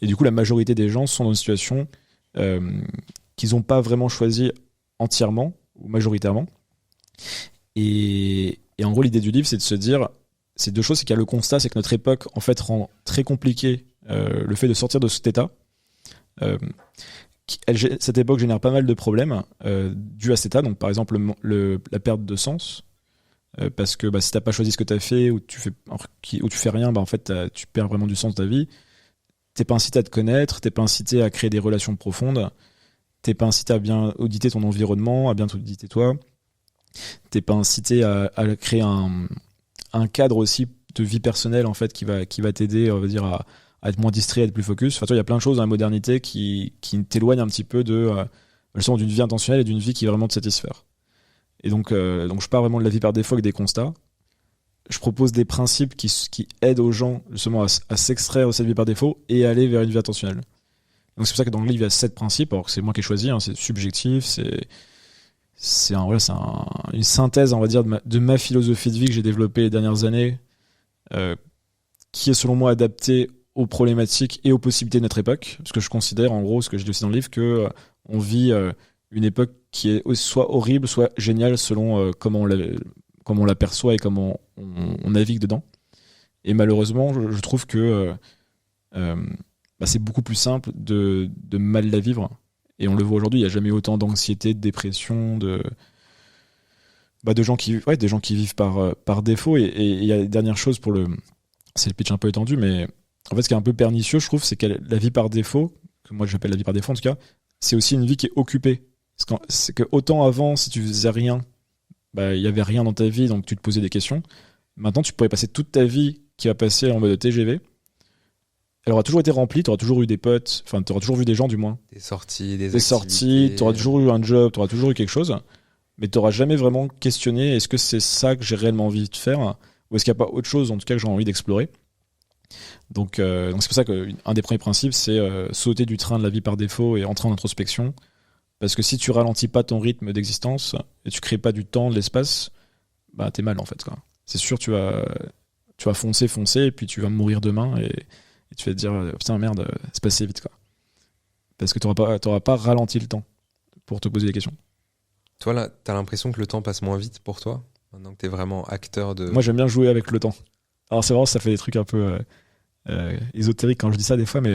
Et du coup la majorité des gens sont dans une situation qu'ils n'ont pas vraiment choisi entièrement ou majoritairement. Et en gros, l'idée du livre, c'est de se dire, c'est 2 choses. C'est qu'il y a le constat, c'est que notre époque, en fait, rend très compliqué le fait de sortir de cet état. Cette époque génère pas mal de problèmes dus à cet état. Donc, par exemple, la perte de sens. Parce que si t'as pas choisi ce que t'as fait ou tu fais rien, en fait, tu perds vraiment du sens de ta vie. T'es pas incité à te connaître, t'es pas incité à créer des relations profondes, t'es pas incité à bien auditer ton environnement, à bien auditer toi. T'es pas incité à créer un cadre aussi de vie personnelle en fait qui va t'aider, on va dire, à être moins distrait, à être plus focus. Enfin, il y a plein de choses dans la modernité qui t'éloignent un petit peu d'une vie intentionnelle et d'une vie qui va vraiment te satisfaire. Et donc je pars vraiment de la vie par défaut avec des constats. Je propose des principes qui aident aux gens justement à s'extraire de cette vie par défaut et à aller vers une vie intentionnelle. Donc c'est pour ça que dans le livre il y a 7 principes, alors que c'est moi qui ai choisi, c'est subjectif, c'est une synthèse, on va dire, de ma philosophie de vie que j'ai développée les dernières années, qui est selon moi adaptée aux problématiques et aux possibilités de notre époque. Parce que je considère, en gros, ce que je dis aussi dans le livre, qu'on vit une époque qui est soit horrible, soit géniale, selon comment on l'aperçoit et comment on navigue dedans. Et malheureusement, je trouve que c'est beaucoup plus simple de mal la vivre. Et on le voit aujourd'hui, il n'y a jamais eu autant d'anxiété, de dépression, de gens qui vivent par défaut. Et il y a une dernière chose c'est le pitch un peu étendu, mais en fait, ce qui est un peu pernicieux, je trouve, c'est que la vie par défaut, que moi j'appelle la vie par défaut en tout cas, c'est aussi une vie qui est occupée. C'est que autant avant, si tu faisais rien, il n'y avait rien dans ta vie, donc tu te posais des questions. Maintenant, tu pourrais passer toute ta vie qui va passer en mode TGV. Elle aura toujours été remplie, tu auras toujours eu des potes, enfin tu auras toujours vu des gens du moins. Des sorties, tu auras toujours eu un job, tu auras toujours eu quelque chose, mais tu n'auras jamais vraiment questionné est-ce que c'est ça que j'ai réellement envie de faire ou est-ce qu'il n'y a pas autre chose en tout cas que j'ai envie d'explorer. Donc c'est pour ça qu'un des premiers principes c'est sauter du train de la vie par défaut et entrer en introspection Parce que si tu ralentis pas ton rythme d'existence et tu crées pas du temps, de l'espace, bah t'es mal en fait, quoi. C'est sûr, tu vas foncer, et puis tu vas mourir demain et tu vas te dire putain merde, c'est passé vite, quoi. Parce que t'auras pas ralenti le temps pour te poser des questions. Toi, là, t'as l'impression que le temps passe moins vite pour toi, maintenant que t'es vraiment acteur de... Moi, j'aime bien jouer avec le temps. Alors, c'est vrai, ça fait des trucs un peu ésotériques quand je dis ça des fois, mais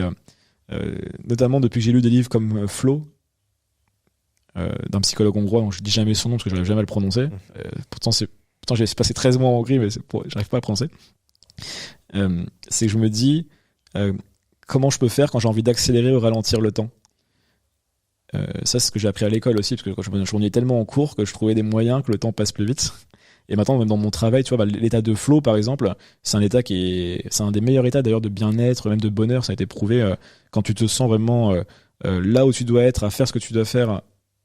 notamment depuis que j'ai lu des livres comme Flow, d'un psychologue hongrois, dont je dis jamais son nom parce que je n'arrive jamais à le prononcer. Pourtant, j'ai passé 13 mois en Hongrie, mais j'arrive pas à le prononcer. C'est que je me dis comment je peux faire quand j'ai envie d'accélérer ou ralentir le temps. Ça, c'est ce que j'ai appris à l'école aussi, parce que quand je m'ennuyais tellement en cours que je trouvais des moyens que le temps passe plus vite. Et maintenant, même dans mon travail, tu vois, l'état de flow, par exemple, c'est un des meilleurs états d'ailleurs de bien-être, même de bonheur. Ça a été prouvé quand tu te sens vraiment là où tu dois être, à faire ce que tu dois faire,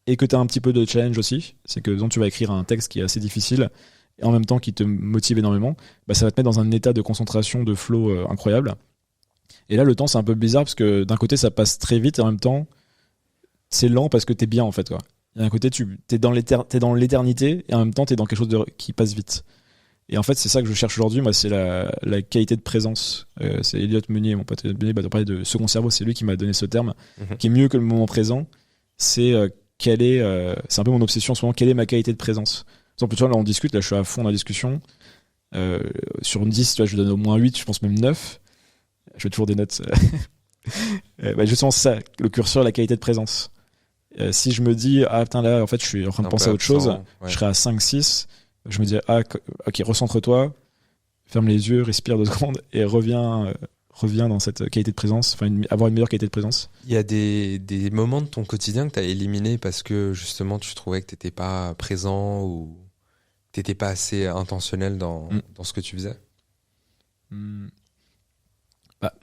et que tu as un petit peu de challenge aussi. C'est que tu vas écrire un texte qui est assez difficile, et en même temps qui te motive énormément, bah, ça va te mettre dans un état de concentration, de flow incroyable. Et là, le temps, c'est un peu bizarre, parce que d'un côté, ça passe très vite, et en même temps, c'est lent parce que t'es bien, en fait, quoi. Il y a un côté, t'es dans l'éternité, et en même temps, t'es dans quelque chose qui passe vite. Et en fait, c'est ça que je cherche aujourd'hui. Moi, c'est la qualité de présence. C'est Elliot Meunier, mon pote Elliot Meunier, on parlait de second cerveau, c'est lui qui m'a donné ce terme, qui est mieux que le moment présent. C'est c'est un peu mon obsession en ce moment, quelle est ma qualité de présence. Par exemple, tu vois, là, on discute, là, je suis à fond dans la discussion. Sur une 10, tu vois, je donne au moins 8, je pense même 9. Je fais toujours des notes. Bah, justement, c'est ça, le curseur, la qualité de présence. Si je me dis, ah putain, là, en fait, je suis en train de penser à autre chose, ouais. Je serai à 5-6. Je me dis, ah, ok, recentre-toi, ferme les yeux, respire 2 secondes et reviens dans cette qualité de présence, enfin, avoir une meilleure qualité de présence. Il y a des moments de ton quotidien que tu as éliminés parce que justement tu trouvais que tu n'étais pas présent ou tu n'étais pas assez intentionnel dans ce que tu faisais. Bah,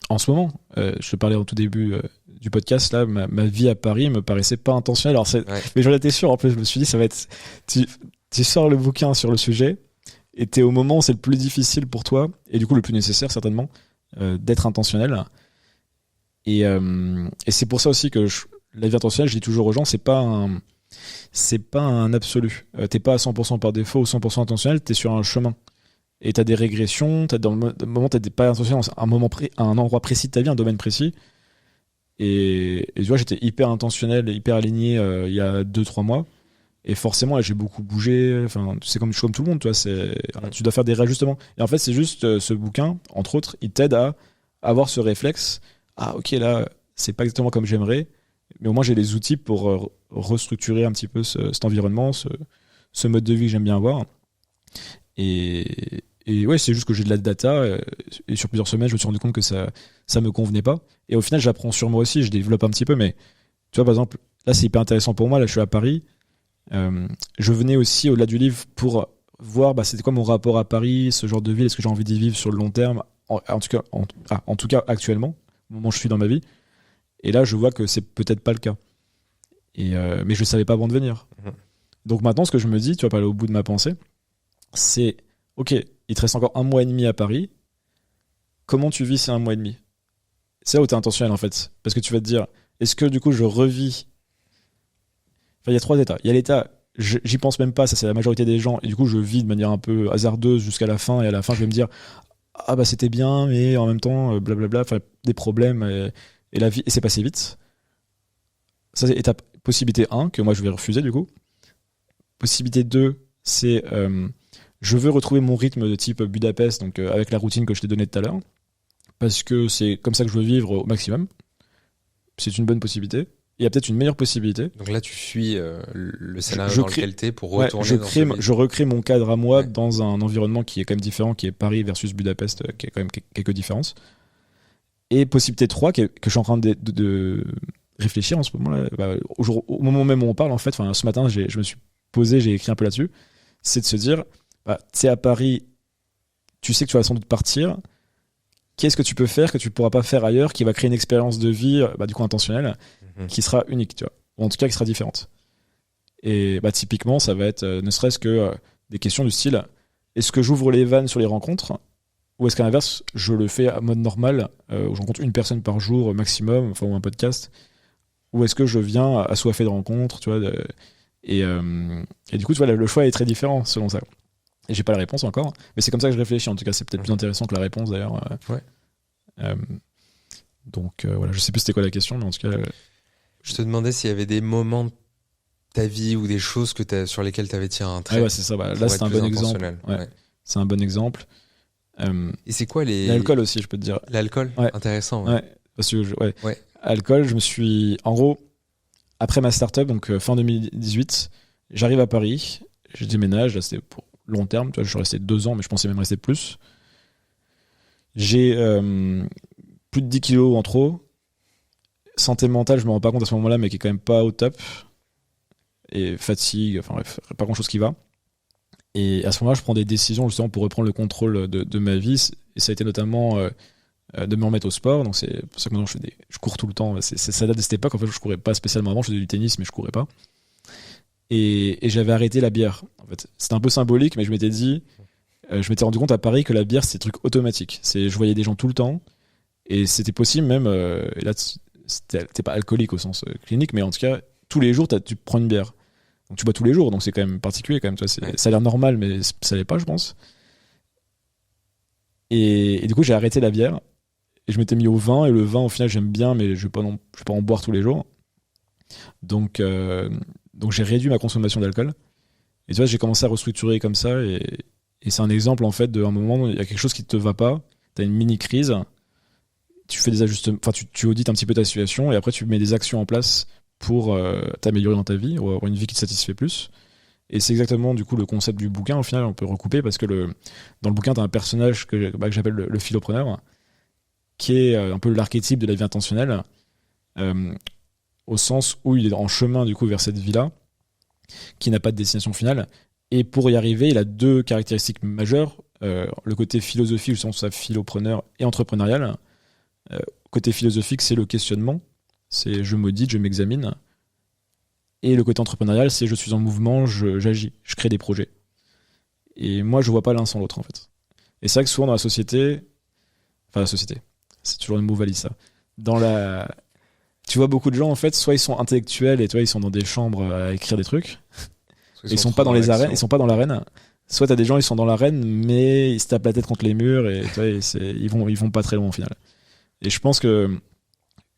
en ce moment, je te parlais au tout début du podcast, là, ma vie à Paris me paraissait pas intentionnelle. Alors mais j'en étais sûr, en plus, je me suis dit, ça va être. Tu sors le bouquin sur le sujet et t'es au moment où c'est le plus difficile pour toi, et du coup le plus nécessaire certainement, d'être intentionnel. Et c'est pour ça aussi que la vie intentionnelle, je dis toujours aux gens, c'est pas un absolu. T'es pas à 100% par défaut ou 100% intentionnel, t'es sur un chemin. Et t'as des régressions, dans le moment t'es pas intentionnel à un endroit précis de ta vie, un domaine précis. Et tu vois, j'étais hyper intentionnel, hyper aligné il y a 2-3 mois. Et forcément, là, j'ai beaucoup bougé. Enfin, c'est comme tout le monde, tu vois. Tu dois faire des réajustements. Et en fait, c'est juste ce bouquin, entre autres, il t'aide à avoir ce réflexe. Ah, ok, là, c'est pas exactement comme j'aimerais, mais au moins j'ai les outils pour restructurer un petit peu cet environnement, ce mode de vie que j'aime bien avoir. Et ouais, c'est juste que j'ai de la data, et sur plusieurs semaines, je me suis rendu compte que ça me convenait pas. Et au final, j'apprends sur moi aussi, je développe un petit peu, mais tu vois, par exemple, là, c'est hyper intéressant pour moi. Là, je suis à Paris. Je venais aussi au-delà du livre pour voir c'était quoi mon rapport à Paris, ce genre de ville, est-ce que j'ai envie d'y vivre sur le long terme, en tout cas actuellement, au moment où je suis dans ma vie. Et là je vois que c'est peut-être pas le cas, mais je le savais pas avant de venir. Donc maintenant, ce que je me dis, tu vas pas aller au bout de ma pensée, c'est ok, il te reste encore 1 mois et demi à Paris, comment tu vis ces 1 mois et demi? C'est là où t'es intentionnel en fait, parce que tu vas te dire, est-ce que du coup je revis. Enfin, il y a 3 états. Il y a l'état, j'y pense même pas, ça c'est la majorité des gens, et du coup je vis de manière un peu hasardeuse jusqu'à la fin, et à la fin je vais me dire, ah bah c'était bien, mais en même temps, blablabla, enfin des problèmes, et la vie, et c'est passé vite. Ça c'est étape, possibilité 1, que moi je vais refuser du coup. Possibilité 2, c'est je veux retrouver mon rythme de type Budapest, donc avec la routine que je t'ai donnée tout à l'heure, parce que c'est comme ça que je veux vivre au maximum. C'est une bonne possibilité. Il y a peut-être une meilleure possibilité. Donc là, tu suis le scénario dans lequel t'es pour retourner je recrée mon cadre à moi dans un environnement qui est quand même différent, qui est Paris versus Budapest, qui a quand même quelques différences. Et possibilité 3, que je suis en train de réfléchir en ce moment-là, au moment même où on parle, en fait, ce matin, je me suis posé, j'ai écrit un peu là-dessus, c'est de se dire, t'es à Paris, tu sais que tu vas sans doute partir, qu'est-ce que tu peux faire que tu ne pourras pas faire ailleurs, qui va créer une expérience de vie, du coup intentionnelle, qui sera unique, tu vois, ou en tout cas qui sera différente. Et typiquement, ça va être ne serait-ce que des questions du style, est-ce que j'ouvre les vannes sur les rencontres, ou est-ce qu'à l'inverse, je le fais à mode normal, où je rencontre une personne par jour maximum, ou un podcast, ou est-ce que je viens assoiffé de rencontres, tu vois, et du coup, tu vois, le choix est très différent selon ça. Et j'ai pas la réponse encore, mais c'est comme ça que je réfléchis. En tout cas, c'est peut-être plus intéressant que la réponse d'ailleurs. Donc voilà, je sais plus c'était quoi la question, mais en tout cas. Je te demandais s'il y avait des moments de ta vie ou des choses sur lesquelles tu avais tiré un trait. Ouais, c'est ça. Là, c'est un bon exemple. Ouais. C'est un bon exemple. Et c'est quoi l'alcool aussi, je peux te dire. L'alcool, intéressant. Ouais. Parce que alcool, je me suis. En gros, après ma start-up, donc fin 2018, j'arrive à Paris, je déménage. Là, c'était pour long terme. Tu vois, je suis resté 2 ans, mais je pensais même rester plus. J'ai plus de 10 kilos en trop. Santé mentale, je me rends pas compte à ce moment-là, mais qui est quand même pas au top. Et fatigue, enfin bref, pas grand-chose qui va. Et à ce moment-là, je prends des décisions justement pour reprendre le contrôle de ma vie. Et ça a été notamment de me remettre au sport. Donc c'est pour ça que maintenant je cours tout le temps. Ça date de cette époque. En fait, je courais pas spécialement avant. Je faisais du tennis, mais je courais pas. Et j'avais arrêté la bière. En fait, c'était un peu symbolique, mais je m'étais dit, je m'étais rendu compte à Paris que la bière, c'est un truc automatique. Je voyais des gens tout le temps, et c'était possible même. Et là, t'es pas alcoolique au sens clinique, mais en tout cas, tous les jours, tu prends une bière. Donc tu bois tous les jours, donc c'est quand même particulier quand même. Tu vois, ça a l'air normal, mais ça l'est pas, je pense. Et du coup, j'ai arrêté la bière et je m'étais mis au vin. Et le vin, au final, j'aime bien, mais je vais pas en boire tous les jours. Donc j'ai réduit ma consommation d'alcool. Et tu vois, j'ai commencé à restructurer comme ça. Et c'est un exemple en fait d'un moment où il y a quelque chose qui te va pas. T'as une mini crise. Tu fais des ajustements. Enfin, tu audites un petit peu ta situation et après tu mets des actions en place pour t'améliorer dans ta vie ou avoir une vie qui te satisfait plus. Et c'est exactement du coup le concept du bouquin. Au final, on peut recouper parce que dans le bouquin, t'as un personnage que j'appelle le philopreneur, qui est un peu l'archétype de la vie intentionnelle, au sens où il est en chemin du coup vers cette vie-là, qui n'a pas de destination finale. Et pour y arriver, il a 2 caractéristiques majeures. Le côté philosophique, justement, ça philopreneur et entrepreneurial. Côté philosophique, c'est le questionnement. C'est je m'audite, je m'examine. Et le côté entrepreneurial, c'est je suis en mouvement, j'agis, je crée des projets. Et moi, je vois pas l'un sans l'autre, en fait. Et c'est vrai que souvent dans la société, c'est toujours une mot valise, ça. Tu vois beaucoup de gens, en fait, soit ils sont intellectuels et toi, ils sont dans des chambres à écrire des trucs. Ils sont pas dans les arènes, ils sont pas dans l'arène. Soit t'as des gens, ils sont dans l'arène, mais ils se tapent la tête contre les murs et tu vois, ils vont pas très loin au final. Et je pense que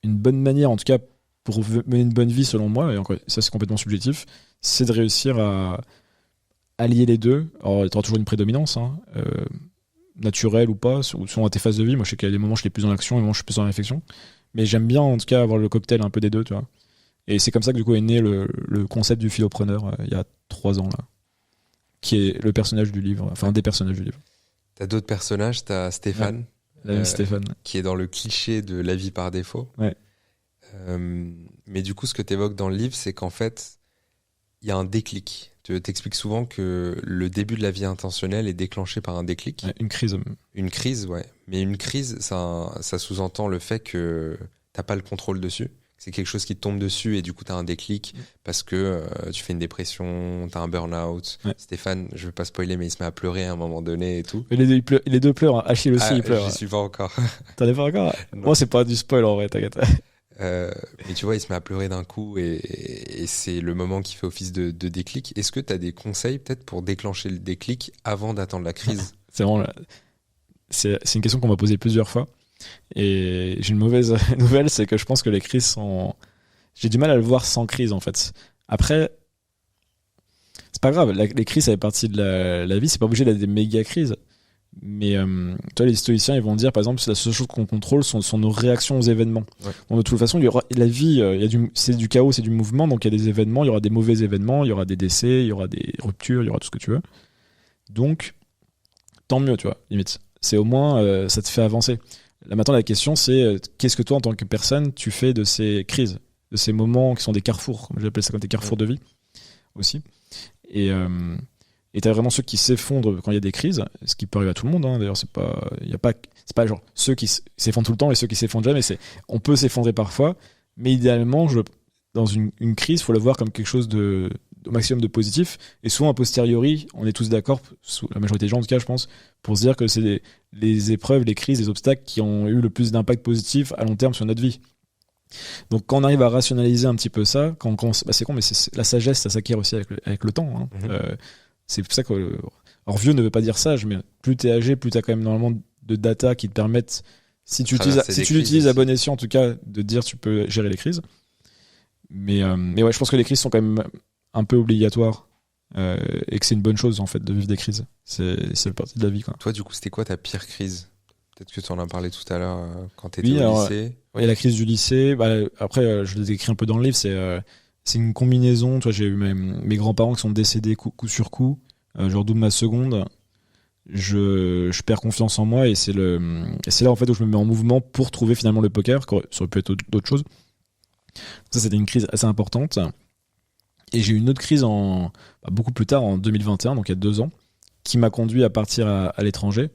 une bonne manière, en tout cas, pour mener une bonne vie, selon moi, et encore, ça c'est complètement subjectif, c'est de réussir à allier les deux. Alors, t'auras toujours une prédominance, naturelle ou pas, selon tes phases de vie. Moi, je sais qu'il y a des moments où je suis plus dans l'action et des moments où je suis plus dans la réflexion. Mais j'aime bien, en tout cas, avoir le cocktail un peu des deux, tu vois. Et c'est comme ça que, du coup, est né le concept du philopreneur, il y a 3 ans, là, qui est le personnage du livre, enfin, un des personnages du livre. T'as d'autres personnages, t'as Stéphane. Stéphane. Qui est dans le cliché de la vie par défaut. Ouais. Mais du coup, ce que tu évoques dans le livre, c'est qu'en fait, il y a un déclic. Tu t'expliques souvent que le début de la vie intentionnelle est déclenché par un déclic. Ouais, une crise. Une crise, ouais. Mais une crise, ça sous-entend le fait que t'as pas le contrôle dessus. C'est quelque chose qui te tombe dessus et du coup, t'as un déclic parce que tu fais une dépression, t'as un burn-out. Ouais. Stéphane, je vais pas spoiler, mais il se met à pleurer à un moment donné et tout. Mais les 2 pleurent. Achille aussi, il pleure. Je suis pas encore. T'en es pas encore? Moi, c'est pas du spoil en vrai, t'inquiète. Mais tu vois, il se met à pleurer d'un coup et c'est le moment qui fait office de déclic. Est-ce que tu as des conseils peut-être pour déclencher le déclic avant d'attendre la crise? C'est une question qu'on m'a posée plusieurs fois et j'ai une mauvaise nouvelle, c'est que je pense que les crises sont... J'ai du mal à le voir sans crise en fait. Après, c'est pas grave, les crises ça fait partie de la vie, c'est pas obligé d'être des méga crises. Mais toi, les stoïciens, ils vont dire, par exemple, la seule chose qu'on contrôle sont nos réactions aux événements. Ouais. Donc, de toute façon, la vie, c'est du chaos, c'est du mouvement, donc il y a des événements, il y aura des mauvais événements, il y aura des décès, il y aura des ruptures, il y aura tout ce que tu veux. Donc, tant mieux, tu vois, limite. C'est au moins, ça te fait avancer. Là, maintenant, la question, c'est qu'est-ce que toi, en tant que personne, tu fais de ces crises, de ces moments qui sont des carrefours, comme j'appelle ça, comme des carrefours de vie aussi. Et t'as vraiment ceux qui s'effondrent quand il y a des crises, ce qui peut arriver à tout le monde, hein. D'ailleurs, c'est pas genre ceux qui s'effondrent tout le temps et ceux qui s'effondrent jamais. On peut s'effondrer parfois, mais idéalement, dans une crise, il faut le voir comme quelque chose au maximum de positif. Et souvent, a posteriori, on est tous d'accord, la majorité des gens en tout cas, je pense, pour se dire que c'est les épreuves, les crises, les obstacles qui ont eu le plus d'impact positif à long terme sur notre vie. Donc quand on arrive à rationaliser un petit peu ça, c'est con, mais la sagesse, ça s'acquiert aussi avec le temps. Hein. C'est pour ça que... Alors vieux ne veut pas dire sage, mais plus t'es âgé, plus t'as quand même normalement de data qui te permettent, si tu l'utilises à bon escient en tout cas, de dire tu peux gérer les crises. Mais ouais, je pense que les crises sont quand même un peu obligatoires et que c'est une bonne chose en fait de vivre des crises. C'est partie de la vie, quoi. Toi, du coup, c'était quoi ta pire crise? Peut-être que tu en as parlé tout à l'heure quand tu étais au lycée. Il y a la crise du lycée. Après, je l'ai écrit un peu dans le livre. C'est une combinaison. Toi, j'ai eu mes grands-parents qui sont décédés coup sur coup. Je redouble ma seconde. Je perds confiance en moi et c'est là en fait où je me mets en mouvement pour trouver finalement le poker. Ça aurait pu être d'autres choses. Ça, c'était une crise assez importante. Et j'ai eu une autre crise beaucoup plus tard, en 2021, donc il y a 2 ans, qui m'a conduit à partir à l'étranger.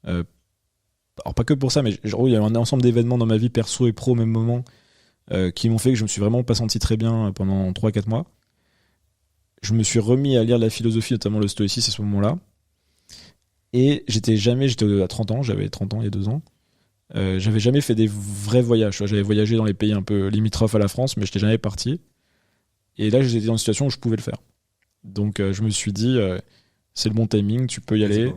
Alors pas que pour ça, mais il y a un ensemble d'événements dans ma vie perso et pro au même moment qui m'ont fait que je me suis vraiment pas senti très bien pendant 3-4 mois. Je me suis remis à lire la philosophie, notamment le stoïcisme à ce moment-là. Et j'étais à 30 ans, j'avais 30 ans il y a 2 ans. J'avais jamais fait des vrais voyages. J'avais voyagé dans les pays un peu limitrophes à la France, mais j'étais jamais parti. Et là, j'étais dans une situation où je pouvais le faire. Donc je me suis dit, c'est le bon timing, tu peux y aller.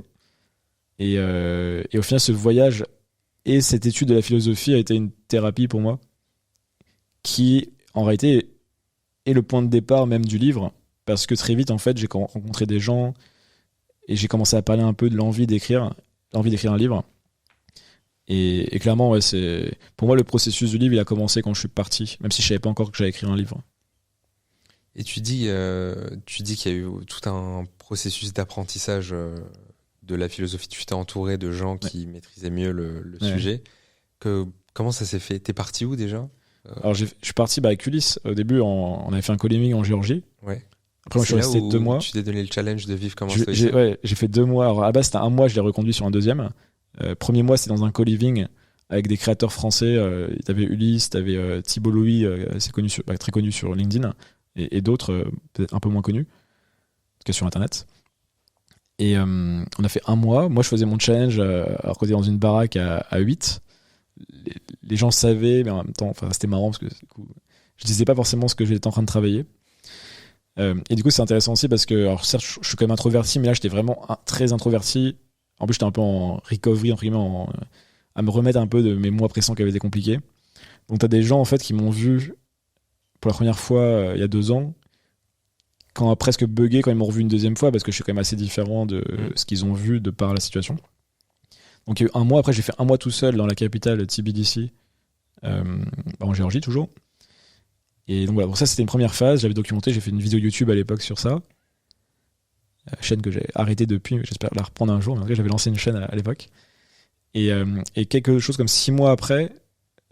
Et au final, ce voyage et cette étude de la philosophie a été une thérapie pour moi, qui en réalité est le point de départ même du livre, parce que très vite, en fait, j'ai rencontré des gens et j'ai commencé à parler un peu de l'envie d'écrire un livre. Et clairement, ouais, pour moi, le processus du livre, il a commencé quand je suis parti, même si je savais pas encore que j'allais écrire un livre. Et tu dis qu'il y a eu tout un processus d'apprentissage de la philosophie. Tu t'es entouré de gens qui maîtrisaient mieux le sujet. Comment ça s'est fait? T'es parti où déjà? Alors je suis parti avec Ulysse. Au début, on avait fait un co-living en Géorgie. Ouais. Après, moi, je suis resté 2 mois. Tu t'es donné le challenge de vivre comme un stoïcien. J'ai fait 2 mois. Alors à la base, c'était 1 mois, je l'ai reconduit sur un 2e. Premier mois, c'était dans un co-living avec des créateurs français. T'avais Ulysse, t'avais Thibault Louis, très connu sur LinkedIn, et d'autres peut-être un peu moins connus, en tout cas sur Internet. Et on a fait 1 mois. Moi, je faisais mon challenge alors qu'on était dans une baraque à 8. Les gens savaient, mais en même temps, c'était marrant parce que du coup, je disais pas forcément ce que j'étais en train de travailler. Et du coup, c'est intéressant aussi parce que, alors certes, je suis quand même introverti, mais là, j'étais vraiment très introverti. En plus, j'étais un peu en recovery, entre guillemets, à me remettre un peu de mes mois précédents qui avaient été compliqués. Donc, t'as des gens, en fait, qui m'ont vu pour la première fois il y a 2 ans, quand a presque bugué quand ils m'ont revu une 2e fois, parce que je suis quand même assez différent de ce qu'ils ont vu de par la situation. Donc il y a eu 1 mois, après j'ai fait 1 mois tout seul dans la capitale TBDC, en Géorgie toujours. Et donc voilà, pour ça c'était une première phase, j'avais documenté, j'ai fait une vidéo YouTube à l'époque sur ça, chaîne que j'ai arrêtée depuis, mais j'espère la reprendre un jour, mais en vrai j'avais lancé une chaîne à l'époque. Et quelque chose comme 6 mois après,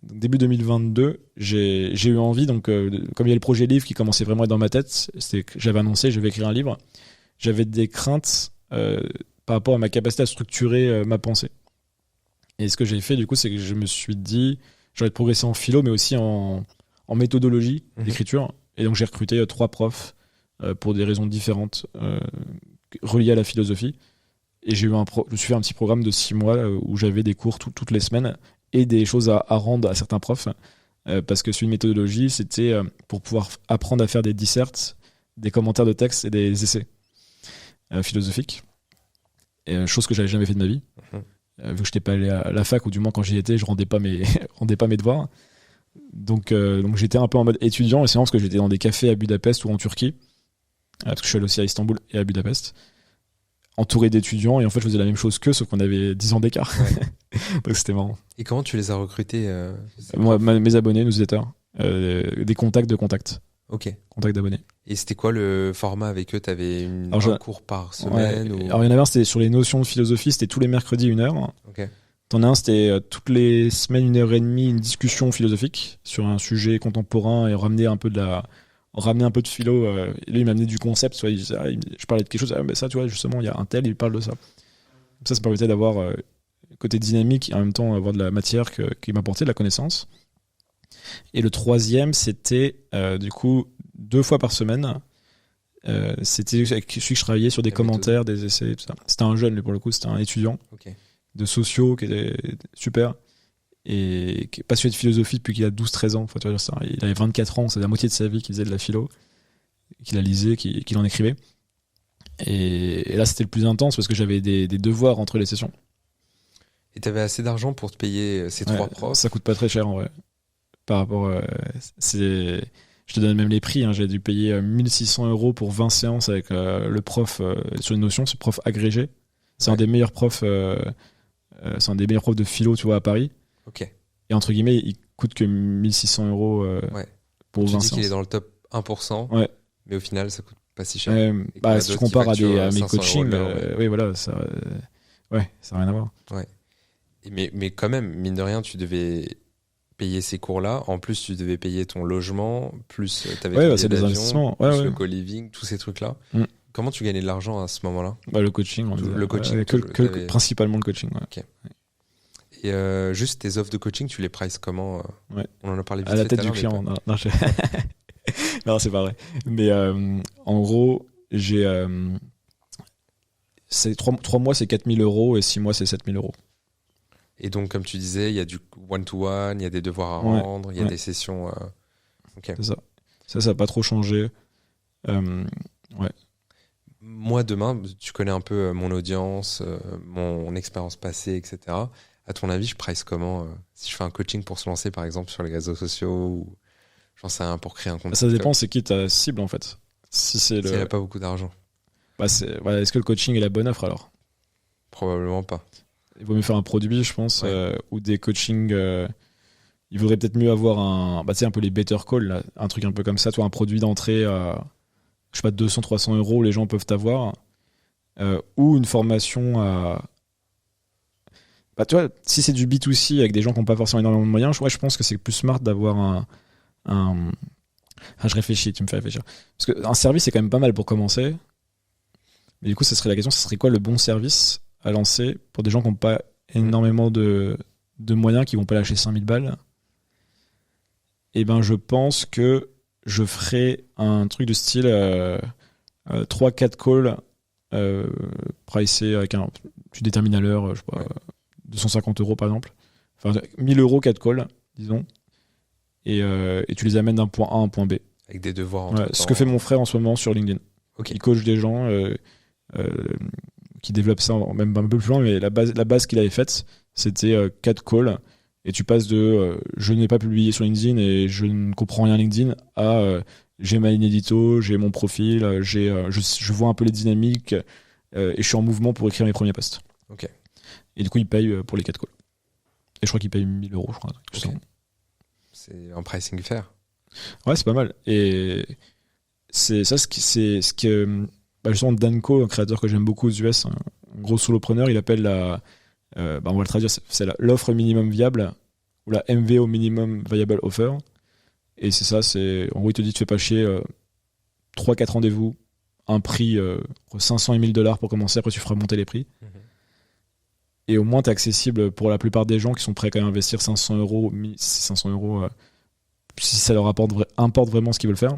début 2022, j'ai eu envie, donc comme il y a le projet livre qui commençait vraiment à être dans ma tête, j'avais annoncé, je vais écrire un livre, j'avais des craintes par rapport à ma capacité à structurer ma pensée. Et ce que j'ai fait du coup, c'est que je me suis dit, j'aurais progressé en philo, mais aussi en méthodologie d'écriture. Et donc j'ai recruté 3 profs pour des raisons différentes reliées à la philosophie. Et je suivais un petit programme de 6 mois où j'avais des cours toutes les semaines et des choses à rendre à certains profs. Parce que c'est une méthodologie, c'était pour pouvoir apprendre à faire des dissertes, des commentaires de texte et des essais philosophiques. Et, chose que j'avais jamais fait de ma vie. Vu que je n'étais pas allé à la fac, ou du moins quand j'y étais, je rendais pas mes devoirs. Donc j'étais un peu en mode étudiant, et c'est marrant parce que j'étais dans des cafés à Budapest ou en Turquie, parce que je suis allé aussi à Istanbul et à Budapest, entouré d'étudiants, et en fait je faisais la même chose qu'eux, sauf qu'on avait 10 ans d'écart. Ouais. Donc c'était marrant. Et comment tu les as recrutés Moi, mes abonnés, newsletters, des contacts de contacts. Ok. Contact d'abonnés. Et c'était quoi le format avec eux? T'avais un cours par semaine ou... Alors il y en avait un, c'était sur les notions de philosophie, c'était tous les mercredis 1 heure. Ok. T'en as un, c'était toutes les semaines 1h30, une discussion philosophique sur un sujet contemporain et ramener un peu de philo. Lui, il m'a amené du concept. Soit je parlais de quelque chose, ça, tu vois, justement, il y a un tel, il parle de ça. Ça permettait d'avoir côté dynamique et en même temps avoir de la matière qui m'apportait de la connaissance. Et le 3e, c'était du coup 2 fois par semaine. C'était avec celui que je travaillais sur des commentaires, des essais, tout ça. C'était un jeune, lui, pour le coup, c'était un étudiant de sociaux qui était super. et qui est passionné de philosophie depuis qu'il a 12-13 ans. Enfin, tu vois, il avait 24 ans, c'est la moitié de sa vie qu'il faisait de la philo, qu'il la lisait, qu'il en écrivait. Et là, c'était le plus intense parce que j'avais des devoirs entre les sessions. Et t'avais assez d'argent pour te payer ces 3 profs? Ça coûte pas très cher en vrai. Par rapport. Je te donne même les prix. Hein. J'ai dû payer 1 600 € pour 20 séances avec le prof sur une notion, ce prof agrégé. C'est un des meilleurs profs. C'est un des meilleurs profs de philo, tu vois, à Paris. Ok. Et entre guillemets, il coûte que 1 600 € pour 20 séances. Tu dis qu'il est dans le top 1%, mais au final, ça coûte pas si cher. Si tu compares à mes coachings, oui, voilà, ça n'a rien à voir. Ouais. Mais quand même, mine de rien, tu devais payer ces cours-là. En plus, tu devais payer ton logement, plus tu avais c'est des investissements. Plus le co-living, tous ces trucs-là. Comment tu gagnais de l'argent à ce moment-là? Le coaching. Principalement le coaching. Ouais. Okay. Et juste tes offres de coaching, tu les prices comment? On en a parlé vite à la tête du client. Non, c'est pas vrai. Mais en gros, j'ai 3 mois, c'est 4 000 € et 6 mois, c'est 7 000 €. Et donc, comme tu disais, il y a du one-to-one, il y a des devoirs à rendre, il y a des sessions. Okay. C'est ça. Ça n'a pas trop changé. Moi, demain, tu connais un peu mon audience, mon expérience passée, etc. À ton avis, je price comment si je fais un coaching pour se lancer, par exemple, sur les réseaux sociaux ou j'en sais rien, pour créer un compte? Ça dépend, c'est qui ta cible, en fait. Si elle n'a pas beaucoup d'argent. Est-ce que le coaching est la bonne offre, alors? Probablement pas. Il vaut mieux faire un produit, je pense, ou des coachings. Il vaudrait peut-être mieux avoir un peu les better call, là, un truc un peu comme ça, toi, un produit d'entrée à, 200-300 € où les gens peuvent t'avoir, ou une formation à. Tu vois, si c'est du B2C avec des gens qui n'ont pas forcément énormément de moyens, je pense que c'est plus smart d'avoir je réfléchis, tu me fais réfléchir. Parce qu'un service, c'est quand même pas mal pour commencer. Mais du coup, ça serait quoi le bon service à lancer pour des gens qui n'ont pas énormément de moyens, qui vont pas lâcher 5000 balles? Et ben, je pense que je ferais un truc de style 3-4 calls pricés avec tu détermines à l'heure, je sais pas, 250 € par exemple. Enfin, 1 000 € 4 calls, disons. Et tu les amènes d'un point A à un point B. Avec des devoirs ce que fait mon frère en ce moment sur LinkedIn. Okay. Il coach des gens qui développent ça même un peu plus loin, mais la base qu'il avait faite, c'était 4 calls. Et tu passes de je n'ai pas publié sur LinkedIn et je ne comprends rien à LinkedIn à j'ai ma ligne édito, j'ai mon profil, je vois un peu les dynamiques et je suis en mouvement pour écrire mes premiers posts. Okay. Et du coup, il paye pour les 4 calls. Et je crois qu'il paye 1 000 €, je crois. Okay. C'est un pricing fair. Ouais, c'est pas mal. Et c'est ça, c'est ce que justement Danko, un créateur que j'aime beaucoup aux US, un gros solopreneur, il appelle on va le traduire, c'est l'offre minimum viable ou la MVO, minimum viable offer. Et c'est ça, en gros, il te dit, tu fais pas chier, 3-4 rendez-vous, un prix 500 et 1 000 $ pour commencer, après tu feras monter les prix. Et au moins, tu es accessible pour la plupart des gens qui sont prêts à investir 500 €, 500 €, si ça leur importe vraiment ce qu'ils veulent faire.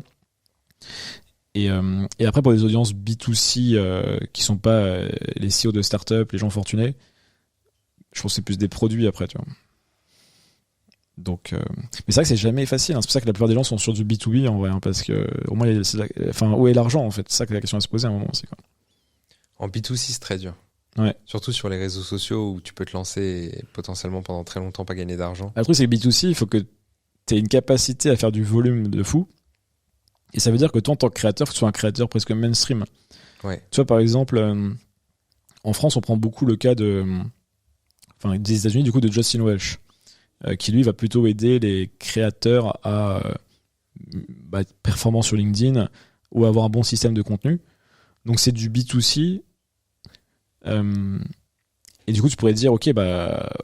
Et après, pour des audiences B2C qui sont pas les CEO de start-up, les gens fortunés, je pense que c'est plus des produits après, tu vois. Donc, mais c'est vrai que c'est jamais facile. Hein. C'est pour ça que la plupart des gens sont sur du B2B en vrai, hein, parce que au moins, où est l'argent en fait? C'est ça que la question à se poser à un moment aussi. Quoi. En B2C, c'est très dur. Ouais. Surtout sur les réseaux sociaux où tu peux te lancer et potentiellement pendant très longtemps pas gagner d'argent. Le truc, c'est que B2C, il faut que tu aies une capacité à faire du volume de fou. Et ça veut dire que toi, en tant que créateur, que tu sois un créateur presque mainstream. Ouais. Tu vois, par exemple, en France, on prend beaucoup le cas des États-Unis, du coup, de Justin Welsh, qui lui va plutôt aider les créateurs à être performants sur LinkedIn ou avoir un bon système de contenu. Donc, c'est du B2C. Et du coup, tu pourrais te dire, ok,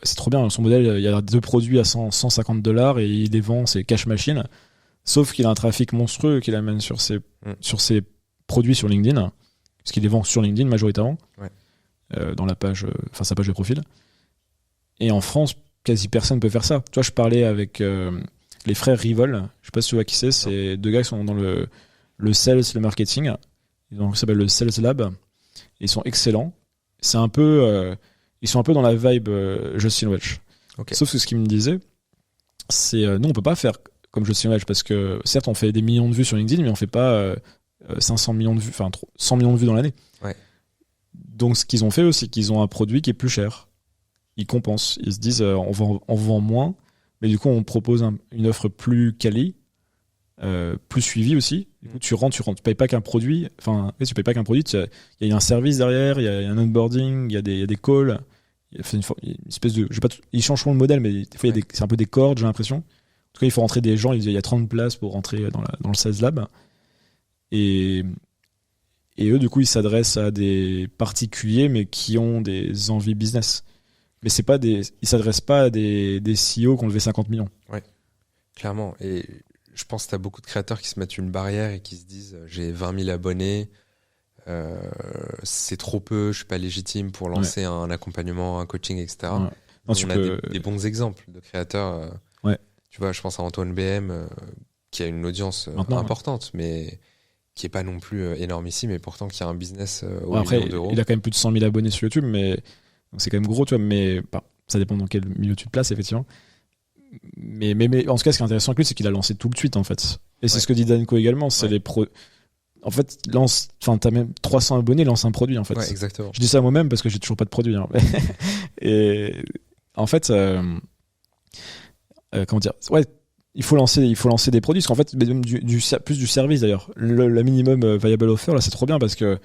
c'est trop bien, son modèle, il y a 2 produits à 150 $ et il les vend, c'est cash machine. Sauf qu'il a un trafic monstrueux qu'il amène sur ses produits sur LinkedIn, parce qu'il les vend sur LinkedIn majoritairement, dans sa page de profil. Et en France, quasi personne ne peut faire ça. Tu vois, je parlais avec les frères Rivol, je sais pas si tu vois qui c'est 2 gars qui sont dans le sales, le marketing. Ça s'appelle le Sales Lab. Ils sont excellents. Ils sont un peu dans la vibe Justin Welsh. Ok. Sauf que ce qu'il me disait, c'est nous, on peut pas faire comme jeu de simulage parce que certes, on fait des millions de vues sur LinkedIn, mais on fait pas 500 millions de vues, enfin 100 millions de vues dans l'année. Ouais. Donc, ce qu'ils ont fait aussi, c'est qu'ils ont un produit qui est plus cher. Ils compensent. Ils se disent, on vend moins, mais du coup, on propose une offre plus quali, plus suivie aussi. Du coup, tu rentres. Tu payes pas qu'un produit. Enfin, tu payes pas qu'un produit. Il y a un service derrière, il y a un onboarding, il y a des calls. Il y a une espèce de. Ils changent souvent le modèle, mais des fois, c'est un peu des cordes, j'ai l'impression. En tout cas, il faut rentrer des gens. Il y a 30 places pour rentrer dans le Sales Lab. Et eux, du coup, ils s'adressent à des particuliers, mais qui ont des envies business. Mais ils s'adressent pas à des CEO qui ont levé 50 millions. Ouais, clairement. Et je pense que tu as beaucoup de créateurs qui se mettent une barrière et qui se disent j'ai 20 000 abonnés, c'est trop peu, je suis pas légitime pour lancer un accompagnement, un coaching, etc. Ouais. Non, on a des bons exemples de créateurs. Tu vois, je pense à Antoine BM, qui a une audience importante, mais qui est pas non plus énormissime, et pourtant qui a un business au million d'euros. Il a quand même plus de 100 000 abonnés sur YouTube, mais donc c'est quand même gros, tu vois, mais ça dépend dans quel milieu tu te places, effectivement. Mais en tout cas, ce qui est intéressant avec lui, c'est qu'il a lancé tout de suite, en fait. Et c'est ce que dit Danko également, c'est les en fait, t'as même 300 abonnés, lance un produit, en fait. Ouais, exactement. Je dis ça moi-même parce que j'ai toujours pas de produit. Hein. Et en fait, comment dire, il faut lancer des produits, parce qu'en fait, même plus du service d'ailleurs. Le minimum viable offer, là, c'est trop bien parce que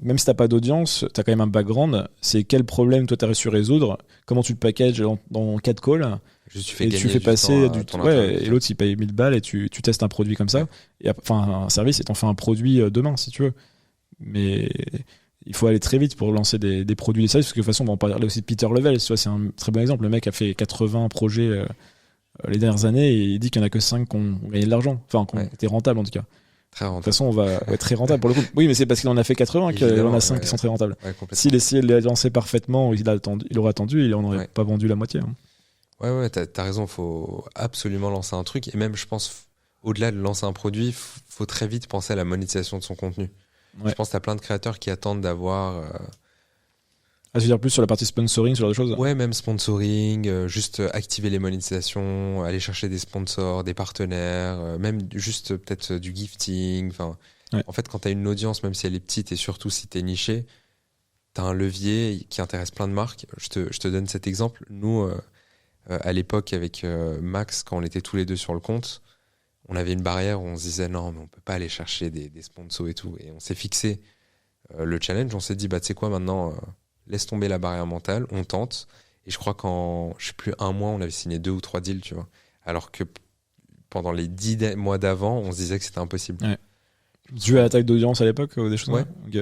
même si t'as pas d'audience, t'as quand même un background. C'est quel problème toi t'as su résoudre, comment tu le packages dans 4 calls. Juste, tu fais passer du temps. Et l'autre, il paye 1000 balles et tu testes un produit comme ça. Et enfin, un service, et t'en fais un produit demain, si tu veux. Mais il faut aller très vite pour lancer des produits, des services, parce que de toute façon, on va en parler aussi de Peter Level. Tu vois, c'est un très bon exemple. Le mec a fait 80 projets les dernières années et il dit qu'il n'y en a que 5 qui ont gagné de l'argent. Enfin, qui ont été rentables en tout cas. Très rentable. De toute façon, on va être très rentable pour le coup. Oui, mais c'est parce qu'il en a fait 80 qu'il en a 5 qui sont très rentables. S'il essayait de les lancer parfaitement, il aurait attendu, il n'aurait pas vendu la moitié. Hein. Ouais, t'as raison, faut absolument lancer un truc. Et même, je pense, au-delà de lancer un produit, faut très vite penser à la monétisation de son contenu. Je pense que t'as plein de créateurs qui attendent d'avoir... je veux dire plus sur la partie sponsoring, ce genre de choses. Ouais, même sponsoring, juste activer les monétisations, aller chercher des sponsors, des partenaires, même juste peut-être du gifting. En fait, quand t'as une audience, même si elle est petite et surtout si t'es niché, t'as un levier qui intéresse plein de marques. Je te donne cet exemple. Nous... à l'époque, avec Max, quand on était tous les deux sur le compte, on avait une barrière où on se disait non, mais on peut pas aller chercher des sponsors et tout. Et on s'est fixé le challenge. On s'est dit, tu sais quoi, maintenant, laisse tomber la barrière mentale, on tente. Et je crois qu'en, je sais plus, un mois, on avait signé 2 ou 3 deals, tu vois. Alors que pendant les 10 mois d'avant, on se disait que c'était impossible. Ouais. Dû à la taille d'audience à l'époque ou des choses comme ça.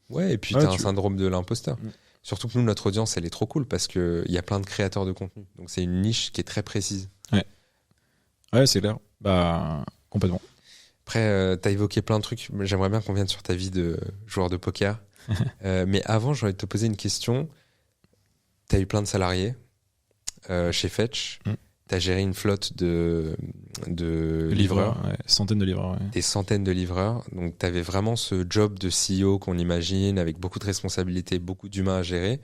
Ouais, et puis t'as un syndrome de l'imposteur. Surtout que nous, notre audience, elle est trop cool parce qu'il y a plein de créateurs de contenu. Donc, c'est une niche qui est très précise. Ouais, c'est clair. Complètement. Après, tu as évoqué plein de trucs. J'aimerais bien qu'on vienne sur ta vie de joueur de poker. Mais avant, j'ai envie de te poser une question. Tu as eu plein de salariés chez Fetch. Tu as géré une flotte de livreurs. Centaines de livreurs. Des centaines de livreurs. Donc, tu avais vraiment ce job de CEO qu'on imagine, avec beaucoup de responsabilités, beaucoup d'humains à gérer.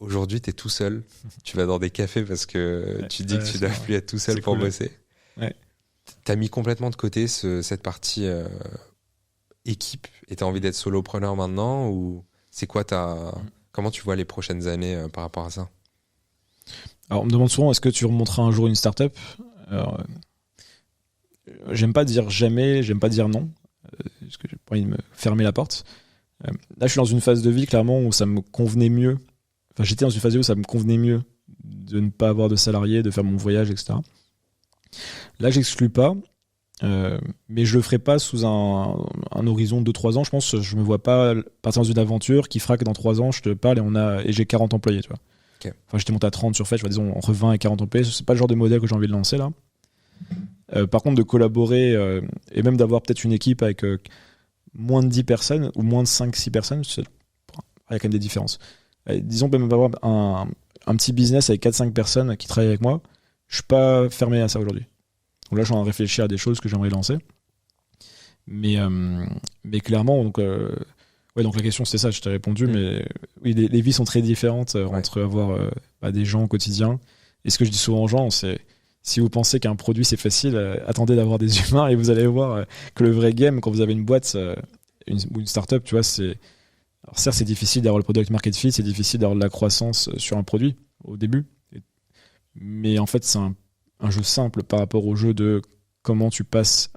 Aujourd'hui, tu es tout seul. Tu vas dans des cafés parce que tu dis que tu ne dois plus être tout seul pour bosser. Ouais. Tu as mis complètement de côté cette partie équipe et tu as envie d'être solopreneur maintenant, ou c'est quoi comment tu vois les prochaines années par rapport à ça? Alors, on me demande souvent, est-ce que tu remonteras un jour une startup? Alors, j'aime pas dire jamais, j'aime pas dire non, parce que j'ai pas envie de me fermer la porte. Là, je suis dans une phase de vie, clairement, où ça me convenait mieux. Enfin, j'étais dans une phase de vie où ça me convenait mieux de ne pas avoir de salariés, de faire mon voyage, etc. Là, j'exclus pas, mais je le ferai pas sous un horizon de 2-3 ans. Je pense que je me vois pas partir dans une aventure qui fera que dans 3 ans, je te parle et j'ai 40 employés, tu vois. Okay. Enfin, j'étais monté à 30 sur Fetch, disons entre 20 et 40 employés. C'est pas le genre de modèle que j'ai envie de lancer là. Par contre, de collaborer et même d'avoir peut-être une équipe avec moins de 10 personnes ou moins de 5-6 personnes, il y a quand même des différences. Disons même avoir un petit business avec 4-5 personnes qui travaillent avec moi, je suis pas fermé à ça aujourd'hui. Donc là, je suis en train de réfléchir à des choses que j'aimerais lancer. Mais clairement, donc la question c'était ça, je t'ai répondu, mais oui, les vies sont très différentes entre avoir des gens au quotidien Et ce que je dis souvent aux gens, c'est si vous pensez qu'un produit c'est facile, attendez d'avoir des humains et vous allez voir que le vrai game, quand vous avez une boîte ou une startup, tu vois, alors certes c'est difficile d'avoir le product market fit, c'est difficile d'avoir de la croissance sur un produit au début, mais en fait c'est un jeu simple par rapport au jeu de comment tu passes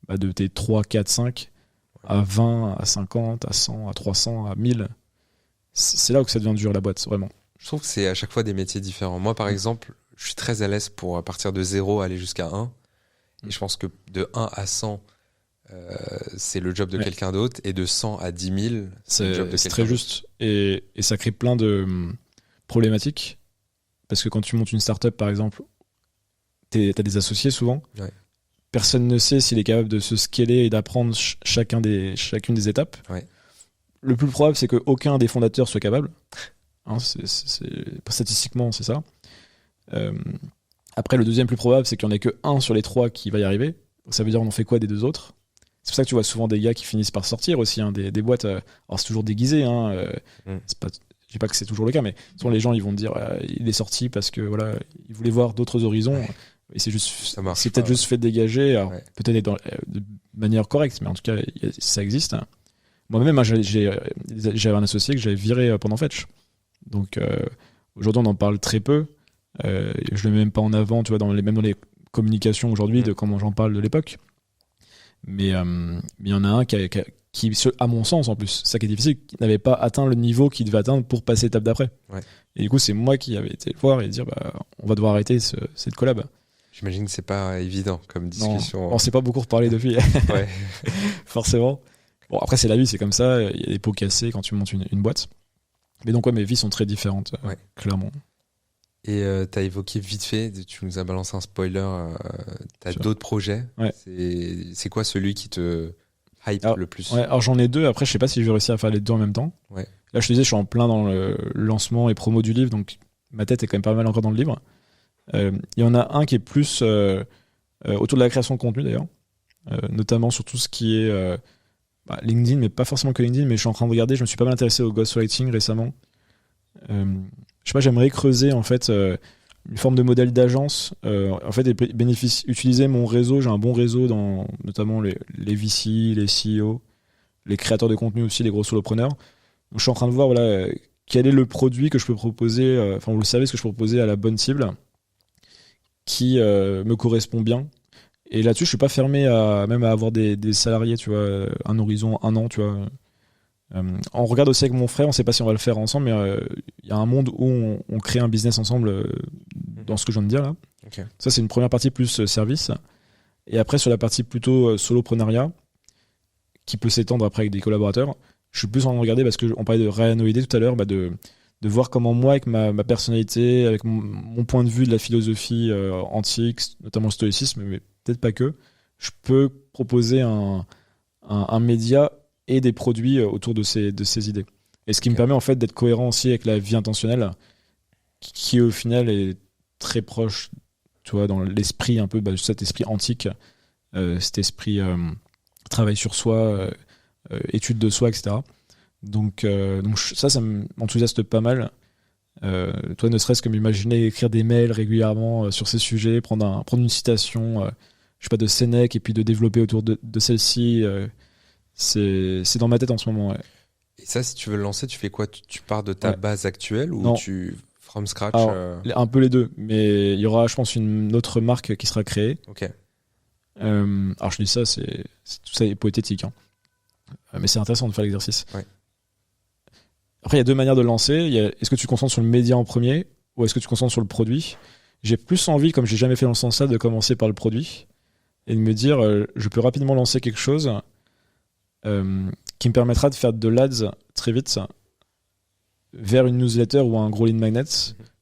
de tes 3, 4, 5 à 20, à 50, à 100, à 300, à 1000. C'est là où ça devient dur la boîte, vraiment. Je trouve que c'est à chaque fois des métiers différents. Moi, par exemple, je suis très à l'aise pour à partir de 0 aller jusqu'à 1. Et je pense que de 1 à 100, c'est le job de quelqu'un d'autre. Et de 100 à 10 000, c'est le job de quelqu'un d'autre. C'est très juste. Et ça crée plein de problématiques. Parce que quand tu montes une startup, par exemple, t'as des associés souvent. Ouais. Personne ne sait s'il est capable de se scaler et d'apprendre chacune des étapes. Ouais. Le plus probable, c'est qu'aucun des fondateurs soit capable. Statistiquement, c'est ça. Après, le deuxième plus probable, c'est qu'il n'y en ait que un sur les 3 qui va y arriver. Ça veut dire on en fait quoi des 2 autres? C'est pour ça que tu vois souvent des gars qui finissent par sortir aussi, des boîtes. Alors c'est toujours déguisé. C'est pas, je dis pas que c'est toujours le cas, mais souvent les gens ils vont te dire il est sorti parce que voilà, il voulait voir d'autres horizons. Ouais. Et c'est peut-être juste fait dégager. Alors, peut-être de manière correcte, mais en tout cas ça existe. Moi-même, j'avais un associé que j'avais viré pendant Fetch. Donc aujourd'hui, on en parle très peu. Je le mets même pas en avant, tu vois, même dans les communications aujourd'hui de comment j'en parle de l'époque. Mais il y en a un qui, à mon sens en plus, ça qui est difficile, qui n'avait pas atteint le niveau qu'il devait atteindre pour passer l'étape d'après. Ouais. Et du coup, c'est moi qui avais été le voir et dire on va devoir arrêter cette collab. J'imagine que c'est pas évident comme discussion. Non, on s'est pas beaucoup reparlé depuis. Ouais. Forcément. Bon, après, c'est la vie, c'est comme ça. Il y a des pots cassés quand tu montes une boîte. Mais donc, mes vies sont très différentes, clairement. Et tu as évoqué vite fait, tu nous as balancé un spoiler, tu as d'autres projets. Ouais. C'est quoi celui qui te hype le plus? Alors, j'en ai 2. Après, je sais pas si je vais réussir à faire les 2 en même temps. Ouais. Là, je te disais, je suis en plein dans le lancement et promo du livre. Donc, ma tête est quand même pas mal encore dans le livre. Il y en a un qui est plus autour de la création de contenu, d'ailleurs. Notamment sur tout ce qui est... LinkedIn, mais pas forcément que LinkedIn, mais je suis en train de regarder, je me suis pas mal intéressé au ghostwriting récemment. Je sais pas, j'aimerais creuser en fait une forme de modèle d'agence, en fait, utiliser mon réseau. J'ai un bon réseau dans notamment les VC, les CEO, les créateurs de contenu aussi, les gros solopreneurs. Donc, je suis en train de voir quel est le produit que je peux proposer, vous le savez, ce que je peux proposer à la bonne cible qui me correspond bien. Et là-dessus, je suis pas fermé même à avoir des salariés, tu vois, un horizon 1 an, tu vois. On regarde aussi avec mon frère, on sait pas si on va le faire ensemble, mais il y a un monde où on crée un business ensemble dans ce que je viens de dire là. Okay. Ça, c'est une première partie plus service. Et après, sur la partie plutôt soloprenariat, qui peut s'étendre après avec des collaborateurs, je suis plus en train de regarder, parce qu'on parlait de Rayanoïdé tout à l'heure, de voir comment moi, avec ma personnalité, avec mon point de vue de la philosophie antique, notamment le stoïcisme, mais peut-être pas que, je peux proposer un média et des produits autour de ces idées. Et ce qui me permet en fait d'être cohérent aussi avec la vie intentionnelle, qui au final est très proche, tu vois, dans l'esprit un peu, cet esprit antique, cet esprit travail sur soi, étude de soi, etc. Donc ça m'enthousiaste pas mal. Toi, ne serait-ce que m'imaginer écrire des mails régulièrement sur ces sujets, prendre une citation, je sais pas, de Sénèque, et puis de développer autour de celle-ci. C'est dans ma tête en ce moment. Ouais. Et ça, si tu veux le lancer, tu fais quoi? Tu pars de ta base actuelle ou tu from scratch? Alors, un peu les deux, mais il y aura, je pense, une autre marque qui sera créée. Ok. Alors je dis ça, tout ça est poétique, hein. Mais c'est intéressant de faire l'exercice. Ouais. Après, il y a 2 manières de le lancer. Est-ce que tu te concentres sur le média en premier, ou est-ce que tu te concentres sur le produit? J'ai plus envie, comme j'ai jamais fait dans ce sens-là, de commencer par le produit et de me dire je peux rapidement lancer quelque chose qui me permettra de faire de l'ADS très vite vers une newsletter ou un gros lead magnet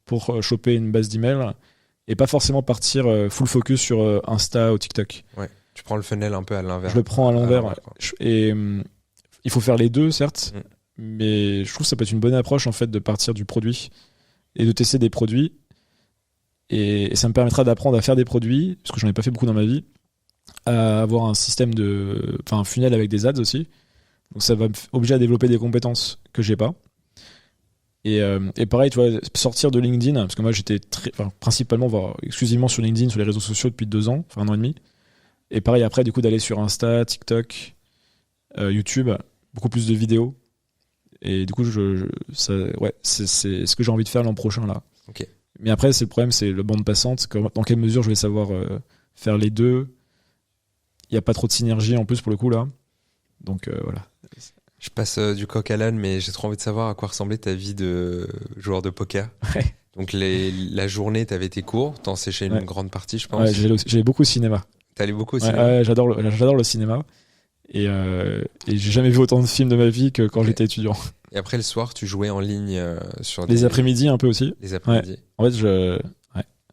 pour choper une base d'email, et pas forcément partir full focus sur Insta ou TikTok. Ouais. Tu prends le funnel un peu à l'envers. Je le prends à l'envers. Et il faut faire les deux, certes, mais je trouve que ça peut être une bonne approche en fait de partir du produit et de tester des produits. Et ça me permettra d'apprendre à faire des produits, parce que j'en ai pas fait beaucoup dans ma vie, à avoir un système un funnel avec des ads aussi. Donc ça va m'obliger à développer des compétences que j'ai pas. Et pareil, tu vois, sortir de LinkedIn, parce que moi j'étais principalement, exclusivement sur LinkedIn, sur les réseaux sociaux depuis 2 ans, enfin 1 an et demi. Et pareil après, du coup, d'aller sur Insta, TikTok, YouTube, beaucoup plus de vidéos. Et du coup, c'est ce que j'ai envie de faire l'an prochain là. Ok. Mais après, c'est le problème, c'est le bande passante. Dans quelle mesure je vais savoir faire les deux. Il n'y a pas trop de synergie en plus pour le coup là. Donc voilà. Je passe du coq à l'âne, mais j'ai trop envie de savoir à quoi ressemblait ta vie de joueur de poker. Ouais. Donc la journée, t'avais tes cours, t'en séchais une grande partie, je pense. Ouais, j'allais beaucoup au cinéma. T'allais beaucoup au cinéma. Ouais, j'adore le cinéma. Et j'ai jamais vu autant de films de ma vie que quand j'étais étudiant. Et après le soir, tu jouais en ligne sur les après-midi un peu aussi. Les après-midi. Ouais.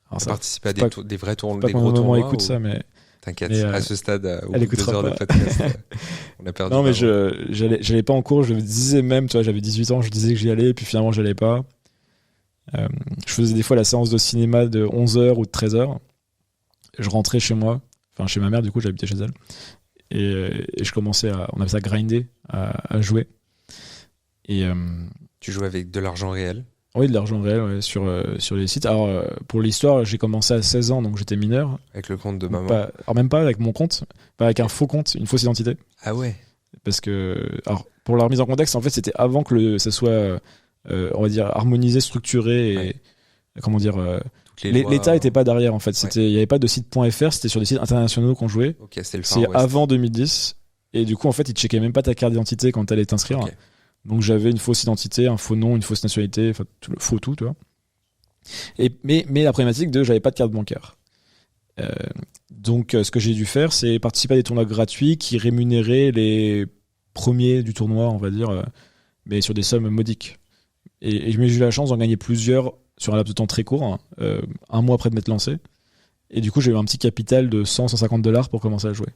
En fait, Tu participais à des vrais tournois. Pas des que gros maman tournois. écoute ça, mais. T'inquiète, à ce stade, au bout de 2 heures de podcast, on a perdu. Non, mais j'allais pas en cours, je me disais même, tu vois, j'avais 18 ans, je disais que j'y allais, et puis finalement, j'allais pas. Je faisais des fois la séance de cinéma de 11h ou de 13h. Je rentrais chez moi, enfin chez ma mère, du coup, j'habitais chez elle. Et je commençais on appelle ça grinder, à jouer. Et tu jouais avec de l'argent réel? Oui, de l'argent réel, ouais, sur les sites. Alors, pour l'histoire, j'ai commencé à 16 ans, donc j'étais mineur. Avec le compte de maman? Alors, même pas avec mon compte, pas avec un faux compte, une fausse identité. Ah ouais? Parce que, alors, pour la remise en contexte, en fait, c'était avant que ça soit, on va dire, harmonisé, structuré et, comment dire, l'État n'était pas derrière, en fait. Il n'y avait pas de site .fr, c'était sur des sites internationaux qu'on jouait. Okay, c'est avant 2010. Et du coup, en fait, ils checkaient même pas ta carte d'identité quand tu allais t'inscrire. Okay. Donc j'avais une fausse identité, un faux nom, une fausse nationalité, enfin faux tout, tu vois. Mais la problématique j'avais pas de carte bancaire. Donc ce que j'ai dû faire, c'est participer à des tournois gratuits qui rémunéraient les premiers du tournoi, on va dire, mais sur des sommes modiques. Et j'ai eu la chance d'en gagner plusieurs sur un laps de temps très court, 1 mois après de m'être lancé. Et du coup, j'ai eu un petit capital de $100-$150 pour commencer à jouer.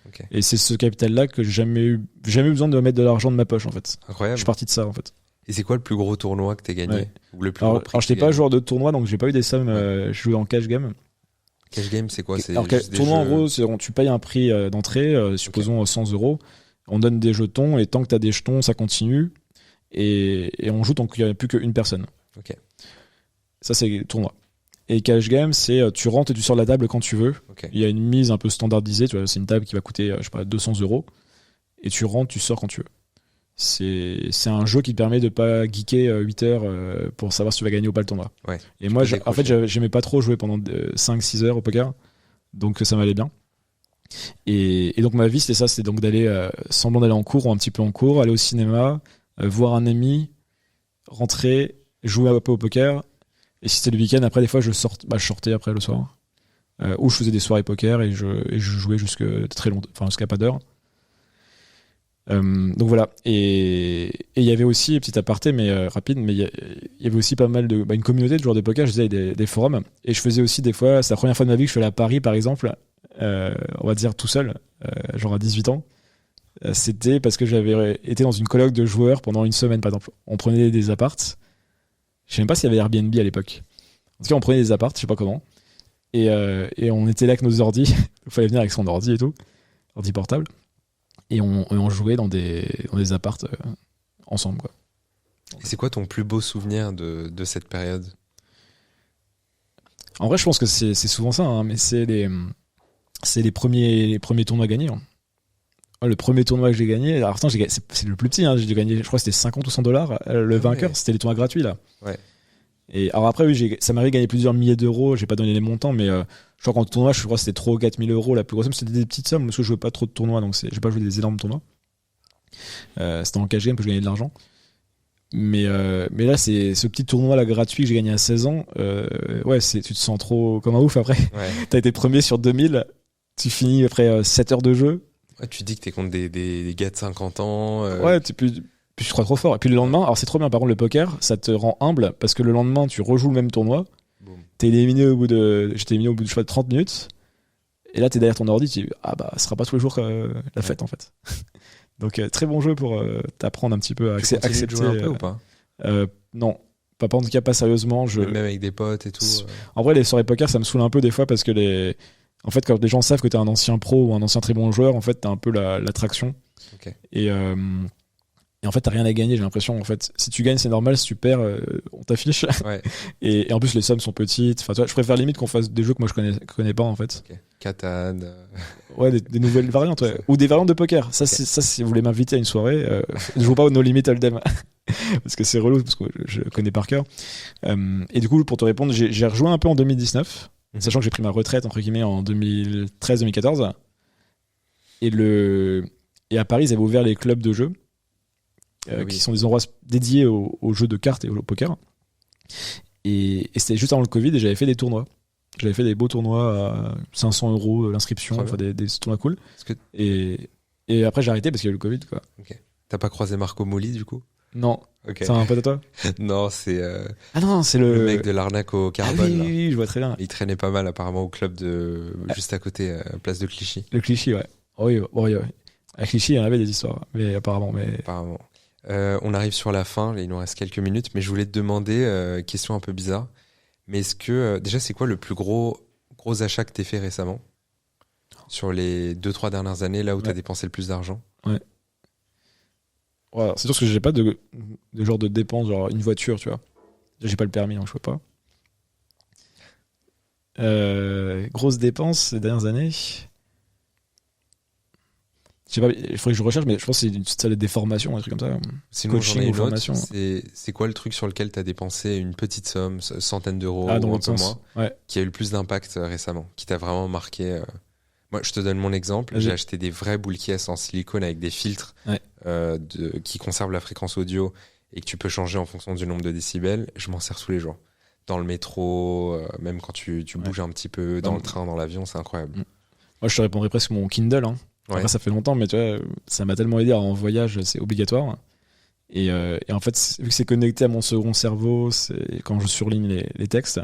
Okay. Et c'est ce capital-là que j'ai jamais eu besoin de mettre de l'argent de ma poche, en fait. Incroyable. Je suis parti de ça, en fait. Et c'est quoi le plus gros tournoi que t'as gagné? Ou le plus alors, je n'étais pas joueur de tournoi, donc j'ai pas eu des sommes. Je jouais en cash game. Cash game, c'est quoi? Alors, tournoi, en gros, tu payes un prix d'entrée, supposons 100 €. On donne des jetons, et tant que tu as des jetons, ça continue. Et on joue tant qu'il n'y a plus qu'une personne. Okay. Ça, c'est tournoi. Et cash game, c'est tu rentres et tu sors de la table quand tu veux. Okay. Il y a une mise un peu standardisée. Tu vois, c'est une table qui va coûter, je sais pas, 200 €. Et tu rentres, tu sors quand tu veux. C'est un jeu qui te permet de pas geeker 8 heures pour savoir si tu vas gagner ou pas le tournoi. Ouais, et moi, en fait, j'aimais pas trop jouer pendant 5-6 heures au poker. Donc ça m'allait bien. Et donc ma vie, c'était ça. C'était donc d'aller, semblant d'aller en cours ou un petit peu en cours, aller au cinéma, voir un ami, rentrer, jouer un peu au poker. Et si c'était le week-end, après, des fois, je sortais après le soir. Ou je faisais des soirées poker et je jouais jusqu'à très longtemps, enfin, jusqu'à pas d'heure. Donc voilà. Et il y avait aussi, petit aparté, mais rapide, mais il y avait aussi pas mal de, une communauté de joueurs de poker. Je faisais des forums. Et je faisais aussi des fois, c'est la première fois de ma vie que je suis allé à Paris, par exemple, on va dire tout seul, genre à 18 ans. C'était parce que j'avais été dans une coloc de joueurs pendant une semaine, par exemple. On prenait des apparts. Je sais même pas s'il y avait Airbnb à l'époque. En tout cas, on prenait des apparts, je sais pas comment. Et on était là avec nos ordis. Il fallait venir avec son ordi et tout. Ordi portable. Et on jouait dans des apparts ensemble, quoi. Et c'est quoi ton plus beau souvenir de cette période? En vrai, je pense que c'est souvent ça, hein, mais c'est les premiers tournois gagnés. Hein. Le premier tournoi que j'ai gagné, alors attends, c'est le plus petit, hein, j'ai dû gagner, je crois que c'était 50 ou 100 $. Le vainqueur, c'était les tournois gratuits, là. Ouais. Et alors après, oui, ça m'arrive de gagner plusieurs milliers d'euros, j'ai pas donné les montants, mais je crois qu'en tournoi, je crois que c'était 3 ou 4 000 €. La plus grosse somme, c'était des petites sommes, parce que je jouais pas trop de tournois, donc j'ai pas joué des énormes tournois. C'était en cash game, que je gagnais de l'argent. Mais là, c'est ce petit tournoi là gratuit que j'ai gagné à 16 ans. Ouais, tu te sens trop comme un ouf après. Ouais. T'as été premier sur 2000, tu finis après 7 heures de jeu. Ouais, tu dis que t'es contre des gars de 50 ans. Ouais, puis je crois trop fort. Et puis le lendemain, alors c'est trop bien, par contre, le poker, ça te rend humble parce que le lendemain, tu rejoues le même tournoi. Boom. J'étais éliminé au bout de je sais pas, de 30 minutes. Et là, t'es derrière ton ordi, tu dis, ce sera pas tous les jours la fête, en fait. Donc, très bon jeu pour t'apprendre un petit peu à accepter. Tu jouer un peu ou pas? Non. En tout cas, pas sérieusement. Même avec des potes et tout. En vrai, les soirées poker, ça me saoule un peu des fois parce que en fait, quand les gens savent que t'es un ancien pro ou un ancien très bon joueur, en fait, t'as un peu l'attraction. Okay. Et Et en fait, t'as rien à gagner, j'ai l'impression. En fait, si tu gagnes, c'est normal. Si tu perds, on t'affiche. Ouais. Et en plus, les sommes sont petites. Enfin, tu vois, je préfère limite qu'on fasse des jeux que moi je connais pas en fait. Ok. Catan. Ouais, des nouvelles variantes, ouais. Ou des variantes de poker. Ça, si vous voulez m'inviter à une soirée, je joue pas au No Limit Hold'em. Parce que c'est relou, parce que je connais par cœur. Et du coup, pour te répondre, j'ai rejoint un peu en 2019, sachant que j'ai pris ma retraite, entre guillemets, en 2013-2014. Et à Paris, ils avaient ouvert les clubs de jeux, qui sont des endroits dédiés aux jeux de cartes et au poker. Et c'était juste avant le Covid, et j'avais fait des tournois. J'avais fait des beaux tournois à 500 € l'inscription, enfin des tournois cool. Et après, j'ai arrêté parce qu'il y a eu le Covid, quoi. Ok. T'as pas croisé Marco Moli, du coup? Non. Ok. C'est un pote à toi? Non, c'est Ah non, c'est le mec de l'arnaque au carbone. Ah oui, je vois très bien. Il traînait pas mal apparemment au club juste à côté, place de Clichy. Le Clichy, ouais. Oh, oui, oui. À Clichy, il y en avait des histoires, mais apparemment. On arrive sur la fin, là, il nous reste quelques minutes, mais je voulais te demander, question un peu bizarre, mais est-ce que, déjà, c'est quoi le plus gros achat que t'aies fait récemment? Sur les 2-3 dernières années, là où t'as dépensé le plus d'argent? Ouais. Ouais, c'est sûr que j'ai pas de genre de dépenses, genre une voiture, tu vois. J'ai pas le permis, donc je peux pas. Grosses dépenses ces dernières années. Je sais pas, il faudrait que je recherche, mais je pense que c'est des formations, des trucs comme ça. Sinon, coaching ou formation. C'est quoi le truc sur lequel t'as dépensé une petite somme, centaines d'euros dans ou un l'autre peu sens. moins, Ouais. qui a eu le plus d'impact récemment, qui t'a vraiment marqué? Moi, je te donne mon exemple. Vas-y. J'ai acheté des vraies boules en silicone avec des filtres qui conservent la fréquence audio et que tu peux changer en fonction du nombre de décibels. Je m'en sers tous les jours. Dans le métro, même quand tu bouges un petit peu, dans le train, dans l'avion, c'est incroyable. Moi, je te répondrais presque mon Kindle. Hein. Ouais. Après, ça fait longtemps, mais tu vois, ça m'a tellement aidé en voyage, c'est obligatoire. Et en fait, vu que c'est connecté à mon second cerveau, quand je surligne les textes,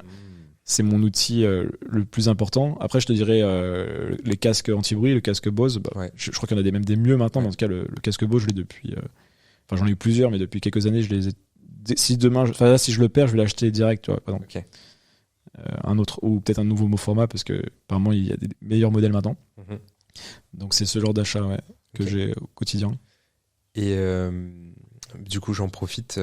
c'est mon outil le plus important. Après, je te dirais les casques anti-bruit, le casque Bose. Je crois qu'il y en a même des mieux maintenant, mais en tout cas, le casque Bose, je l'ai depuis. Enfin, j'en ai eu plusieurs, mais depuis quelques années, je les ai. Si demain, si je le perds, je vais l'acheter direct, tu vois. Pardon. Okay. Un autre, ou peut-être un nouveau format, parce que apparemment, il y a des meilleurs modèles maintenant. Donc, c'est ce genre d'achat que j'ai au quotidien. Et du coup, j'en profite.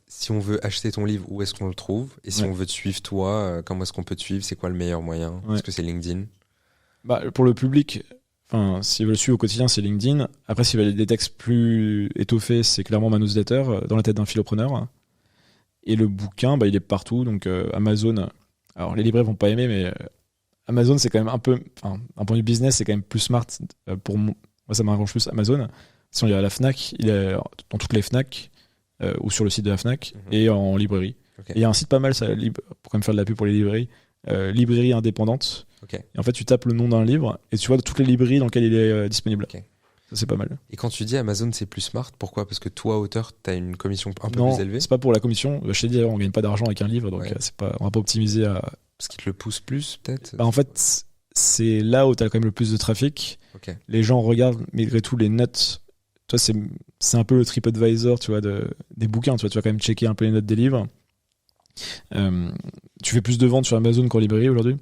Si on veut acheter ton livre, où est-ce qu'on le trouve? Et si on veut te suivre, toi, comment est-ce qu'on peut te suivre? C'est quoi le meilleur moyen? Est-ce que c'est LinkedIn? Pour le public, s'ils veulent le suivre au quotidien, c'est LinkedIn. Après, s'ils veulent des textes plus étoffés, c'est clairement ma newsletter, Dans la tête d'un philopreneur. Et le bouquin, il est partout. Donc, Amazon. Alors, les libraires vont pas aimer, mais Amazon, c'est quand même un peu. D'un point de vue business, c'est quand même plus smart. Pour moi, ça m'arrange plus Amazon. Sinon, il y a la Fnac. Il est dans toutes les Fnac. Ou sur le site de la Fnac et en librairie. Okay. Et il y a un site pas mal, ça, pour quand même faire de la pub pour les librairies, librairie indépendante. Okay. Et en fait, tu tapes le nom d'un livre et tu vois toutes les librairies dans lesquelles il est disponible. Okay. Ça, c'est pas mal. Et quand tu dis Amazon, c'est plus smart, pourquoi? Parce que toi, auteur, tu as une commission un peu plus élevée? C'est pas pour la commission. Je t'ai dit, on gagne pas d'argent avec un livre, donc on va pas optimiser à. Parce qu'il te le pousse plus, peut-être? En fait, c'est là où tu as quand même le plus de trafic. Les gens regardent malgré tout les notes. Toi, c'est un peu le TripAdvisor, tu vois, des bouquins. Tu vas quand même checker un peu les notes des livres. Tu fais plus de ventes sur Amazon qu'en librairie aujourd'hui.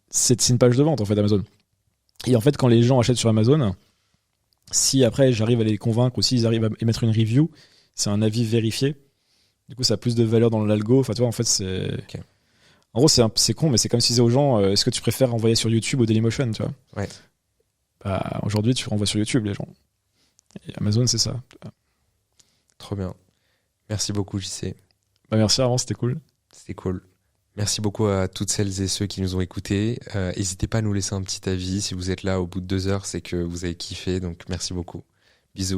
C'est une page de vente, en fait, Amazon. Et en fait, quand les gens achètent sur Amazon, si après j'arrive à les convaincre ou s'ils arrivent à émettre une review, c'est un avis vérifié. Du coup, ça a plus de valeur dans l'algo. Enfin, tu vois, en fait, c'est. Okay. En gros, c'est con, mais c'est comme si disait aux gens est-ce que tu préfères envoyer sur YouTube ou Dailymotion, tu vois? Ouais. Aujourd'hui, tu renvoies sur YouTube, les gens. Et Amazon, c'est ça. Trop bien. Merci beaucoup, JC. Merci, Armand, c'était cool. C'était cool. Merci beaucoup à toutes celles et ceux qui nous ont écoutés. N'hésitez pas à nous laisser un petit avis. Si vous êtes là au bout de 2 heures, c'est que vous avez kiffé. Donc, merci beaucoup. Bisous.